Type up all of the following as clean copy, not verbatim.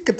Hey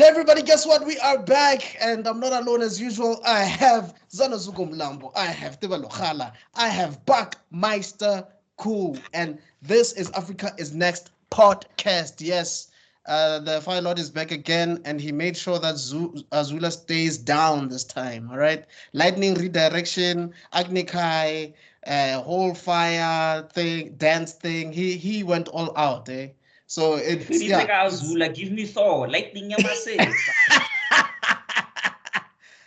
everybody, guess what? We are back, and I'm not alone as usual. I have Zuko Mlambo, I have Tebello Khala, I have Buckmeister Cul, and this is Africa is Next podcast. Yes, the Fire Lord is back again, and he made sure that Zula stays down this time. All right, lightning redirection, Agnikai, whole fire thing, dance thing. He went all out, eh? So it's yeah. Zula, give me Thor, lightning Yamasis.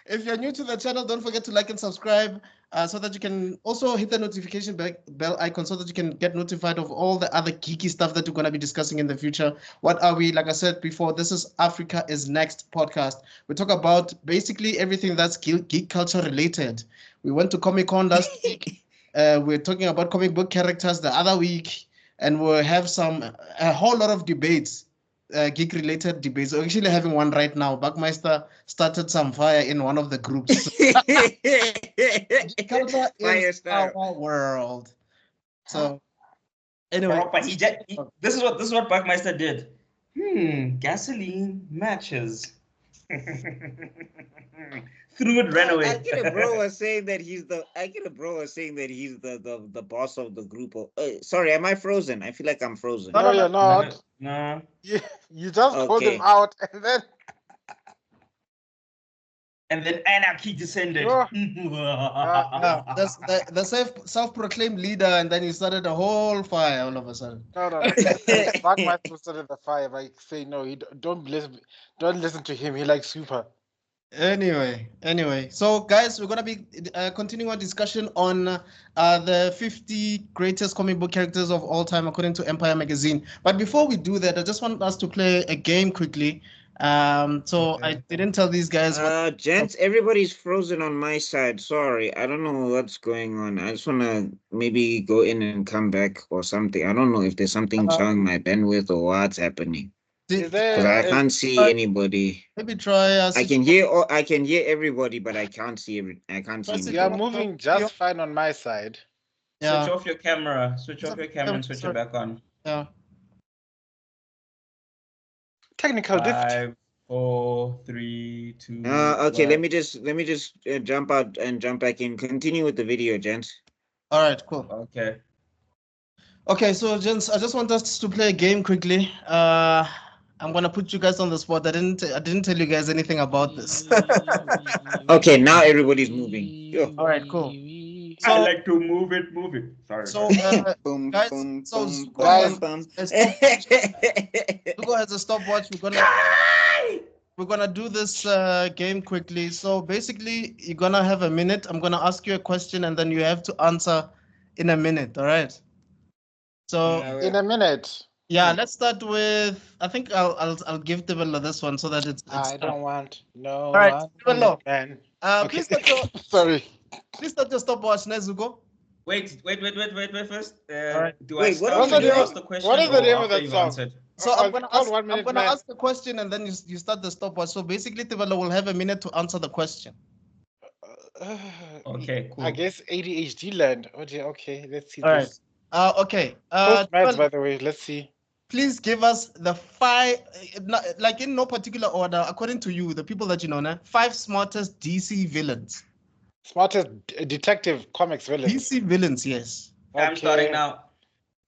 If you're new to the channel, don't forget to like and subscribe so that you can also hit the notification bell icon so that you can get notified of all the other geeky stuff that we're going to be discussing in the future. What are we? Like I said before, this is Africa is Next podcast. We talk about basically everything that's geek culture related. We went to Comic-Con last week. We're talking about comic book characters the other week. And we'll have a whole lot of debates, geek-related debates. We're actually having one right now. Buckmeister started some fire in one of the groups. Culture is our world. So, anyway, this is what Buckmeister did. Gasoline matches. Threw it, ran away. I get a bro was saying that he's the boss of the group. Sorry, am I frozen? I feel like I'm frozen. No, you're not. No. You just called him out and then anarchy descended. That's the self-proclaimed leader, and then he started a whole fire all of a sudden. No. Buckmeister started the fire by saying no. Don't listen to him. He likes super. Anyway, so guys, we're gonna be continuing our discussion on the 50 greatest comic book characters of all time according to Empire magazine. But before we do that, I just want us to play a game quickly. So I didn't tell these guys. Gents, everybody's frozen on my side. Sorry, I don't know what's going on. I just wanna maybe go in and come back or something. I don't know if there's something showing my bandwidth or what's happening. Because I can't see anybody. Maybe try. I can hear everybody, but I can't see anybody. You are moving just fine on my side. Yeah. Switch off your camera. Switch off your camera and switch it back on. Yeah. Technical difficulty. 5, 4, 3, 2. Okay. 1. Let me just jump out and jump back in. Continue with the video, gents. All right. Cool. Okay. So gents, I just want us to play a game quickly. I'm gonna put you guys on the spot. I didn't tell you guys anything about this. Okay, now everybody's moving. Yo. All right, cool. So, I like to move it. Sorry. So, Boom, guys, boom, so boom, Zuko boom, has a stopwatch. We're gonna do this game quickly. So basically, you're gonna have a minute. I'm gonna ask you a question, and then you have to answer in a minute. All right. So in a minute. Yeah, let's start with. I think I'll give Tebello this one so that it's I don't want no. All right, Tebello. Okay. Please start your, sorry. Please start your stopwatch, Zuko. Wait first. All right. Do I start when you ask the question? What is the name of that song? Answered? So I'm gonna ask the question and then you start the stopwatch. So basically, Tebello will have a minute to answer the question. Okay, cool. I guess ADHD land. Okay, let's see. All this. Right. Okay. Postmates, by the way, let's see. Please give us the 5, like in no particular order, according to you, the people that you know, 5 smartest DC villains. Smartest detective comics villains. DC villains, yes. Okay. I'm starting now.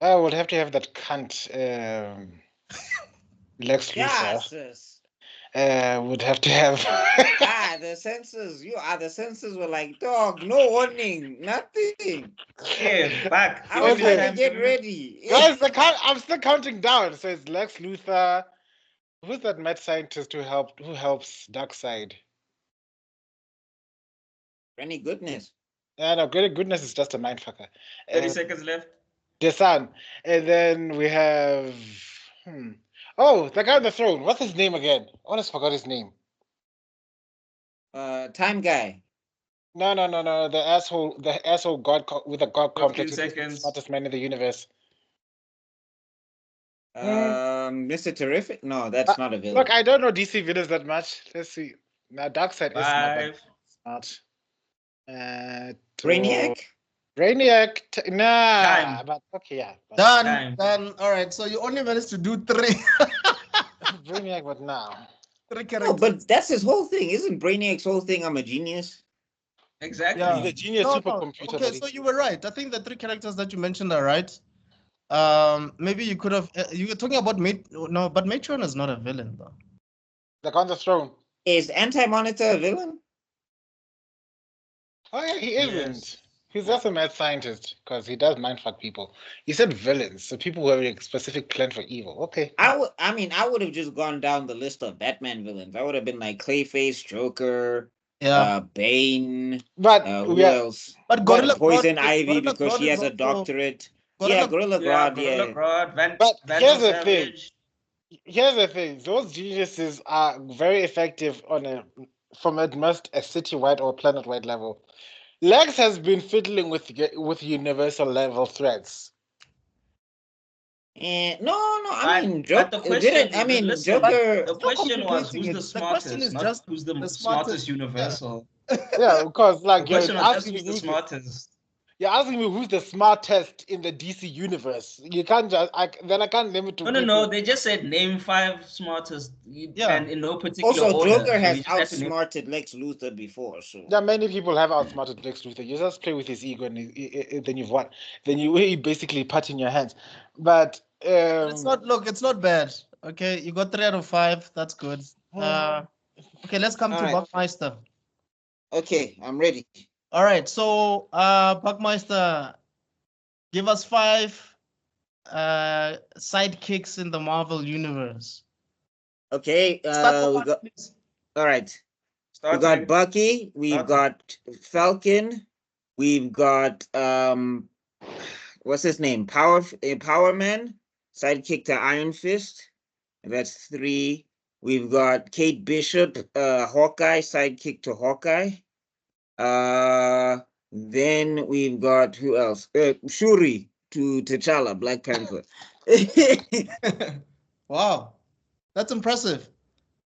I would have to have that cunt. Lex Luthor. Yes. Would have to have. The censors were like, dog, no warning, nothing. Yeah, back. I was trying to get ready. Guys, I'm still counting down. So it's Lex Luthor. Who's that mad scientist who helps Darkseid? Granny Goodness. No, Granny Goodness is just a mindfucker. 30 seconds left. The Sun. And then we have Oh, the guy on the throne. What's his name again? I almost forgot his name. Time guy. No. The asshole god with a god complex. Seconds. Smartest man in the universe. Mr. Terrific? No, that's not a villain. Look, I don't know DC villains that much. Let's see. Now, Darkseid is 5, smart. Brainiac? Brainiac. Nah. Time. But okay, yeah. But Done. Time. All right. So you only managed to do three. Brainiac, but now. Three No, characters. but that's his whole thing. Isn't Brainiac's whole thing, I'm a genius? Exactly. Yeah. He's a genius supercomputer. Okay, buddy. so you were right. I think the three characters that you mentioned are right. Maybe you could have. You were talking about No, but Matron is not a villain though. Like on the throne. Is Anti-Monitor a villain? Oh yeah, he Yes. isn't. He's just a mad scientist because he does mindfuck people. You said villains, so people who have a specific plan for evil. Okay. I would have just gone down the list of Batman villains. I would have been like Clayface, Joker, Yeah. Bane, But who else? But Gorilla Poison Grodd- Ivy Gorilla because Grodd she is has a also- doctorate. Gorilla- Yeah, Gorilla Yeah, Grodd, Gorilla yeah. Grodd, But Vandal here's the thing. Savage. Here's the thing: those geniuses are very effective from at most a citywide or planet-wide level. Lex has been fiddling with universal level threats. No, I mean, But the question, listen, Joker. the question was complicating who's it. the The question smartest, is not just who's the, the smartest smartest, universal. Yeah, because The like you're question was just asking me who's the smartest. you're asking me who's the smartest in the DC universe. You can't just I can't limit to No. people. They just said name 5 smartest, Yeah. and in no particular Also, order. Joker So has you just have to name- outsmarted Lex Luthor before, so. Yeah, many people have outsmarted Lex Luthor. You just play with his ego, and then you've won. Then you basically pat in your hands. But It's not bad. Okay, you got 3 out of 5. That's good. Okay, let's come to Alright. Buckmeister. Okay, I'm ready. All right, so Buckmeister, give us 5 sidekicks in the Marvel universe. Okay, Start we got. please. All right. We Start got with- Bucky, we've got Falcon, we've got what's his name? Power Man, sidekick to Iron Fist. That's 3. We've got Kate Bishop, Hawkeye, sidekick to Hawkeye. Then we've got who else? Shuri to T'Challa, Black Panther. Wow, that's impressive.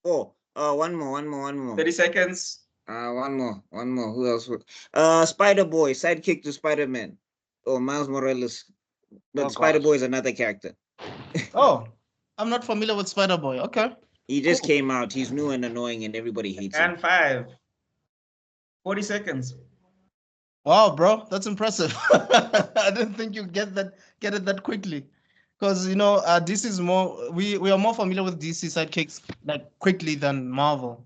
One more. 30 seconds. One more. Who else? Spider-Boy, sidekick to Spider-Man. Or Miles Morales. But Oh, Spider-Boy is another character. Oh, I'm not familiar with Spider-Boy. Okay. He just Cool. came out. He's new and annoying and everybody hates him. And 5. 40 seconds. Wow, bro, that's impressive. I didn't think you get it that quickly, because DC is more. We are more familiar with DC sidekicks like quickly than Marvel.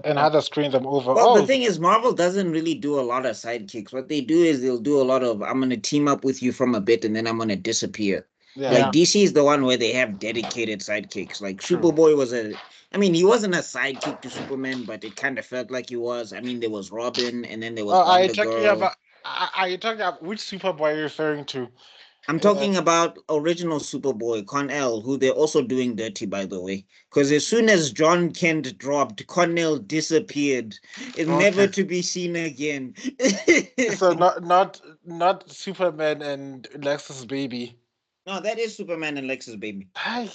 and how to screen them over. Well, the thing is, Marvel doesn't really do a lot of sidekicks. What they do is they'll do a lot of, I'm going to team up with you from a bit and then I'm going to disappear. yeah. Like DC is the one where they have dedicated sidekicks. Like True. Superboy was he wasn't a sidekick to Superman, but it kind of felt like he was. I mean, there was Robin and then there was Are you Wonder talking Girl. about? Are you talking about which Superboy are you referring to? I'm talking about original Superboy, Con-El, who they're also doing dirty, by the way. Because as soon as John Kent dropped, Con-El disappeared. It's never to be seen again. So not Superman and Lex's baby. No, that is Superman and Lex's baby. Hi.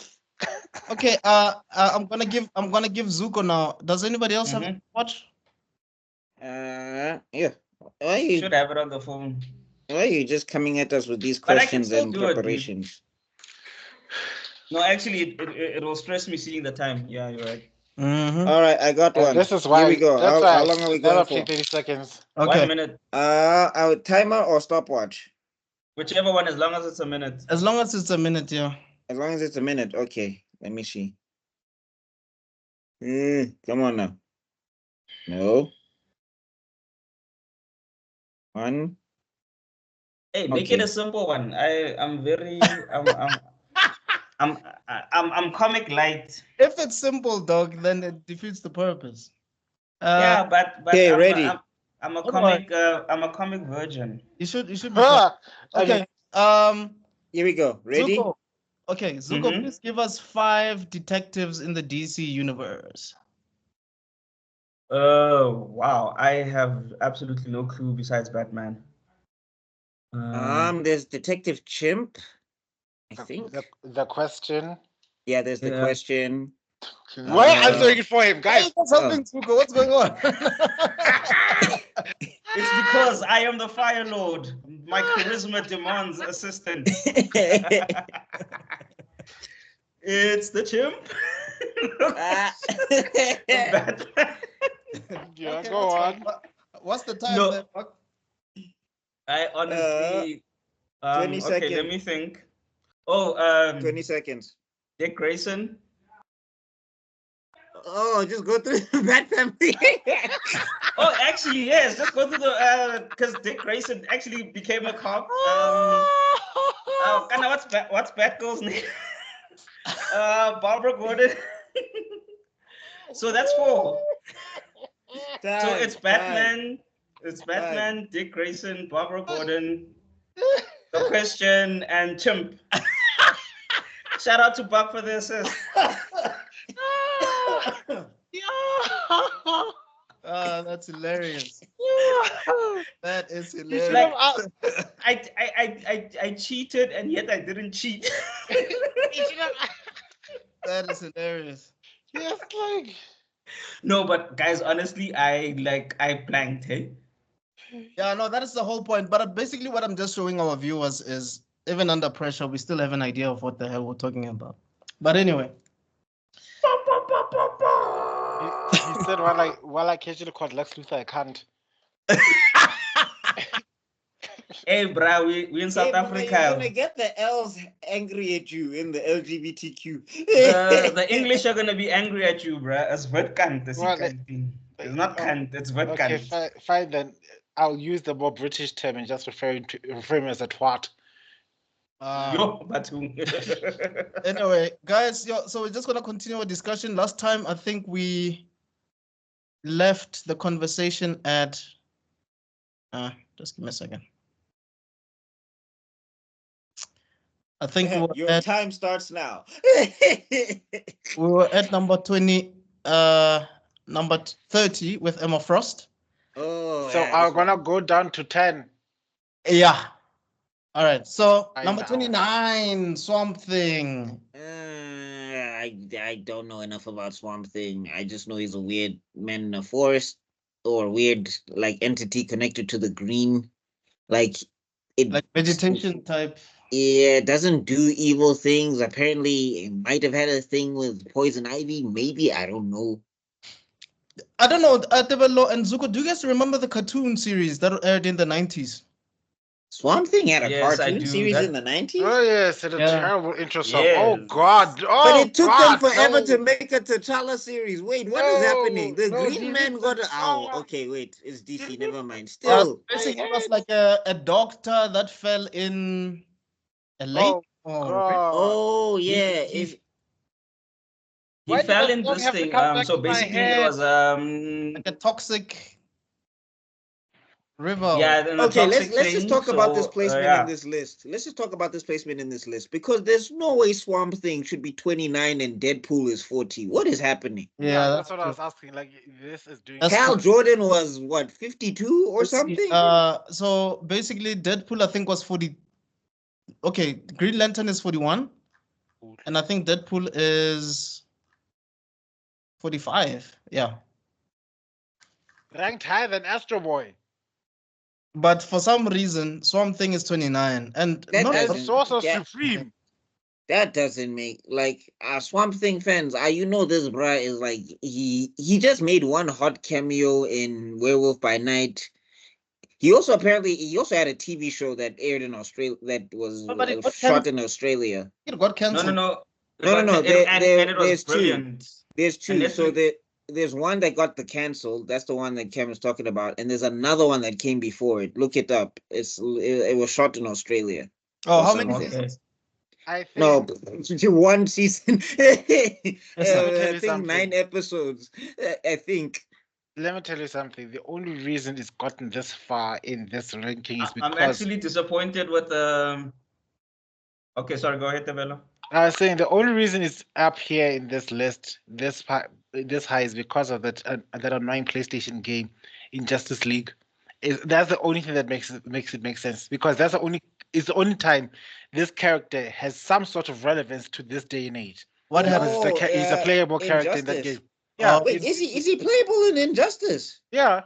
Okay. I'm gonna give Zuko now. Does anybody else have to watch? Yeah. Should have it on the phone. Why are you just coming at us with these But I can questions still and do it, dude. preparations? No, actually, it will stress me seeing the time. Yeah, you're right. All right, I got one. This is why. Here we go. That's How long are we going for? 30 seconds. Okay. 1 minute. Our timer or stopwatch? Whichever one, as long as it's a minute. As long as it's a minute, yeah. As long as it's a minute. Okay, let me see. Come on now. No. 1. Hey, make Okay. it a simple one. I'm very I'm comic light. If it's simple, dog, then it defeats the purpose. Yeah, but Okay, ready. I'm a Don't comic virgin. You should be. Ah, Okay. Here we go. Ready? Zuko. Okay, Zuko, Mhm. please give us 5 detectives in the DC universe. Oh wow, I have absolutely no clue besides Batman. There's Detective Chimp, I think. the question. Yeah, there's the Yeah. question. Why answering it for him, guys? Hey, what's happening, Zuko? What's going on? It's because I am the Fire Lord. My charisma demands assistance. It's the chimp. Batman. Yeah, Okay, go that's on. fine. What's the time No. there, Buck? I honestly. 20 Okay, seconds. let me think. Oh, 20 seconds. Dick Grayson. Oh, just go through the Bat family. Oh, actually, yes. Just go to the because Dick Grayson actually became a cop. Kinda what's Batgirl's name? Barbara Gordon. So that's 4. So it's Batman. It's Batman, Dick Grayson, Barbara Gordon, The Question, and Chimp. Shout out to Buck for the assist. That's hilarious. That is You should hilarious. Like, have I cheated and yet I didn't cheat. you should have That is hilarious. yes, like No, but guys, honestly, I blanked, hey? Yeah, no, that is the whole point. But basically, what I'm just showing our viewers is even under pressure, we still have an idea of what the hell we're talking about. But anyway, he said while I occasionally called Lex Luthor, I can't. Hey, bro, we in South You're Africa. gonna get the L's angry at you in the LGBTQ. The English are gonna be angry at you, bro. It's Verkant. It's not Kant, it's Verkant. Okay, fine then. I'll use the more British term and just refer him as a twat. Yo, Batum. anyway, guys, so we're just gonna continue our discussion. Last time, I think we left the conversation at. Just give me a second. I think Your time starts now. we were at number 20, number 30 with Emma Frost. Oh, So I'm gonna go down to 10. Yeah. All right. So I number know. 29, Swamp Thing. I don't know enough about Swamp Thing. I just know he's a weird man in a forest or weird like entity connected to the green, like Vegetation type. Yeah, it doesn't do evil things. Apparently, it might have had a thing with poison ivy. Maybe, I don't know. I don't know. Tebello and Zuko, do you guys remember the cartoon series that aired in the 90s? Swamp Thing had a Yes, I cartoon do. series That- in the 90s? Oh yes, it's a Yeah. terrible intro song. Oh Yes. God! Oh, But it took God, them forever no. to make a T'Challa series. Wait, what is happening? The No, Green Man delete got the a... Oh, song. okay, wait. It's DC. Delete Never mind. the Still. Basically, it was like a doctor that fell in a lake. Oh God! Oh, yeah. He Why did fell that in song this have to thing. come back So in my basically it head? was like a toxic river. yeah, then a Okay, let's toxic just thing, talk about this so, placement yeah. in this list. Let's just talk about this placement in this list because there's no way Swamp Thing should be 29 and Deadpool is 40. What is happening? Yeah, that's what I was asking. Like this is doing. That's Hal correct. Jordan was what, 52 or Let's see, something? so basically, Deadpool, I think, was 40. Okay, Green Lantern is 41. And I think Deadpool is 45. Yeah. Ranked higher than Astro Boy. But for some reason, Swamp Thing is 29. And That not doesn't- And Sorcerer that- Supreme. That doesn't make like Swamp Thing fans. You know this bruh is like he just made one hot cameo in Werewolf by Night. He also had a TV show that aired in Australia that was But it got shot in Australia. it got cancelled. No. And it was There's two. brilliant. There's two. And So Netflix- there's one that got the canceled. That's the one that Kevin's talking about. And there's another one that came before it. Look it up. It was shot in Australia. Oh, or how many something. seasons? I think. No, one season. Let me tell I you think something. 9 episodes. I think. Let me tell you something. The only reason it's gotten this far in this ranking is because I'm actually disappointed with the. Okay, sorry. Go ahead, Tebello. I was saying the only reason it's up here in this list, this high is because of that annoying PlayStation game, Injustice League. That's the only thing that makes it make sense because it's the only time this character has some sort of relevance to this day and age. What Because happened? he's a playable character in that Injustice. game. Yeah, Oh, Wait, is he playable in Injustice? yeah.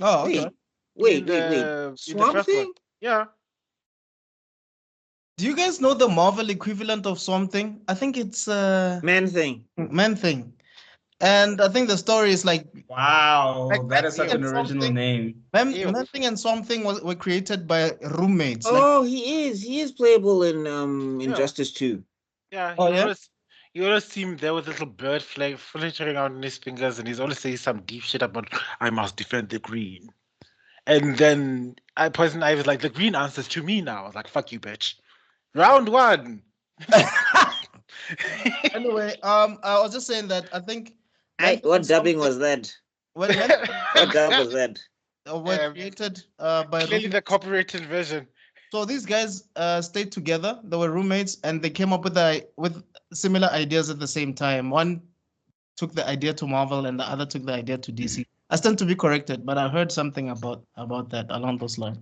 Oh, okay. Wait. in the Swamp first one. Thing? Yeah. Do you guys know the Marvel equivalent of Swamp Thing? I think it's Man Thing. Man Thing. And I think the story is like Wow, Like that is such Man an Thing and original Swamp Thing. name. Ew. Man Thing and Swamp Thing were created by roommates. Like, Oh, he is playable in Yeah. Injustice 2. Yeah, Oh, yeah? you always see him there with a little bird flag flittering out in his fingers, and he's always saying some deep shit about I must defend the green. And then Poison Ivy was like, the green answers to me now. I was like, fuck you, bitch. Round one. Anyway, I was just saying that I think Man Thing What and Swamp dubbing Thing- was that? when What dub was that? were created by Clearly the roommates. copyrighted version. So these guys stayed together. They were roommates, and they came up with similar ideas at the same time. One took the idea to Marvel, and the other took the idea to DC. I stand to be corrected, but I heard something about that along those lines.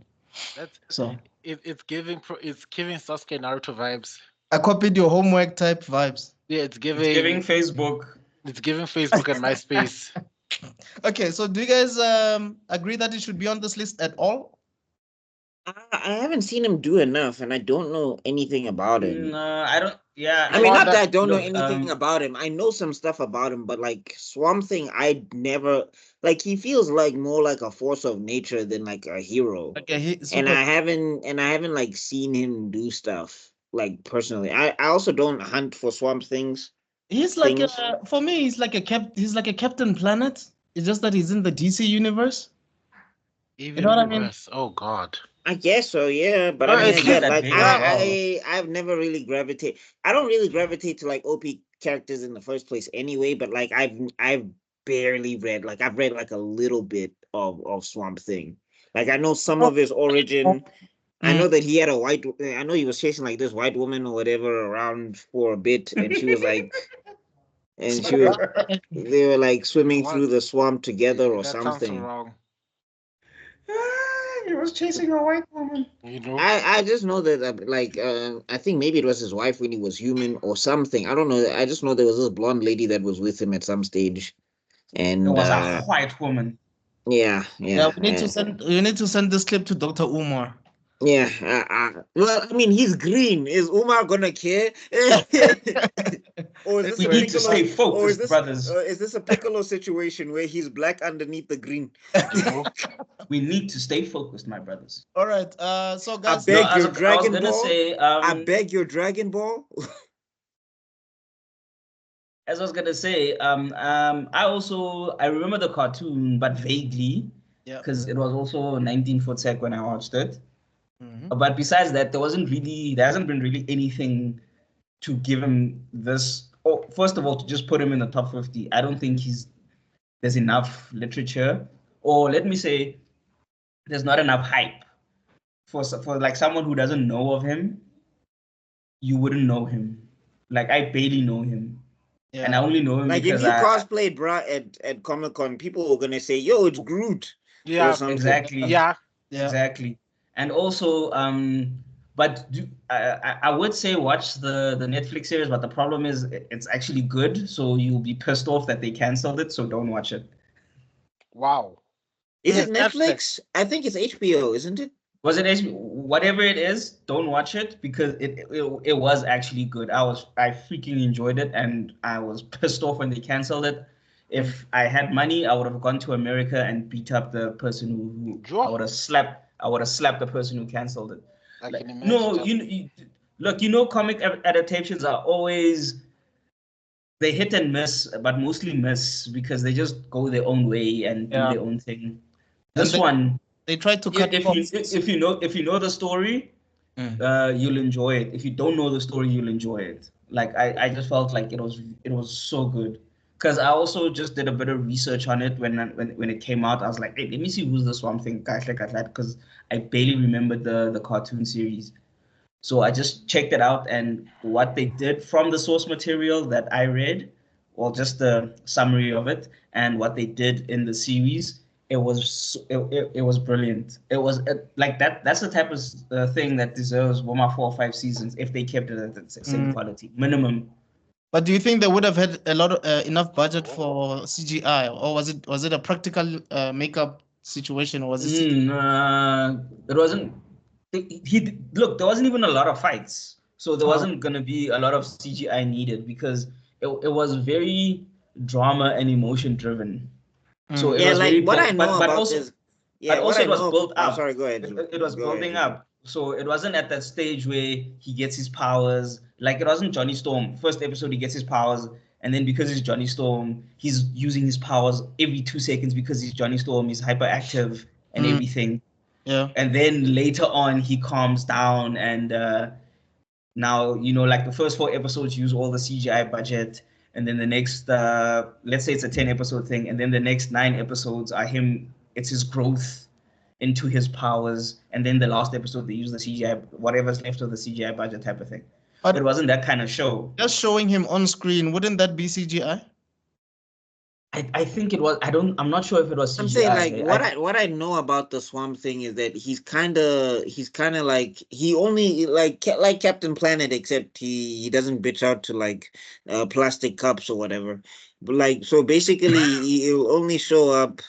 That's So it's giving Sasuke Naruto vibes. I copied your homework type vibes. Yeah, It's giving Facebook. It's giving Facebook and MySpace. Okay, so do you guys agree that it should be on this list at all? I haven't seen him do enough, and I don't know anything about him. No, I don't. Yeah, I mean, Well, not that I don't know look, anything about him. I know some stuff about him, but like Swamp Thing, I never like. He feels like more like a force of nature than like a hero. Okay, And I haven't like seen him do stuff like personally. I also don't hunt for Swamp Things. he's like things. for me, he's like a Captain Planet. It's just that he's in the DC universe. Even know what I mean? worse. Oh God. I guess so, yeah. But No, I mean, it's again, not that like big as I've never really gravitated. I don't really gravitate to like OP characters in the first place, anyway. But like I've barely read. Like I've read like a little bit of Swamp Thing. Like I know some of his origin. I know that he had a white. I know he was chasing like this white woman or whatever around for a bit, and she was like, and she was. They were like swimming What? through the swamp together or That sounds so something. wrong. He was chasing a white woman. You know? I just know that like I think maybe it was his wife when he was human or something. I don't know. I just know there was this blonde lady that was with him at some stage, It and was a white woman. yeah. Yeah, we need to send this clip to Dr. Umar. Yeah. Well, I mean, he's green. Is Umar gonna care? Or is this We a need to Piccolo- stay focused, or is this, brothers. Is this a Piccolo situation where he's black underneath the green? You know? We need to stay focused, my brothers. All right. So guys, beg I your was Dragon gonna Ball? say, I beg your Dragon Ball. as I was gonna say, I remember the cartoon, but vaguely, yeah. because it was also 1940 when I watched it. Mhm. But besides that, there hasn't been really anything to give him this. Oh, first of all, to just put him in the top 50, I don't think there's enough literature, or let me say, there's not enough hype for like someone who doesn't know of him. You wouldn't know him. Like I barely know him. Yeah. And I only know him Like if because you cosplayed bra at Comic-Con, people were gonna say, "Yo, it's Groot." Yeah. Or something. exactly. Yeah. Exactly. And also, but I would say watch the Netflix series, but the problem is it's actually good, so you'll be pissed off that they canceled it, so don't watch it. Wow. Is Yeah, it Netflix? I think it's HBO, isn't it? Was it HBO? Whatever it is, don't watch it because it was actually good. I freaking enjoyed it, and I was pissed off when they canceled it. If I had money, I would have gone to America and beat up the person who Sure. I would have slapped the person who canceled it. I Like, can imagine. no, look, comic adaptations are always they hit and miss, but mostly miss because they just go their own way and do their own thing. This one, they tried to cut if you know the story, you'll enjoy it. If you don't know the story, you'll enjoy it. Like I just felt like it was so good. Because I also just did a bit of research on it when it came out. I was like, hey, let me see who's the Swamp Thing, guys, like that, because I barely remembered the cartoon series. So I just checked it out, and what they did from the source material that I read, well, just the summary of it, and what they did in the series, it was brilliant. It was like that. That's the type of thing that deserves 4 or 5 seasons if they kept it at the same quality minimum. But do you think they would have had a lot of enough budget for CGI, or was it a practical makeup situation, or was it? It wasn't. Look. There wasn't even a lot of fights, so there Oh. wasn't gonna be a lot of CGI needed because it was very drama and emotion driven. So it Yeah, was like very what I built, know but about also this. Yeah, what it I was know. built Oh, up. sorry. Go ahead. It was Go building ahead. up. So it wasn't at that stage where he gets his powers. Like it wasn't Johnny Storm. First episode, he gets his powers, and then because he's Johnny Storm, he's using his powers every 2 seconds because he's Johnny Storm. He's hyperactive and everything. Yeah. And then later on, he calms down, and now like the first 4 episodes use all the CGI budget, and then the next, let's say it's a 10 episode thing, and then the next 9 episodes are him. It's his growth into his powers, and then the last episode they use the CGI, whatever's left of the CGI budget type of thing. But it wasn't that kind of show. Just showing him on screen, wouldn't that be CGI? I think it was. I'm not sure if it was CGI. I'm saying like what I know about the Swamp Thing is that he's kind of like he only like Captain Planet, except he doesn't bitch out to like plastic cups or whatever. But like so basically he'll only show up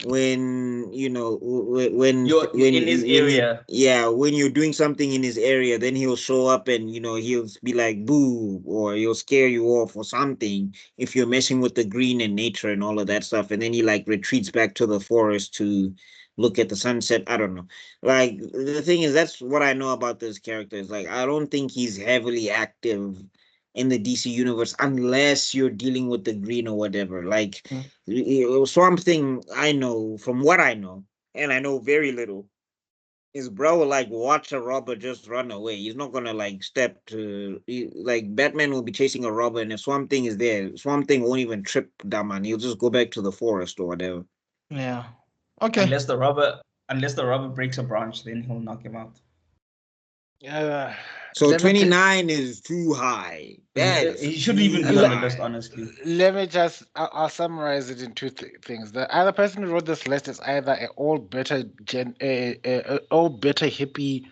when when you're in his area. Yeah, when you're doing something in his area, then he'll show up and he'll be like boo, or he'll scare you off or something if you're messing with the green and nature and all of that stuff, and then he like retreats back to the forest to look at the sunset. I don't know. Like the thing is, that's what I know about this character. Is like I don't think he's heavily active in the DC universe unless you're dealing with the green or whatever. Like Swamp Thing, I know from what I know, and I know very little, is bro will like watch a robber just run away. He's not gonna like step to like Batman will be chasing a robber, and if Swamp Thing is there, Swamp Thing won't even trip that man. He'll just go back to the forest or whatever. Yeah. Okay. Unless the robber breaks a branch, then he'll knock him out. So 29 is too high. He shouldn't even be on the list, honestly. Let me just, I'll summarize it in two things. The other person who wrote this list is either an old better hippie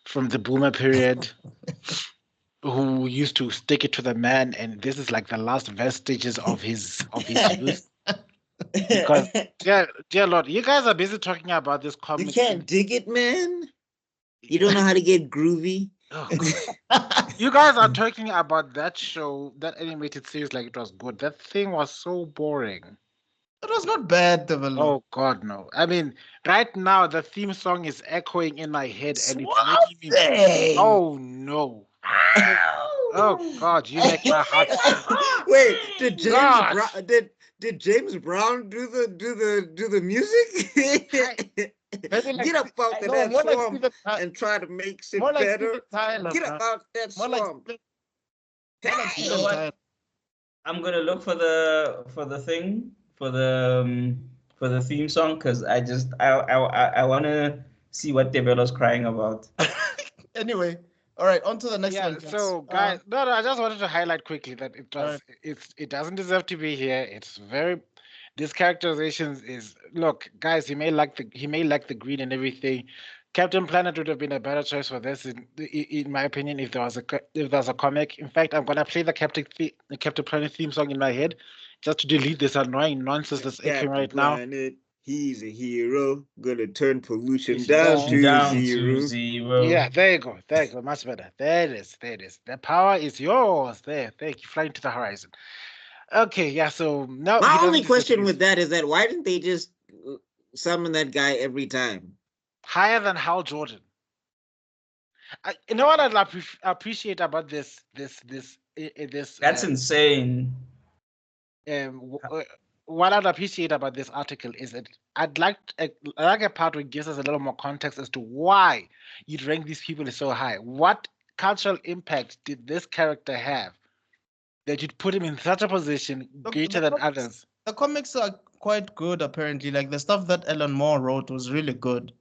from the boomer period who used to stick it to the man, and this is like the last vestiges of his youth. Because dear Lord, you guys are busy talking about this comic. You can't dig it, man. You don't know how to get groovy. Oh, you guys are talking about that show, that animated series, like it was good. That thing was so boring. It was not bad, Tebello. Oh God, no! I mean, right now the theme song is echoing in my head, and it's making me. Oh no! Oh God, you make my heart. Wait, did James Brown do the music? Get up out of that swamp and try to make shit better. Get up out that swamp. You know what? I'm gonna look for the thing for the theme song because I want to see what Tebello's crying about. Anyway, all right, on to the next one. So guys, no, I just wanted to highlight quickly that it doesn't deserve to be here. It's very. This characterization is look, guys. He may like the green and everything. Captain Planet would have been a better choice for this, in my opinion, if there was a comic. In fact, I'm gonna play the Captain Planet theme song in my head, just to delete this annoying nonsense that's echoing right now. He's a hero, gonna turn pollution down to zero. Yeah, there you go, much better. There it is. The power is yours. There, thank you. Flying to the horizon. Okay, yeah. So now my only question with that is that why didn't they just summon that guy every time? Higher than Hal Jordan. You know what I appreciate about this. That's insane. What I'd appreciate about this article is that I'd like a part where it gives us a little more context as to why you'd rank these people so high. What cultural impact did this character have that you'd put him in such a position greater than others? The comics are quite good, apparently. Like the stuff that Alan Moore wrote was really good.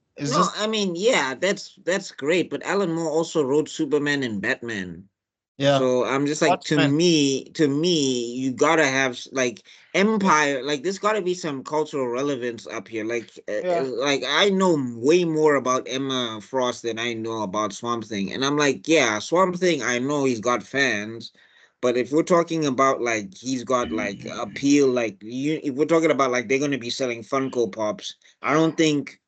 I mean, yeah, that's great. But Alan Moore also wrote Superman and Batman. Yeah. So I'm just like, to me, you gotta have like Empire. Like there's gotta be some cultural relevance up here. Like, like I know way more about Emma Frost than I know about Swamp Thing, and I'm like, yeah, Swamp Thing. I know he's got fans, But if we're talking about like he's got like appeal, like if we're talking about like they're gonna be selling Funko Pops, I don't think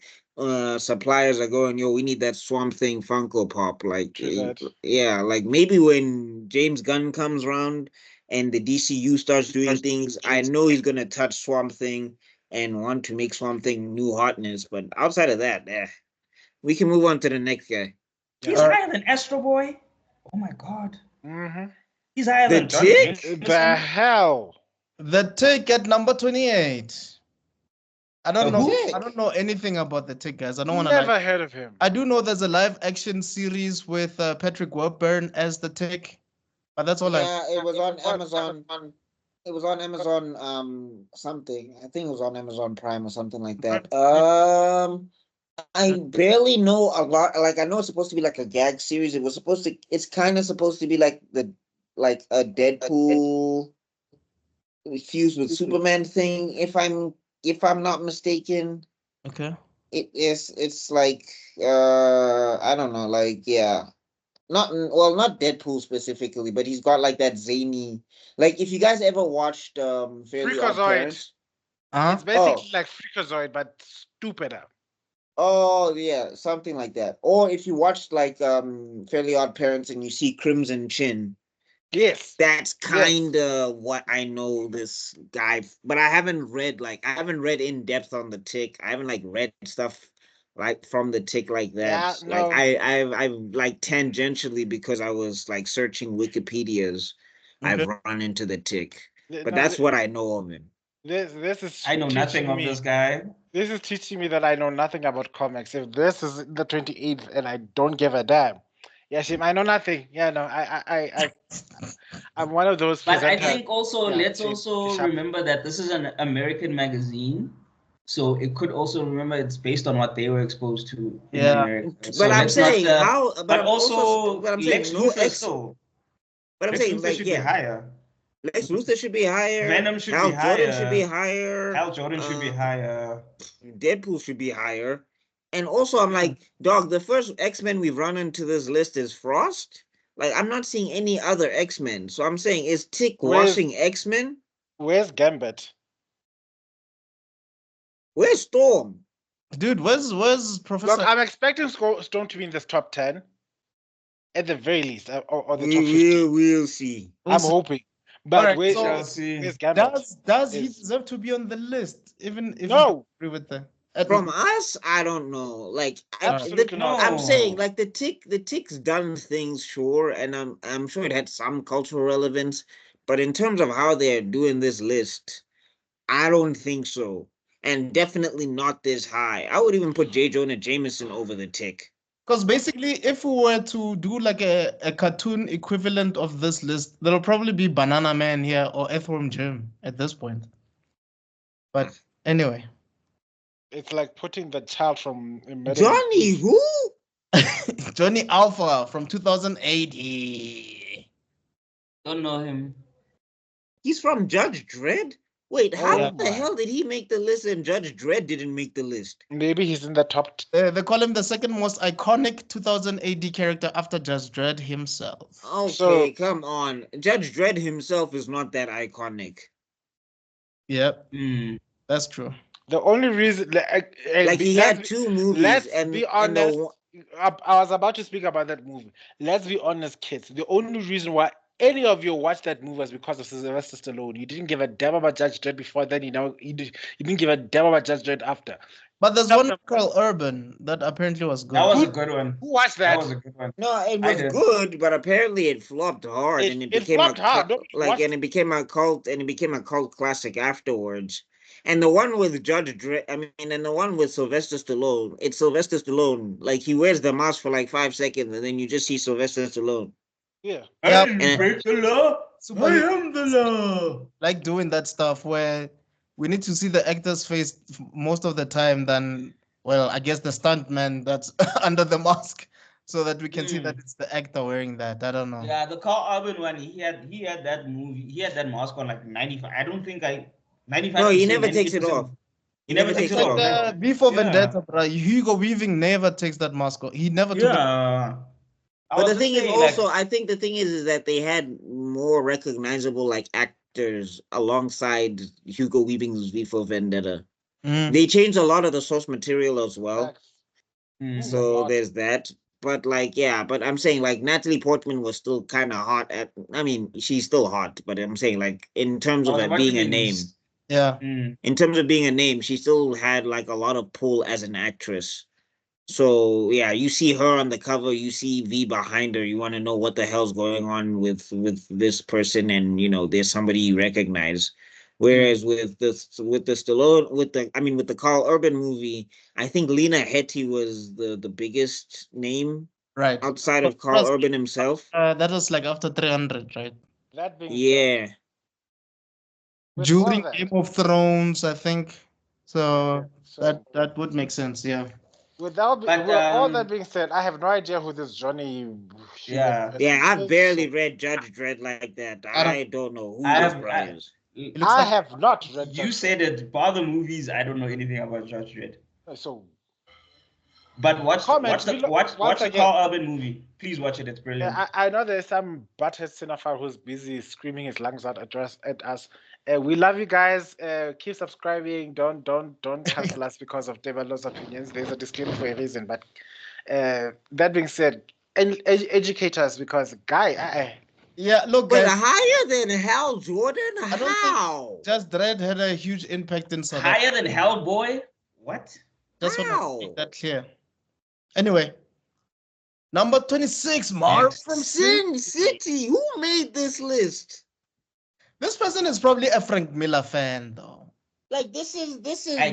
suppliers are going, yo, we need that Swamp Thing Funko Pop. Like yeah, like maybe when James Gunn comes around and the DCU starts doing things, I know he's gonna touch Swamp Thing and want to make Swamp Thing new hotness. But outside of that, we can move on to the next guy. He's higher than Astro Boy. Oh my god. Mm-hmm. He's higher The than John Tick? Jameson. The hell? The Tick at number 28. I don't know. Tick? I don't know anything about the Tick, guys. I don't want to. Never heard of him. I do know there's a live action series with Patrick Warburton as the Tick, but that's all. Yeah, it was on Amazon. It was on Amazon. Something. I think it was on Amazon Prime or something like that. I barely know a lot. Like I know it's supposed to be like a gag series. It's kind of supposed to be like a Deadpool fused with Superman thing. If I'm not mistaken. Okay. It's like I don't know, like yeah. Not Deadpool specifically, but he's got like that zany, like if you guys ever watched Fairly Odd Freakazoid. Parents. It's basically like Freakazoid, but stupider. Oh yeah, something like that. Or if you watched like Fairly Odd Parents and you see Crimson Chin, yes, that's kind of what I know this guy. But I haven't read in depth on the Tick. I haven't like read stuff like from the Tick like that. Yeah, no. Like I've like tangentially because I was like searching Wikipedias. Okay. I've run into the Tick, but that's what I know of him. This is. I know nothing of this guy. This is teaching me that I know nothing about comics. If this is the 28th and I don't give a damn, yeah, Shim, I know nothing. Yeah, no, I'm one of those. But I think also let's also remember that this is an American magazine, so it could also remember it's based on what they were exposed to in America. But so I'm saying how. But also Lex Luthor still. But I'm saying like should be higher. Lex Luthor should be higher. Venom should Hal be higher. Jordan should be higher. Hal Jordan should be higher. Deadpool should be higher. And also, I'm like, dog, the first X-Men we've run into this list is Frost. Like, I'm not seeing any other X-Men. So I'm saying, is Tick washing X-Men? Where's Gambit? Where's Storm? Dude, where's Professor? Look, I'm expecting Storm to be in this top 10. At the very least, or the top 15. We'll see. I'm hoping. But Right, where's Gambit? Does he deserve to be on the list? Even if no. you agree with the from us, I don't know. Like absolutely not. I'm saying, like the Tick's done things, sure, and I'm sure it had some cultural relevance, but in terms of how they're doing this list, I don't think so, and definitely not this high. I would even put J. Jonah Jameson over the Tick. Because basically, if we were to do like a cartoon equivalent of this list, there'll probably be Banana Man here or Earthworm Jim at this point. But anyway. It's like putting the child from Johnny who? Johnny Alpha from 2008. Don't know him. He's from Judge Dredd? Wait, how the hell did he make the list and Judge Dredd didn't make the list? Maybe he's in the top. They call him the second most iconic 2008 character after Judge Dredd himself. Okay, come on. Judge Dredd himself is not that iconic. Yep, that's true. The only reason, like he had two movies. Let's be honest. I was about to speak about that movie. Let's be honest, kids. The only reason why any of you watched that movie was because of Sylvester Stallone. You didn't give a damn about Judge Dredd before then. You didn't give a damn about Judge Dredd after. But there's one called Urban that apparently was good. That was a good one. Who watched that? That was a good one. No, it was good, but apparently it flopped hard, and it became a cult classic afterwards. And the one with Judge Dredd, and the one with Sylvester Stallone, it's Sylvester Stallone. Like, he wears the mask for like 5 seconds, and then you just see Sylvester Stallone. Yeah. I break the law. I am the law. Like doing that stuff where we need to see the actor's face most of the time than, well, I guess the stuntman that's under the mask, so that we can see that it's the actor wearing that. I don't know. Yeah, the Carl Urban one, he had that movie, he had that mask on like 95. I don't think 95. No, he never takes it off. He never takes it off. Before Vendetta, bro, Hugo Weaving never takes that mask off. He never took it. But the thing is also, I think the thing is that they had more recognizable like actors alongside Hugo Weaving's V for Vendetta. They changed a lot of the source material as well. So there's that. But like, yeah, but I'm saying like Natalie Portman was still kind of hot I mean, she's still hot, but I'm saying like in terms of being a name. Yeah. In terms of being a name, she still had like a lot of pull as an actress. So yeah, you see her on the cover, you see V behind her, you want to know what the hell's going on with this person, and there's somebody you recognize. Whereas with the Stallone, with the Carl Urban movie, I think Lena Headey was the biggest name, right, outside of Carl Urban himself. That was like after 300, right? That being said, during Game of Thrones, I think. So that would make sense, yeah. With all that being said, I have no idea who this Johnny. I barely read Judge Dredd like that. I don't know who this guy is. I have not read. You said it. Bar the movies, I don't know anything about Judge Dredd. So, but watch the Carl Urban movie. Please watch it. It's brilliant. Yeah, I know there's some butthead cinephile who's busy screaming his lungs out at us. We love you guys. Keep subscribing. Don't cancel us because of Tebello's opinions. There's a disclaimer for a reason. But that being said, educate us because yeah, look, but higher than hell, Jordan. How? Just Dredd had a huge impact in South Higher than hell, boy. What? Just want to make that clear. Anyway, number 26, Marv from Sin City. Who made this list? This person is probably a Frank Miller fan, though. Like this is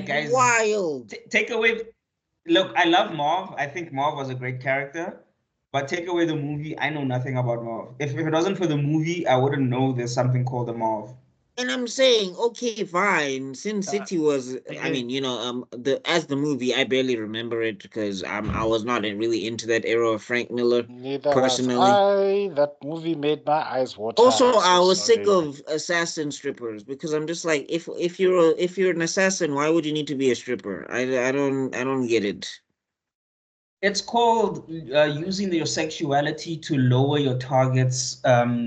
guys, wild. Take away. Look, I love Marv. I think Marv was a great character. But take away the movie, I know nothing about Marv. If it wasn't for the movie, I wouldn't know there's something called a Marv. And I'm saying, okay, fine. Sin City was, I mean, as the movie, I barely remember it because I was not really into that era of Frank Miller. Neither personally. Was I. That movie made my eyes water. Also, I was sick of assassin strippers because I'm just like, if you're an assassin, why would you need to be a stripper? I don't get it. It's called using your sexuality to lower your target's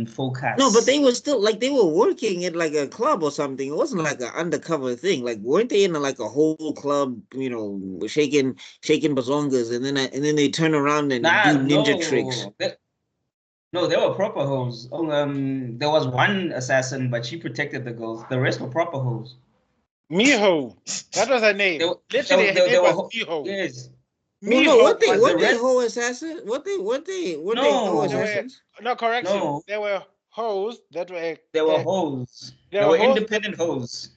focus. No, but they were still they were working at like a club or something. It wasn't like an undercover thing. Like, weren't they in like a whole club, shaking bazongas, and then they turn around and do ninja tricks? No, they were proper hoes. There was one assassin, but she protected the girls. The rest were proper hoes. Miho, that was her name. Literally, her name was Miho. Yes. What they hoe assassin? What they hoe assassins? No, correction. No. There were hoes that were. There were hoes. There were independent hoes.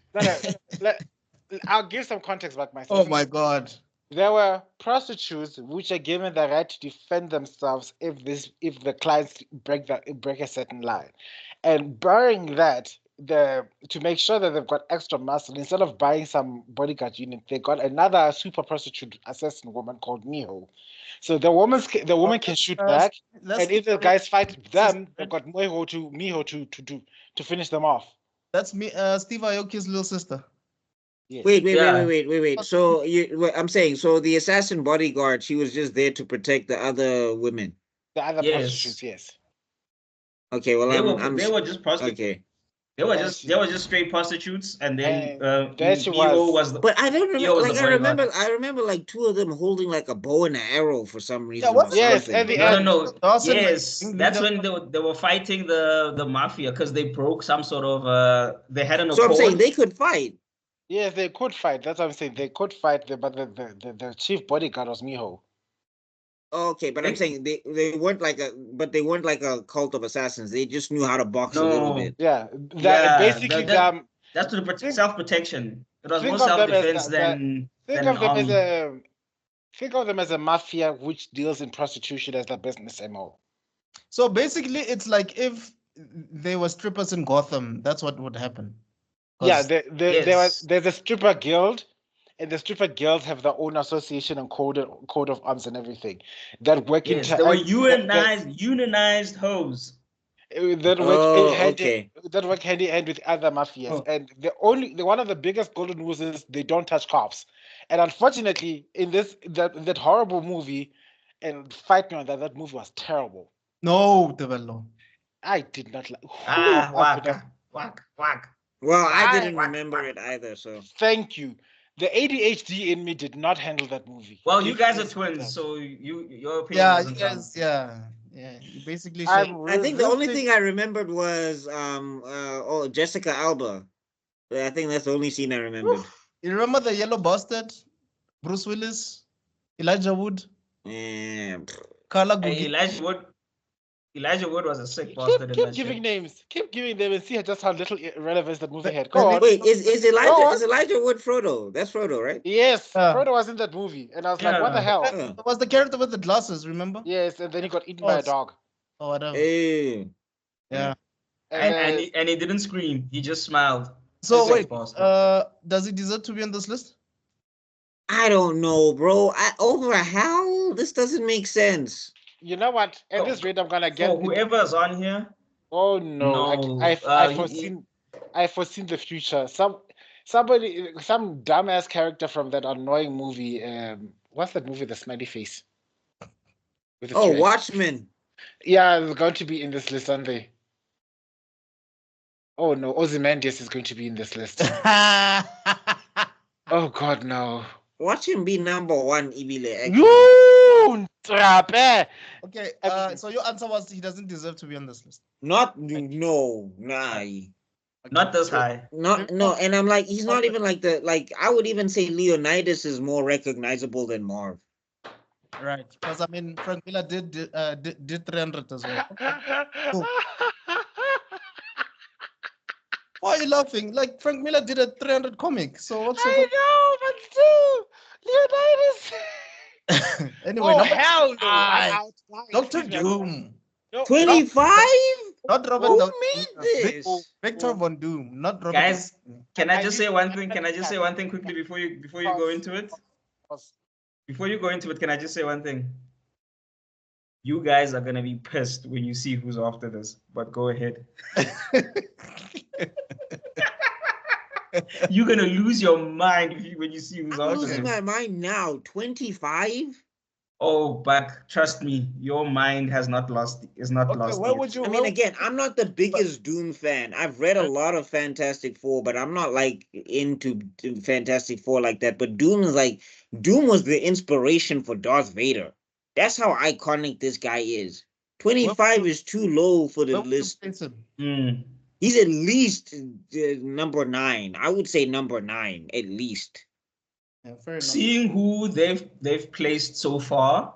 I'll give some context about myself. Oh my God. There were prostitutes which are given the right to defend themselves if the clients break a certain line, and barring that, to make sure that they've got extra muscle, instead of buying some bodyguard unit, they got another super prostitute assassin woman called Miho. So the woman can shoot back, and if the guys fight them, they've got Miho to finish them off. That's me, Steve Aoki's little sister. Yes. Wait. So I'm saying, so the assassin bodyguard, she was just there to protect the other women. The other prostitutes, yes. Okay, well, they were just prostitutes. Okay. They were just straight prostitutes, and then Miho was the. But I don't remember. Like I remember like two of them holding like a bow and an arrow for some reason. Yes, at the end. No. Yes, that's when they were fighting the mafia because they broke some sort of. They had an. So I'm saying they could fight. Yes, they could fight. That's what I'm saying. They could fight, but the chief bodyguard was Miho. Okay, but I'm saying they weren't like a cult of assassins. They just knew how to box a little bit. Yeah, basically that's to self-protection. It was more self-defense than think of them as a mafia which deals in prostitution as their business MO. So basically, it's like if they were strippers in Gotham, that's what would happen. Yeah, there's a stripper guild. And the stripper guilds have their own association and code of arms and everything that work they were unionized hoes that work hand in hand with other mafias. And one of the biggest golden rules is they don't touch cops. And unfortunately, in that horrible movie, And fight me on that. That movie was terrible. No, Tebello. I did not like. Whack. Well, I I- didn't remember it either, so. Thank you. The ADHD in me did not handle that movie. Well, It you guys are is twins, bad. so your opinion Yeah, you doesn't count. guys, yeah. You basically I'm share. I think the only resisting- thing I remembered was Jessica Alba. I think that's the only scene I remembered. You remember the yellow bastard? Bruce Willis, Elijah Wood, Yeah. Khala Hey, Gugi. Elijah Wood was a sick bastard in Keep that giving shit. names. Keep giving them and see just how little relevance that movie had. The Go on. Wait, is Go on. Elijah Wood Frodo? That's Frodo, right? Yes, Yeah. Frodo was in that movie, and I was like, "What the Yeah. hell?" It was the character with the glasses, remember? Yes, and then he got eaten by a Yes. dog. Or whatever. Hey. Yeah. And he didn't scream. He just smiled. So Sick wait, bastard. does he deserve to be on this list? I don't know, bro. Over how? This doesn't make sense. You know what? At Oh, this rate, I'm gonna For get. whoever's on here, Oh no! No, I foreseen the future. Some dumbass character from that annoying movie. What's that movie? The Smiley Face. With the Oh, two eyes. Watchmen. Yeah, they're going to be in this list, aren't they? Oh no, Ozymandias is going to be in this list. Oh God, no. Watch him be number one, Ibile. You trape. Okay, Everything. so your answer was he doesn't deserve to be on this list. Not no, nah. not this high. No, and I'm like, he's not even like I would even say Leonidas is more recognizable than Marv. Right, because I mean Frank Miller did 300 as well. Why are you laughing? Like Frank Miller did a 300 comic, so what's I know, but still, Leonidas. anyway? Oh Number hell no! five, Outlying. Doctor Excuse me, Doom, no, 25? not Robert. Who Downey made Jr. this? Victor Von Doom, not Robert. Guys, can I I just did- say one thing? Can I just say one thing quickly before you go into it? Before you go into it, can I just say one thing? You guys are gonna be pissed when you see who's after this, but go ahead. You're gonna lose your mind when you see who's I'm after losing this. my mind now. 25? Oh, but trust me, your mind is not lost Okay, where yet. would you? I mean, again, I'm not the biggest Doom fan. I've read a lot of Fantastic Four, but I'm not like into Fantastic Four like that. But Doom was the inspiration for Darth Vader. That's how iconic this guy is. 25 is too low for the where would you list. place him? Mm. He's at least number 9. I would say number 9 at least. Yeah, fair enough. Seeing who they've placed so far,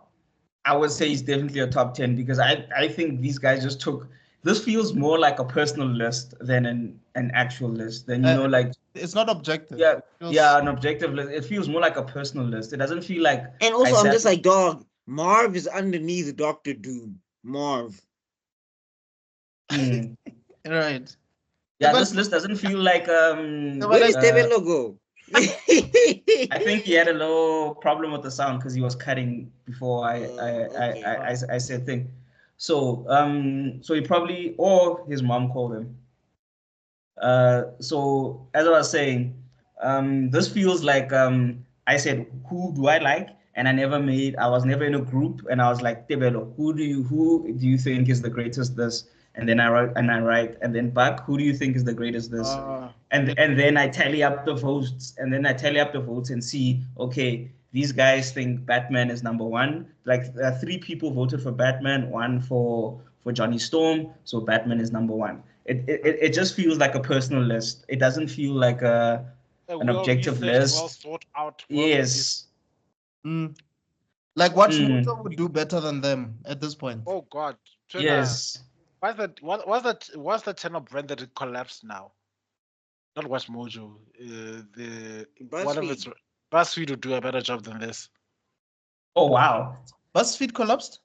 I would say he's definitely a top 10 because I think these guys just took. This feels more like a personal list than an actual list. Than like It's not objective. yeah, It feels- yeah, an objective list. It feels more like a personal list. It doesn't feel like. And also, I I'm sat- just like, dog, Marv is underneath Dr. Doom. Marv. Hmm. Right. Yeah, But- this list doesn't feel like but Where does uh, Tebello go? I think he had a little problem with the sound because he was cutting before okay. I said thing. So so he probably or his mom called him. So as I was saying, this feels like I said who do I like, and I was never in a group, and I was like Tebello, who do you think is the greatest this? And then I write, and then Buck, who do you think is the greatest this? And then I tally up the votes, and see, okay, these guys think Batman is number one. Like 3 people voted for Batman, 1 for Johnny Storm, so Batman is number 1. It just feels like a personal list. It doesn't feel like an objective list. Well thought out. Yes. Like what Mojo would do better than them at this point. Oh God. Turner, Yes. What's the channel brand that it collapsed now? Not Watch Mojo. One of its BuzzFeed would do a better job than this. Oh wow. BuzzFeed collapsed?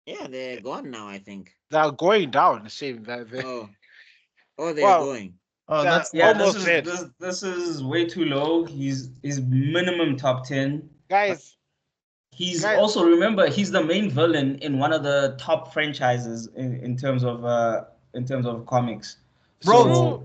Yeah, they're gone now, I think. They're going down. Shame that they. Oh, they're Wow. going. Oh, Yeah. that's Almost dead. This is way too low. He's minimum top 10. Guys. He's also, remember, he's the main villain in one of the top franchises in terms of comics. Bro,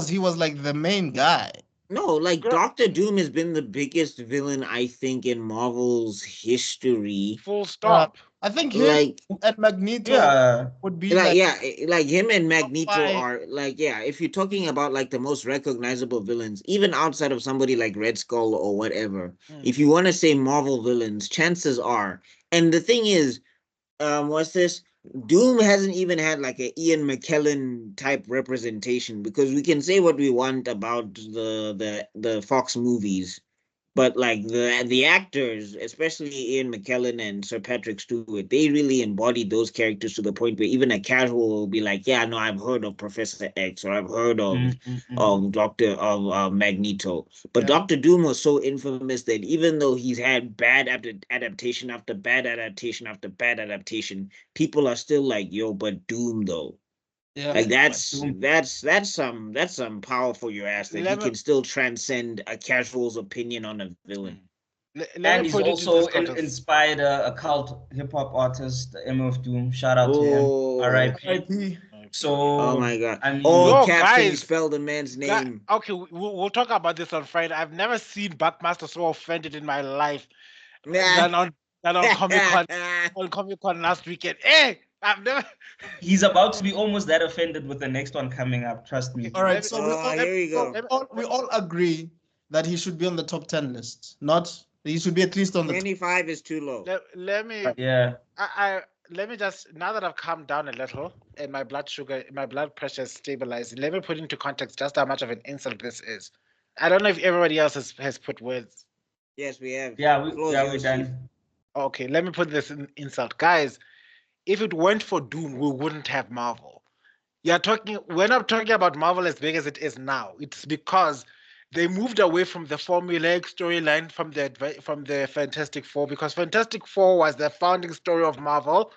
he was like the main guy. No, like Doctor Doom has been the biggest villain, I think, in Marvel's history. Full stop. I think him Like, and Magneto Yeah. would be like, like yeah, like him and Magneto five. are like, yeah, if you're talking about like the most recognizable villains, even outside of somebody like Red Skull or whatever, if you want to say Marvel villains, chances are. And the thing is, what's this? Doom hasn't even had like a Ian McKellen type representation, because we can say what we want about the Fox movies, but like the actors, especially Ian McKellen and Sir Patrick Stewart, they really embodied those characters to the point where even a casual will be like, yeah, no, I've heard of Professor X, or I've heard of Magneto. But Doctor Doom was so infamous that even though he's had bad adaptation after bad adaptation after bad adaptation, people are still like, yo, but Doom though. Yeah. Like that's some power for your ass that he can still transcend a casual's opinion on a villain. And he's also inspired a cult hip hop artist, the MF Doom. Shout out to him. R.I.P. So, oh my god! I mean, all caps, can you spell the man's name? Okay, we'll talk about this on Friday. I've never seen Buckmaster so offended in my life than on Comic Con last weekend. Hey, I've never. He's about to be almost that offended with the next one coming up. Trust me. All right, so here we go. We all agree that he should be on the top 10 list. Not he should be at least on the 25 is too low. Let me. Yeah. Let me just, now that I've calmed down a little and my blood pressure is stabilized, let me put into context just how much of an insult this is. I don't know if everybody else has put words. Yes, we have. Yeah, we're done. Okay, let me put this in insult. Guys, if it weren't for Doom, we wouldn't have Marvel. We're not talking about Marvel as big as it is now. It's because they moved away from the formulaic storyline from the Fantastic Four, because Fantastic Four was the founding story of Marvel.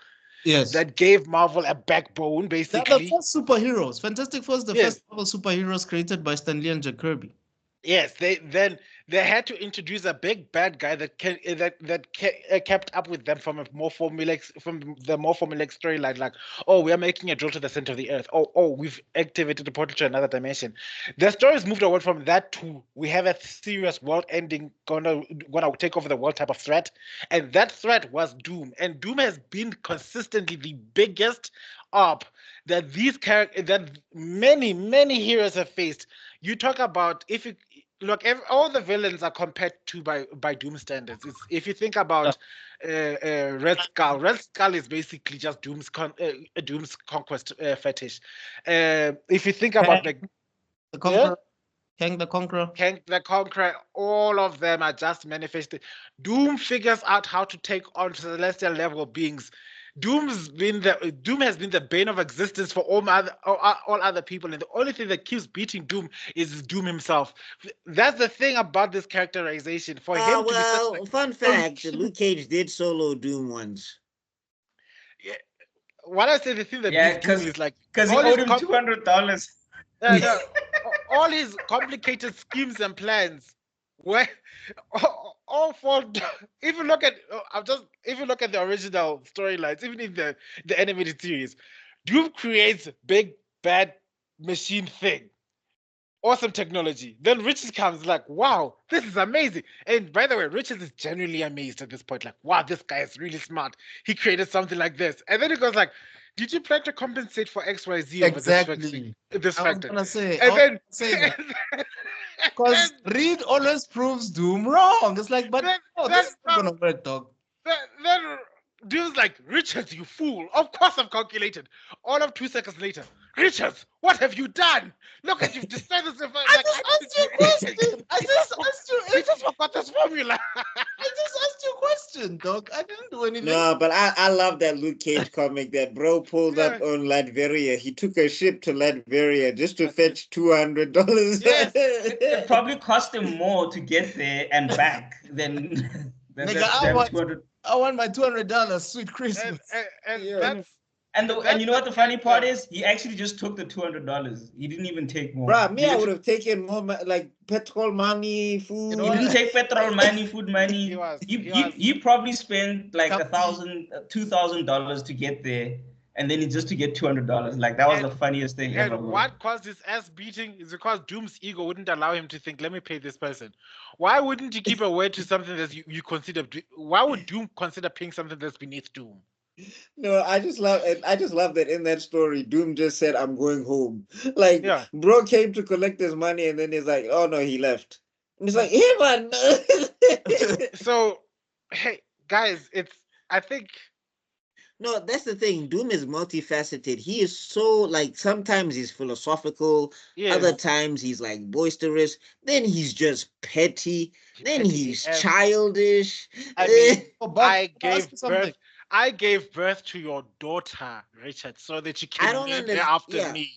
Yes. That gave Marvel a backbone, basically. They're the first superheroes. Fantastic Four is the first Marvel superheroes created by Stan Lee and Jack Kirby. Yes, they had to introduce a big bad guy that kept up with them from the more formulaic storyline, like, oh, we are making a drill to the center of the earth. Oh, we've activated the portal to another dimension. The story's moved away from that to we have a serious world-ending gonna take over the world type of threat, and that threat was Doom. And Doom has been consistently the biggest op that that many heroes have faced. You talk about, if you look, all the villains are compared to by Doom standards. If you think about Red Skull is basically just Doom's conquest fetish. If you think about the Conqueror, Kang the Conqueror, all of them are just manifested. Doom figures out how to take on celestial level beings. Doom has been the bane of existence for all other people, and the only thing that keeps beating Doom is Doom himself. That's the thing about this characterization. For him to be fun fact, Luke Cage did solo Doom once. Yeah, what I say, the thing that Doom is like, because he owed him $200. All his complicated schemes and plans were all for. If you look at the original storylines, even in the animated series, Doom creates big bad machine thing, awesome technology. Then Richards comes like, wow, this is amazing. And by the way, Richards is genuinely amazed at this point, like, wow, this guy is really smart. He created something like this, and then he goes like, did you plan to compensate for XYZ exactly this factor? I was gonna say because Reed always proves Doom wrong. It's like, but this is not gonna work, dog. Then Doom's like, Richards, you fool! Of course I've calculated. All of 2 seconds later, Richards, what have you done? Look at you've destroyed this. I just asked you a question. I just asked you. I just forgot this formula. I just asked you a question, dog. I didn't do anything. No, but I love that Luke Cage comic that bro pulled up on Latveria. He took a ship to Latveria just to fetch $200. Yes, it probably cost him more to get there and back than Nigga, I want my $200. Sweet Christmas. And you know what the funny part is? He actually just took the $200. He didn't even take more. Bruh, I would have taken more, like petrol money, food. He didn't take petrol money, food money. He probably spent like $1,000, $2,000 to get there. and then it's just to get $200. Like that was And- the funniest thing ever. And bro. what caused his ass beating is because Doom's ego wouldn't allow him to think, let me pay this person. Why wouldn't you keep a word to something that you consider? Why would Doom consider paying something that's beneath Doom? No, I just love it. I just love that in that story, Doom just said, "I'm going home." Like, Yeah. bro came to collect his money, and then he's like, "Oh no, he left." And it's like, "Hey man." So, hey guys, I think No, that's the thing. Doom is multifaceted. He is so like sometimes he's philosophical, other yes, times he's like boisterous, then he's just petty, then petty he's AF. childish. I mean, Oh, Buck, I can ask gave you something? birth. I gave birth to your daughter, Richard, so that you I can don't name her understand. after Yeah. me.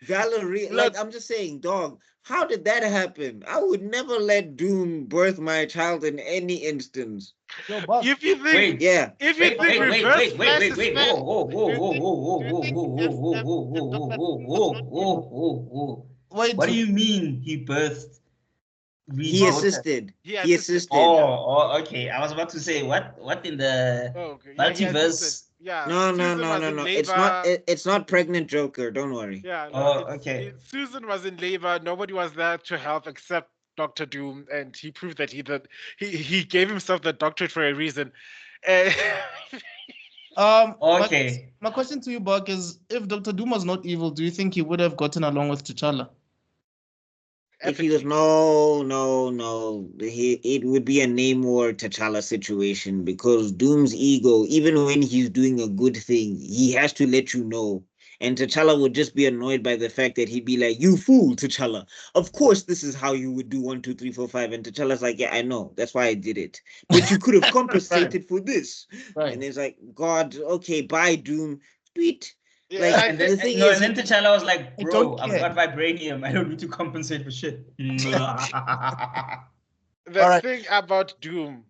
Valerie, Look, like I'm just saying, dog, how did that happen? I would never let Doom birth my child in any instance. Yo, Buck. if you think, Wait, Yeah. if you wait, think wait, wait, reverse wait, wait, flash wait, is wait. fair, Whoa, whoa, do whoa, you whoa, think, whoa, do you whoa, think whoa, if whoa, whoa, whoa, whoa, Dr. whoa, Doom was whoa, not whoa, evil, whoa, whoa. Wait. What do you mean he birthed Reed's He daughter? assisted. he He assisted? assisted. Oh, okay. I was about to say what in the Oh, okay. Yeah, he assisted. multiverse? Yeah, No, Susan was in no. labor. It's not pregnant Joker, don't worry. Yeah, no, Oh, okay. Susan was in labor. Nobody was there to help except Dr. Doom, and he proved that he gave himself the doctorate for a reason. Okay. My question to you, Buck, is if Dr. Doom was not evil, do you think he would have gotten along with T'Challa? If he was it would be a Namor T'Challa situation because Doom's ego, even when he's doing a good thing, he has to let you know. And T'Challa would just be annoyed by the fact that he'd be like, "You fool, T'Challa. Of course this is how you would do 1, 2, 3, 4, 5." And T'Challa's like, "Yeah, I know. That's why I did it. But you could have compensated for this." Right. And it's like, God, okay, bye, Doom. Tweet. Yeah, Like And then the thing no, is, and then T'Challa was like, I "Bro, don't I've care." got vibranium. I don't need to compensate for shit." the thing about Doom,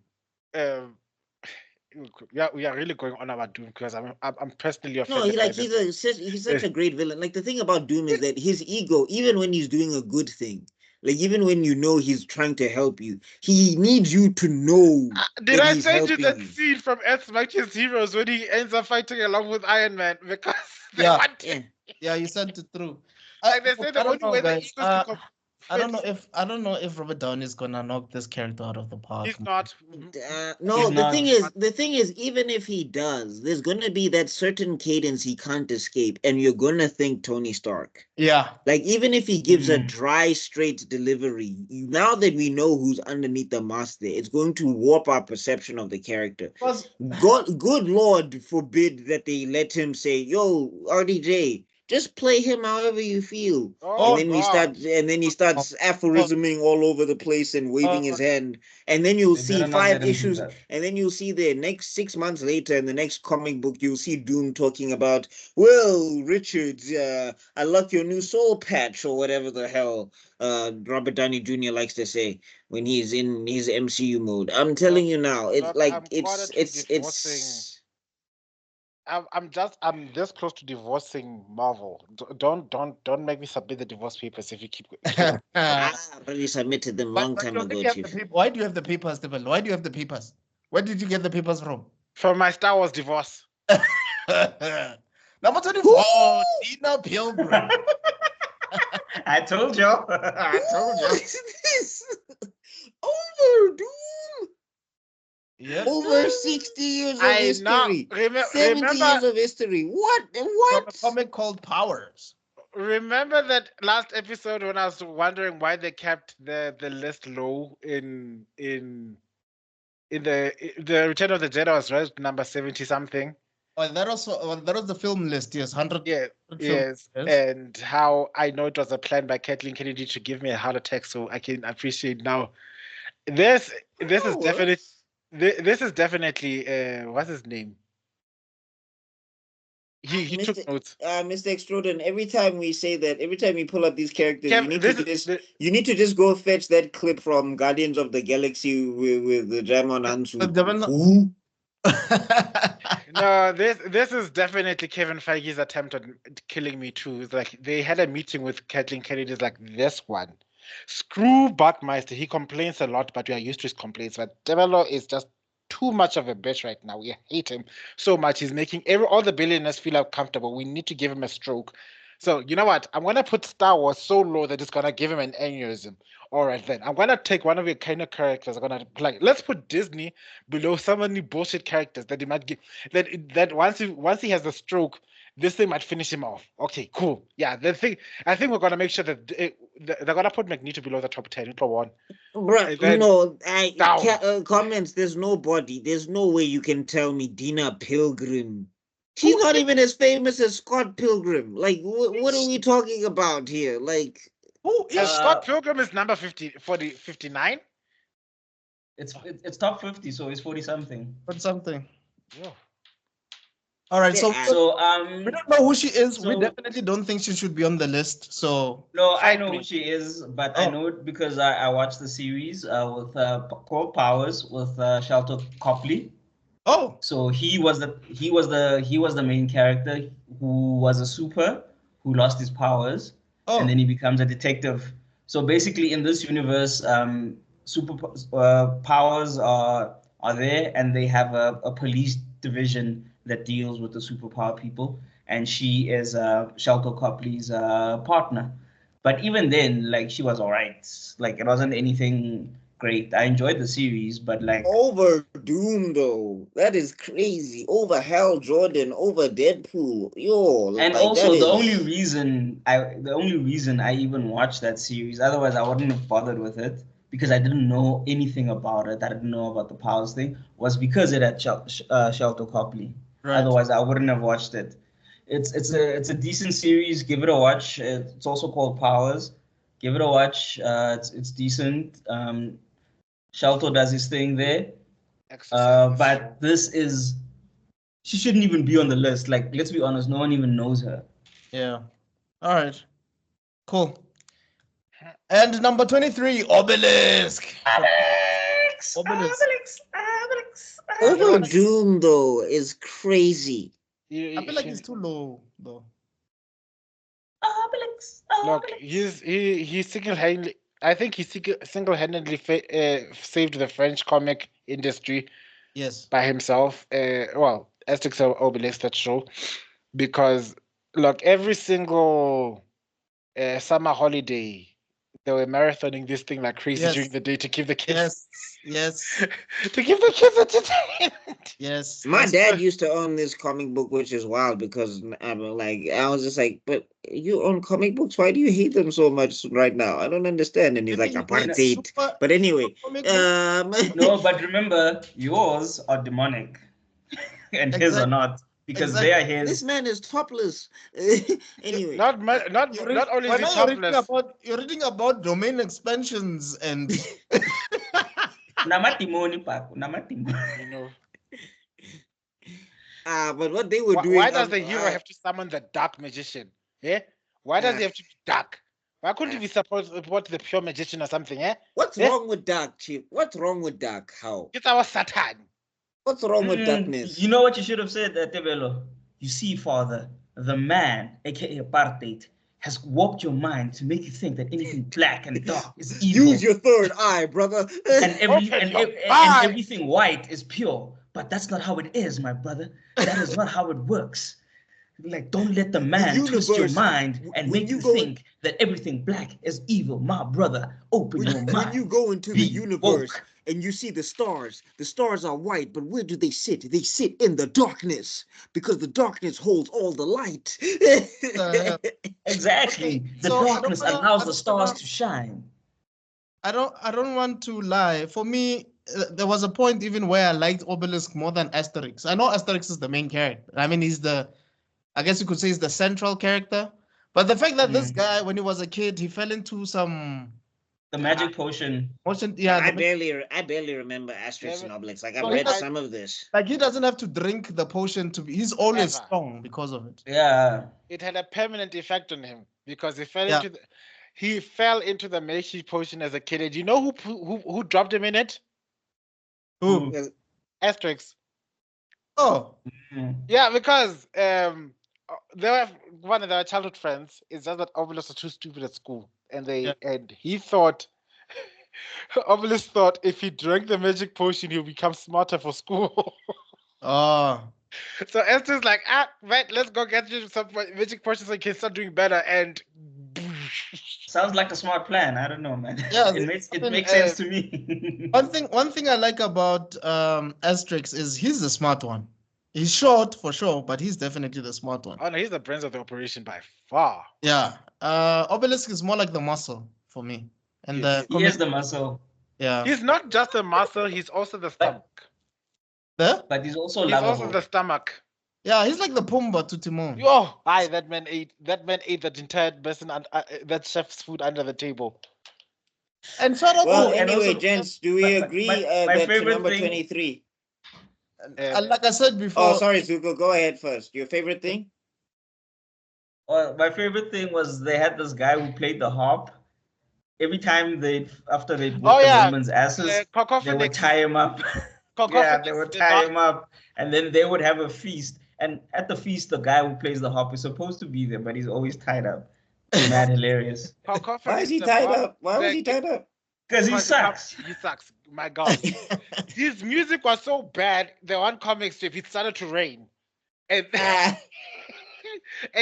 we are really going on about Doom because I'm personally no, offended by he's such a great villain. Like the thing about Doom is that his ego, even when he's doing a good thing, like even when you know he's trying to help you, he needs you to know Did that I he's send you helping that you. scene from Earth's Mightiest Heroes when he ends up fighting along with Iron Man because they Yeah. want Yeah. Yeah, you sent it through. like they say the I don't only know, way the guys. egos can I don't know if Robert Downey is gonna knock this character out of the park. He's not. No, He's the not. thing is, even if he does, there's gonna be that certain cadence he can't escape, and you're gonna think Tony Stark. Yeah. Like even if he gives a Mhm. dry, straight delivery, now that we know who's underneath the mask there, it's going to warp our perception of the character. Because Good Lord forbid that they let him say, "Yo, RDJ, just play him however you feel." Oh, And God. then he starts aphorisming all over the place and waving his hand. And then you'll They see better not 5 let him do issues, that. and then you'll see the next 6 months later in the next comic book, you'll see Doom talking about, "Well, Richard, I like your new soul patch," or whatever the hell Robert Downey Jr. likes to say when he's in his MCU mode. I'm telling you now, it's Look, like I'm quarter to divorcing. I'm this close to divorcing Marvel. Don't make me submit the divorce papers if you keep. I already submitted them long time ago, Chief. Why do you have the papers, Tebello? Why do you have the papers? Where did you get the papers from? From my Star Wars divorce. Number 24, Dina Pilgrim. I told you. I told you. What is this? Over, Doom. Yeah. Over 60 years of I know. history. 70 years of history. What? From a comic called Powers. Remember that last episode when I was wondering why they kept the list low in the Return of the Jedi was right number 70 something. Oh, that was the film list. Yes, 100. Yeah. 100 Yes, films, and how I know it was a plan by Kathleen Kennedy to give me a heart attack, so I can appreciate now. This is definitely this is definitely what's his name? He took notes. Mr. Extrodin, every time we say that, every time we pull up these characters, Kev, you need to just go fetch that clip from Guardians of the Galaxy with the Jamon Hansu. Who? No, this is definitely Kevin Feige's attempt at killing me too. It's like they had a meeting with Kathleen Kennedy. It's like this one. Screw Buckmeister. He complains a lot, but we are used to his complaints. But Tebello is just too much of a bitch right now. We hate him so much. He's making all the billionaires feel uncomfortable. We need to give him a stroke. So you know what? I'm gonna put Star Wars so low that it's gonna give him an aneurysm. All right, then I'm gonna take one of your kind of characters. I'm gonna play. Let's put Disney below so many bullshit characters that he might get. That once he has the stroke, this thing might finish him off. Okay, cool. Yeah, I think we're gonna make sure that they're gonna put Magneto below the top 10. Number one. Bruh, Then no, down. comments. There's nobody. There's no way you can tell me Dina Pilgrim. She's not even as famous as Scott Pilgrim. Like, what are we talking about here? Like, Who is Scott Pilgrim is number 59. It's top 50, so it's 40 something. But something. Yeah. All right, so So we don't know who she is. We so- definitely don't think she should be on the list. So No, I know Exactly. who she is, but Oh. I know it because I watched the series with Core Powers with Shelter Copley. oh, So he was the main character who was a super who lost his powers, and then he becomes a detective. So basically, in this universe, super powers are there, and they have a police division that deals with the superpower people, and she is Shelter Copley's partner. But even then, like, she was alright. Like, it wasn't anything great. I enjoyed the series, but like, over Doom though. That is crazy. Over Hal Jordan. Over Deadpool. Yo, and like, also that the is- only reason I even watched that series, otherwise I wouldn't have bothered with it because I didn't know anything about it. I didn't know about the powers thing, was because it had Shelter Copley. right. Otherwise, I wouldn't have watched it. It's a decent series. Give it a watch. It's also called Powers. Give it a watch. It's decent. Shelter does his thing there. But she shouldn't even be on the list. Like, let's be honest, no one even knows her. Yeah. All right. Cool. And number 23, Obelisk. Obelisk. Over Doom though is crazy. I feel like it's too low though. Look, he single-handedly. I think he single-handedly saved the French comic industry Yes. by himself. Well, Asterix and Obelix, that show, because look, every single summer holiday, they were marathoning this thing like crazy Yes. during the day to keep the kids Yes. to keep the kids entertained. Yes. My Yes. dad used to own this comic book, which is wild because I was just like, but you own comic books? Why do you hate them so much right now? I don't understand. And he's like, apartheid. But anyway, No, but remember, yours are demonic, and his are not, because they are his. this man is topless. Anyway, Not only is he topless. You're reading about domain expansions and Namatimoni Paku, Namatimoni. You know. but what they were doing. Why does the hero have to summon the dark magician? Yeah? Why does he have to be dark? Why couldn't he be supposed to support the pure magician or something, eh? What's wrong with dark, Chief? What's wrong with dark? How? It's our Satan. What's wrong with darkness? You know what you should have said, Tebello? You see, Father, the man, aka apartheid, has warped your mind to make you think that anything black and dark is evil. Use your third eye, brother. and everything white is pure. But that's not how it is, my brother. That is not how it works. Like, don't let the man twist your mind and make you think that everything black is evil. My brother, open your mind. When you go into the Be universe woke. and you see the stars are white, but where do they sit? They sit in the darkness because the darkness holds all the light. Exactly. The so darkness allows the stars to shine. I don't want to lie. For me, there was a point even where I liked Obelisk more than Asterix. I know Asterix is the main character. I mean, I guess you could say he's the central character. But the fact that this guy, when he was a kid, he fell into the magic potion. Yeah, I barely remember Asterix and Obelix. Like, I've read some of this. Like, he doesn't have to drink the potion to be. He's always strong because of it. Yeah. It had a permanent effect on him because he fell into the Meiji potion as a kid. And you know who dropped him in it? Who? Asterix. Oh. Yeah, because they were one of their childhood friends. It's just that Obelix was too stupid at school, and he thought Obelix thought if he drank the magic potion, he'll become smarter for school. Oh, So Esther's like, right, let's go get you some magic potions so you can start doing better. And Sounds like a smart plan. I don't know, man. Yeah, it makes sense to me. one thing I like about Asterix is he's the smart one. He's short for sure, but he's definitely the smart one. oh no, he's the brains of the operation by far. Yeah. Obelisk is more like the muscle for me. And Yes. He is the muscle, yeah. He's not just a muscle, he's also the stomach. but he's also He's lovable. also the stomach. Yeah, he's like the Pumbaa to Timon. Oh, aye, that man ate that entire person that chef's food under the table. And shout out Well, to and anyway, also- gents, do we my- agree my that to favorite number thing- 23? like I said before. Oh, sorry, Zuko, go ahead first. Your favorite thing? My favorite thing was they had this guy who played the harp. Every time after they whipped the women's asses, they would tie him up. Yeah, they would tie him up, and then they would have a feast. And at the feast, the guy who plays the harp is supposed to be there, but he's always tied up. Mad hilarious. Why is he tied up? Why was he tied up? Because he sucks. He sucks. My God. His music was so bad, the one comic strip, it started to rain. And, and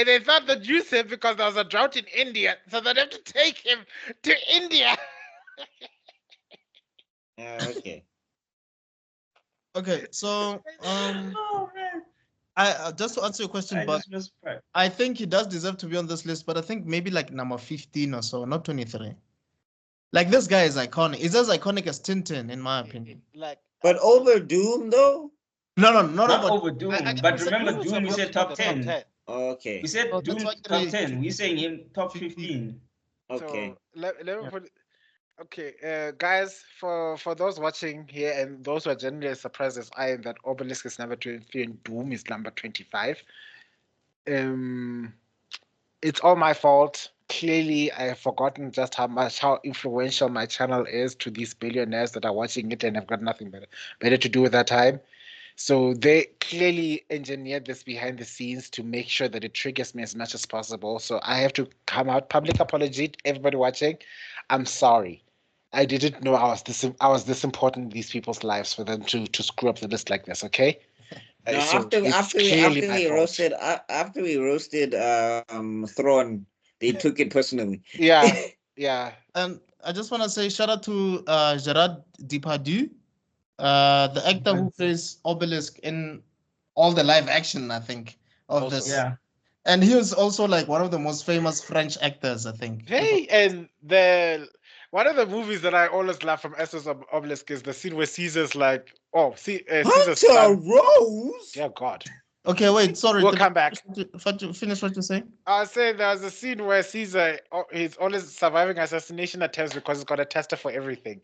they thought that you said because there was a drought in India, so they'd have to take him to India. Okay. Okay, so Oh man. I just to answer your question, but I think he does deserve to be on this list, but I think maybe like number 15 or so, not 23. Like this guy is iconic. He's as iconic as Tintin, in my opinion. But over Doom though? No, Not but over Doom. But remember, Doom, we said top 10. Okay. We said Oh, Doom that's why top they- 10. We're saying him top 15. Okay. So, let me put. Okay, guys, for those watching here and those who are generally as surprised as I am that Obelisk is number 23 and Doom is number 25. It's all my fault. Clearly, I have forgotten just how influential my channel is to these billionaires that are watching it and have got nothing better to do with their time. So they clearly engineered this behind the scenes to make sure that it triggers me as much as possible. So I have to come out, public apology to everybody watching. I'm sorry. I didn't know I was this important in these people's lives for them to screw up the list like this, okay? No, So after it's we clearly my roasted Thrawn, they took it personally. fault. Yeah. and I just want to say shout out to Gerard Depardieu, the actor who plays Obelisk in all the live action, I think, of Also, this. Yeah. And he was also like one of the most famous French actors, I think. Hey, and one of the movies that I always laugh from Essos Obelisk is the scene where Caesar's like, Caesar's Hunter son. Rose? Dear God. Okay, wait, sorry. We'll come back. Finish what you're saying. I was saying there was a scene where Caesar, he's always surviving assassination attempts because he's got a tester for everything.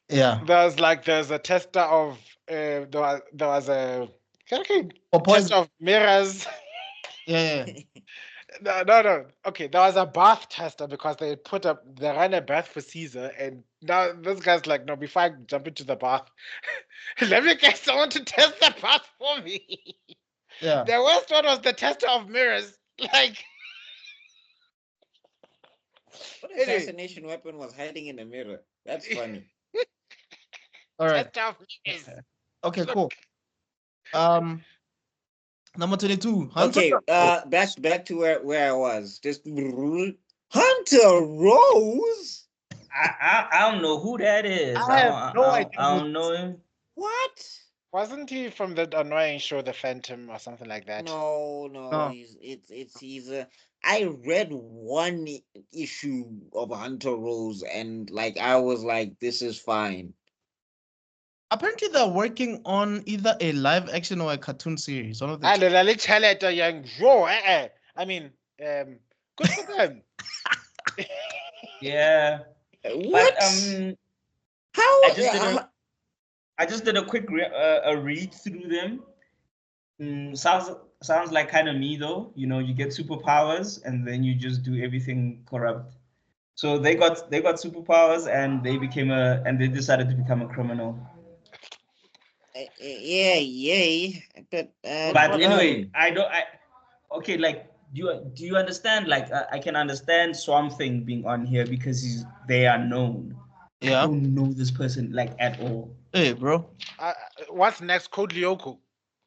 Yeah. There's a tester of, there was a Or tester poison. of mirrors. Yeah. No. Okay, there was a bath tester because they ran a bath for Caesar, and now this guy's like, no, before I jump into the bath, let me get someone to test the bath for me. Yeah. The worst one was the tester of mirrors. Like, What assassination weapon was hiding in the mirror? That's funny. All right. tester of mirrors. Okay, cool. Number 22. Okay, back to where I was. Just Hunter Rose? I don't know who that is. I have no idea I who don't know him. What? Wasn't he from the annoying show The Phantom or something like that? No. He's I read one issue of Hunter Rose and like I was like, this is fine. Apparently, they're working on either a live action or a cartoon series. One of the I mean, good for them. Yeah. What? But How? I just did a quick a read through them. Sounds like kind of me though. You know, you get superpowers and then you just do everything corrupt. So they got superpowers and they decided to become a criminal. Yeah, yay. But anyway, okay, like do you understand? Like I can understand Swamp Thing being on here because they are known. I Yeah. don't know this person like at all. Hey, bro. What's next? Code Lyoko.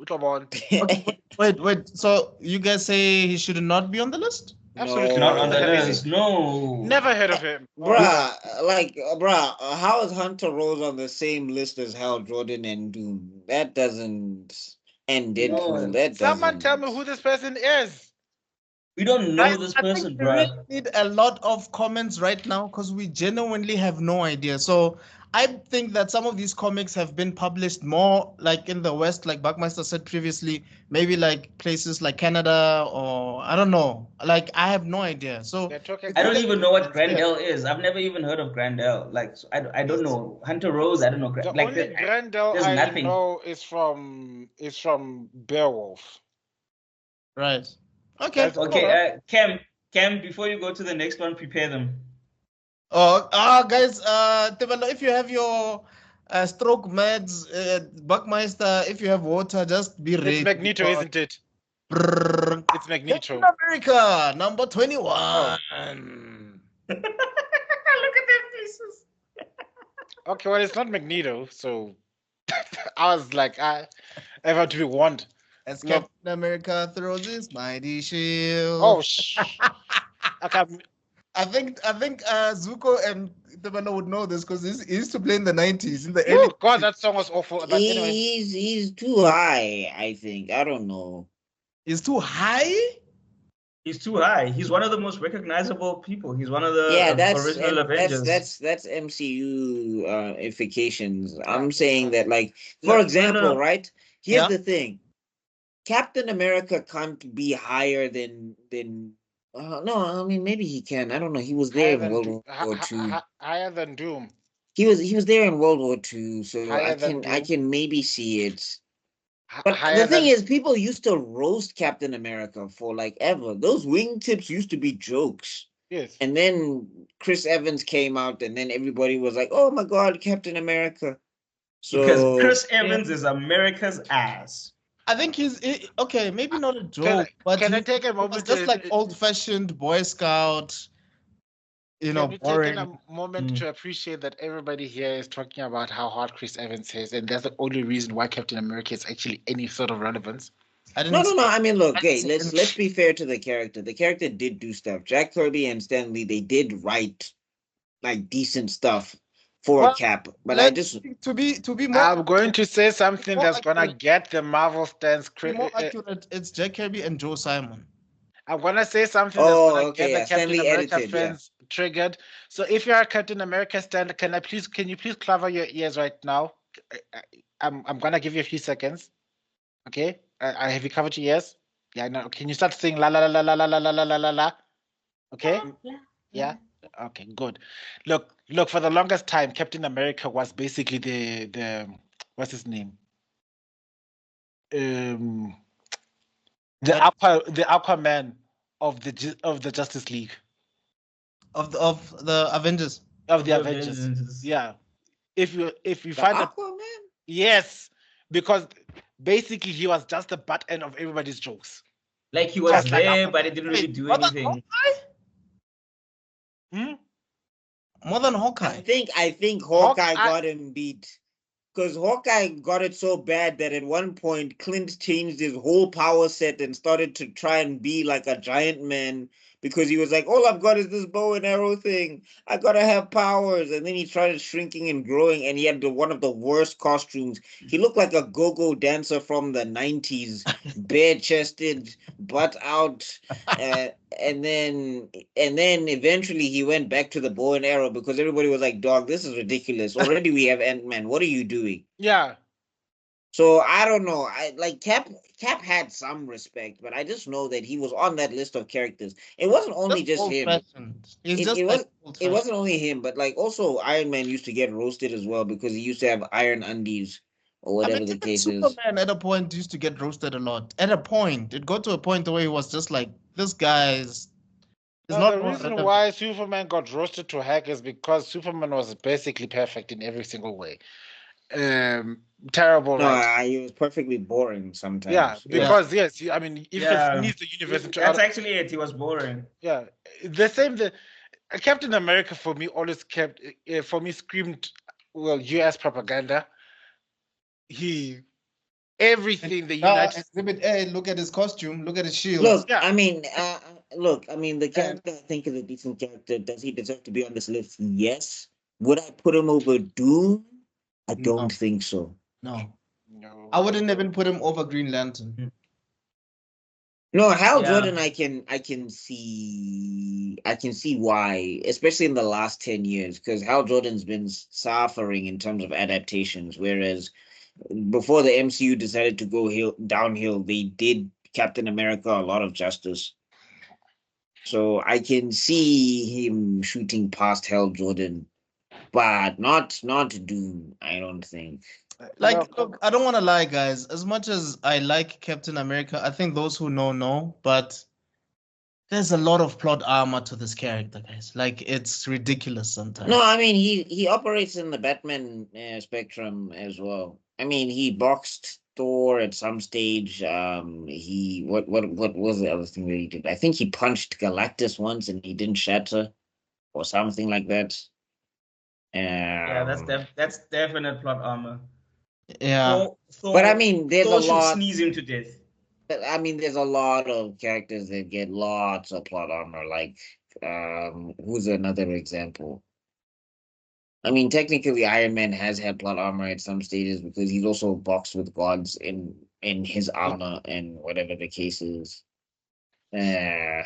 Okay, wait. So you guys say he should not be on the list? Absolutely Not on the Never- list. No. Never heard of him. How is Hunter Rose on the same list as Hal Jordan and Doom? That doesn't. And Deadpool. No. That doesn't. Someone tell me who this person is. We don't know this I person, think we really bro. need a lot of comments right now because we genuinely have no idea. So I think that some of these comics have been published more like in the West, like Buckmeister said previously, maybe like places like Canada or I don't know. Like I have no idea. So They're talking I don't even know what Yeah. Grandel is. I've never even heard of Grandel. Like, so I don't know. Hunter Rose, I don't know. the Like, only Grendel there's I nothing. know is from Beowulf. Right. Okay. Okay, Cam, before you go to the next one, prepare them. Guys, Tebello, if you have your stroke meds, Buckmeister, if you have water, just be ready. It's Magneto, because- isn't it? Brrr. It's Magneto. Captain America, number 21. Look at their faces. Okay, well, it's not Magneto, so I was like, I have to be warned. As Look. Captain America throws his mighty shield. Oh, okay, I think Zuko and Tebello would know this because he used to play in the 90s. In the oh early God, that song was awful. But anyway, He's too high, I think. I don't know. Is too high? He's too high. He's one of the most recognizable people. He's one of the original Avengers. That's MCU ifications. I'm saying that, like, for example, no. right? Here's Yeah. the thing. Captain America can't be higher than no, I mean maybe he can. I don't know. He was there in World War II. Higher than Doom. He was there in World War II, so Higher than I Doom. can maybe see it. But Higher the thing than- is, people used to roast Captain America for like ever. Those wingtips used to be jokes. Yes. And then Chris Evans came out, and then everybody was like, "Oh my God, Captain America!" So Because Chris Evans is America's ass. I think okay, maybe not a joke, but can I he's take a moment just to- like old-fashioned Boy Scout, Can we boring. take a moment to appreciate that everybody here is talking about how hard Chris Evans is, and that's the only reason why Captain America is actually any sort of relevance. I didn't no. I mean, look, hey, That's- let's be fair to the character. The character did do stuff. Jack Kirby and Stan Lee, they did write like decent stuff for Well, Cap. But I just to be more I'm going to say something more that's gonna accurate. get the Marvel stands. be more accurate, it's Jack Kirby and Joe Simon. I'm gonna say something Oh, that's gonna okay, get the yeah, Stan Captain Lee America edited, yeah. fans triggered. So if you're a Captain America stand, can you please cover your ears right now? I'm gonna give you a few seconds. Okay, I have you covered your ears? Yeah, no. Can you start saying la la la la la la la la la la la? Okay. Yeah. Okay. Good. Look. For the longest time, Captain America was basically the what's his name? The Aquaman of the Justice League, Of the Avengers. of the Avengers. Yeah. If you the find that, Aquaman. yes, because basically he was just the butt end of everybody's jokes. Like he was Just like there, Aquaman. but he didn't really do More than anything. Hmm? More than I Hawkeye. think Hawkeye Hawkeye- got him beat. Because Hawkeye got it so bad that at one point Clint changed his whole power set and started to try and be like a giant man because he was like, all I've got is this bow and arrow thing. I gotta have powers. And then he started shrinking and growing, and he had one of the worst costumes. He looked like a go-go dancer from the 90s, bare-chested, butt out. And then eventually he went back to the bow and arrow because everybody was like, dog, this is ridiculous. Already we have Ant-Man. What are you doing? Yeah. So I don't know. I like Cap had some respect, but I just know that he was on that list of characters. It wasn't only just him. It wasn't only him, but like also Iron Man used to get roasted as well because he used to have iron undies or whatever the case is. Superman at a point used to get roasted a lot. At a point, it got to a point where he was just like, this guy's No, the reason why Superman got roasted to heck is because Superman was basically perfect in every single way. Terrible. No, right? he was perfectly boring sometimes. Yeah, because yes, I mean, if Yeah. it needs the universe to That's actually it. He was boring. yeah, the same. Captain America for me always screamed, well, U.S. propaganda. Everything the United Exhibit A, look at his costume, look at his shield. Look, Yeah. I mean, the character I think is a decent character. Does he deserve to be on this list? Yes. Would I put him over Doom? I don't think so. No. No. I wouldn't even put him over Green Lantern. No, Hal Yeah. Jordan, I can see why, especially in the last 10 years, because Hal Jordan's been suffering in terms of adaptations, whereas before the MCU decided to go downhill, they did Captain America a lot of justice. So I can see him shooting past Hal Jordan, but not Doom, I don't think. Like, look, I don't want to lie, guys. As much as I like Captain America, I think those who know, but there's a lot of plot armor to this character, guys. Like, it's ridiculous sometimes. No, I mean he operates in the Batman spectrum as well. I mean he boxed Thor at some stage. He what was the other thing that he did? I think he punched Galactus once and he didn't shatter, or something like that. Yeah, that's definite plot armor. Yeah. But I mean, there's Thor a should lot. sneeze him to death. I mean, there's a lot of characters that get lots of plot armor. Like, who's another example? I mean, technically, Iron Man has had plot armor at some stages because he's also boxed with gods in his armor and whatever the case is. I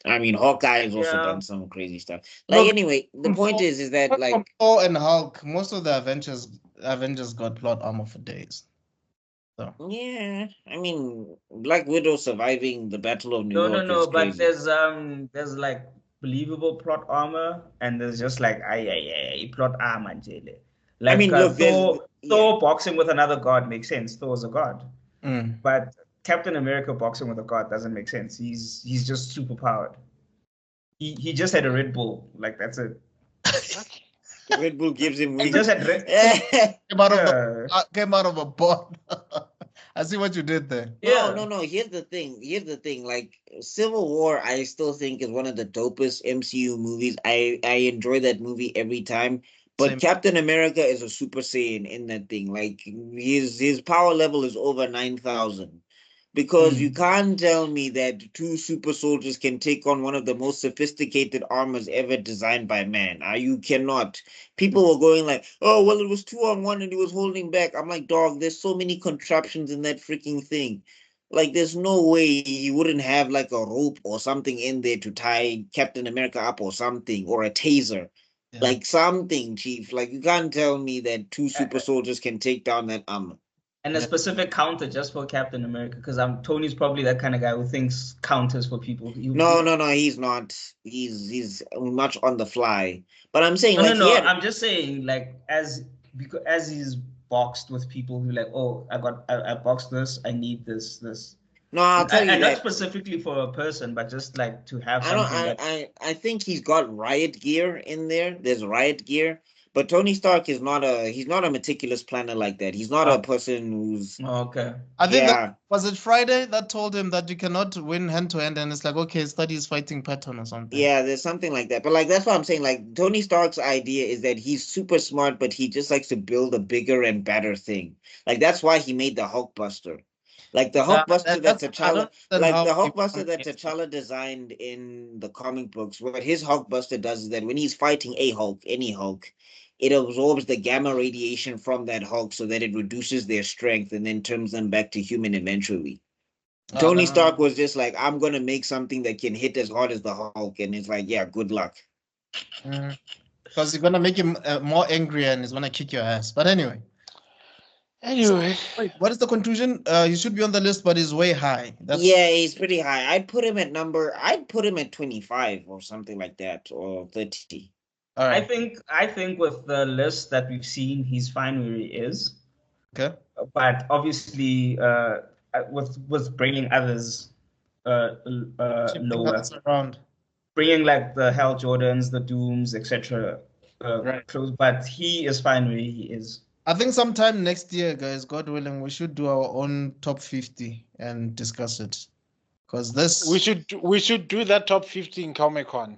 mean, Hawkeye has also done some crazy stuff. Like, Look, anyway, the point is that from like Thor and Hulk, most of the Avengers got plot armor for days. So yeah, I mean, Black Widow surviving the Battle of New York is But crazy. there's like believable plot armor, and there's just like plot armor, Jele. Like, I mean, look, Thor boxing with another god makes sense. Thor's a god, Mm. but Captain America boxing with a god doesn't make sense. He's just super powered. He just had a Red Bull, like that's it. Red Bull gives him He wings. just had Came out of a bot. I see what you did there. No. Here's the thing. Like Civil War, I still think is one of the dopest MCU movies. I enjoy that movie every time. But Same. Captain America is a Super Saiyan in that thing. Like his power level is over 9,000. Because you can't tell me that two super soldiers can take on one of the most sophisticated armors ever designed by man. You cannot. People were going like, oh, well, it was 2-on-1 and he was holding back. I'm like, dog, there's so many contraptions in that freaking thing. Like, there's no way you wouldn't have like a rope or something in there to tie Captain America up or something, or a taser. Yeah. Like something, Chief. Like, you can't tell me that two super soldiers can take down that armor. And a specific counter just for Captain America, because Tony's probably that kind of guy who thinks counters for people. No, he's not. He's much on the fly. But I'm saying, no. I'm just saying, like, as he's boxed with people who like, oh, I boxed this, I need this. No, I'll tell you and that. not specifically for a person, but just like to have something. I think he's got riot gear in there. There's riot gear. But Tony Stark is not a meticulous planner like that. He's not a person who's okay. I think was it Friday that told him that you cannot win hand to hand, and it's like, okay, study his fighting pattern or something. Yeah, there's something like that. But like that's what I'm saying. Like Tony Stark's idea is that he's super smart, but he just likes to build a bigger and better thing. Like that's why he made the Hulkbuster. Like the Hulkbuster that T'Challa designed in the comic books. What his Hulkbuster does is that when he's fighting a Hulk, any Hulk, it absorbs the gamma radiation from that Hulk so that it reduces their strength and then turns them back to human eventually. Tony Stark was just like, I'm going to make something that can hit as hard as the Hulk. And it's like, yeah, good luck. Because you're going to make him more angry and he's going to kick your ass. But anyway. Anyway. So, wait, what is the conclusion? He should be on the list, but he's way high. Yeah, he's pretty high. I'd put him at 25 or something like that, or 30. All right. I think with the list that we've seen, he's fine where he is. Okay. But obviously, with bringing others lower, bringing like the Hal Jordans, the Dooms, etc. Close, but he is fine where he is. I think sometime next year, guys, God willing, we should do our own top 50 and discuss it. Because this we should do that top 50 in Comic-Con.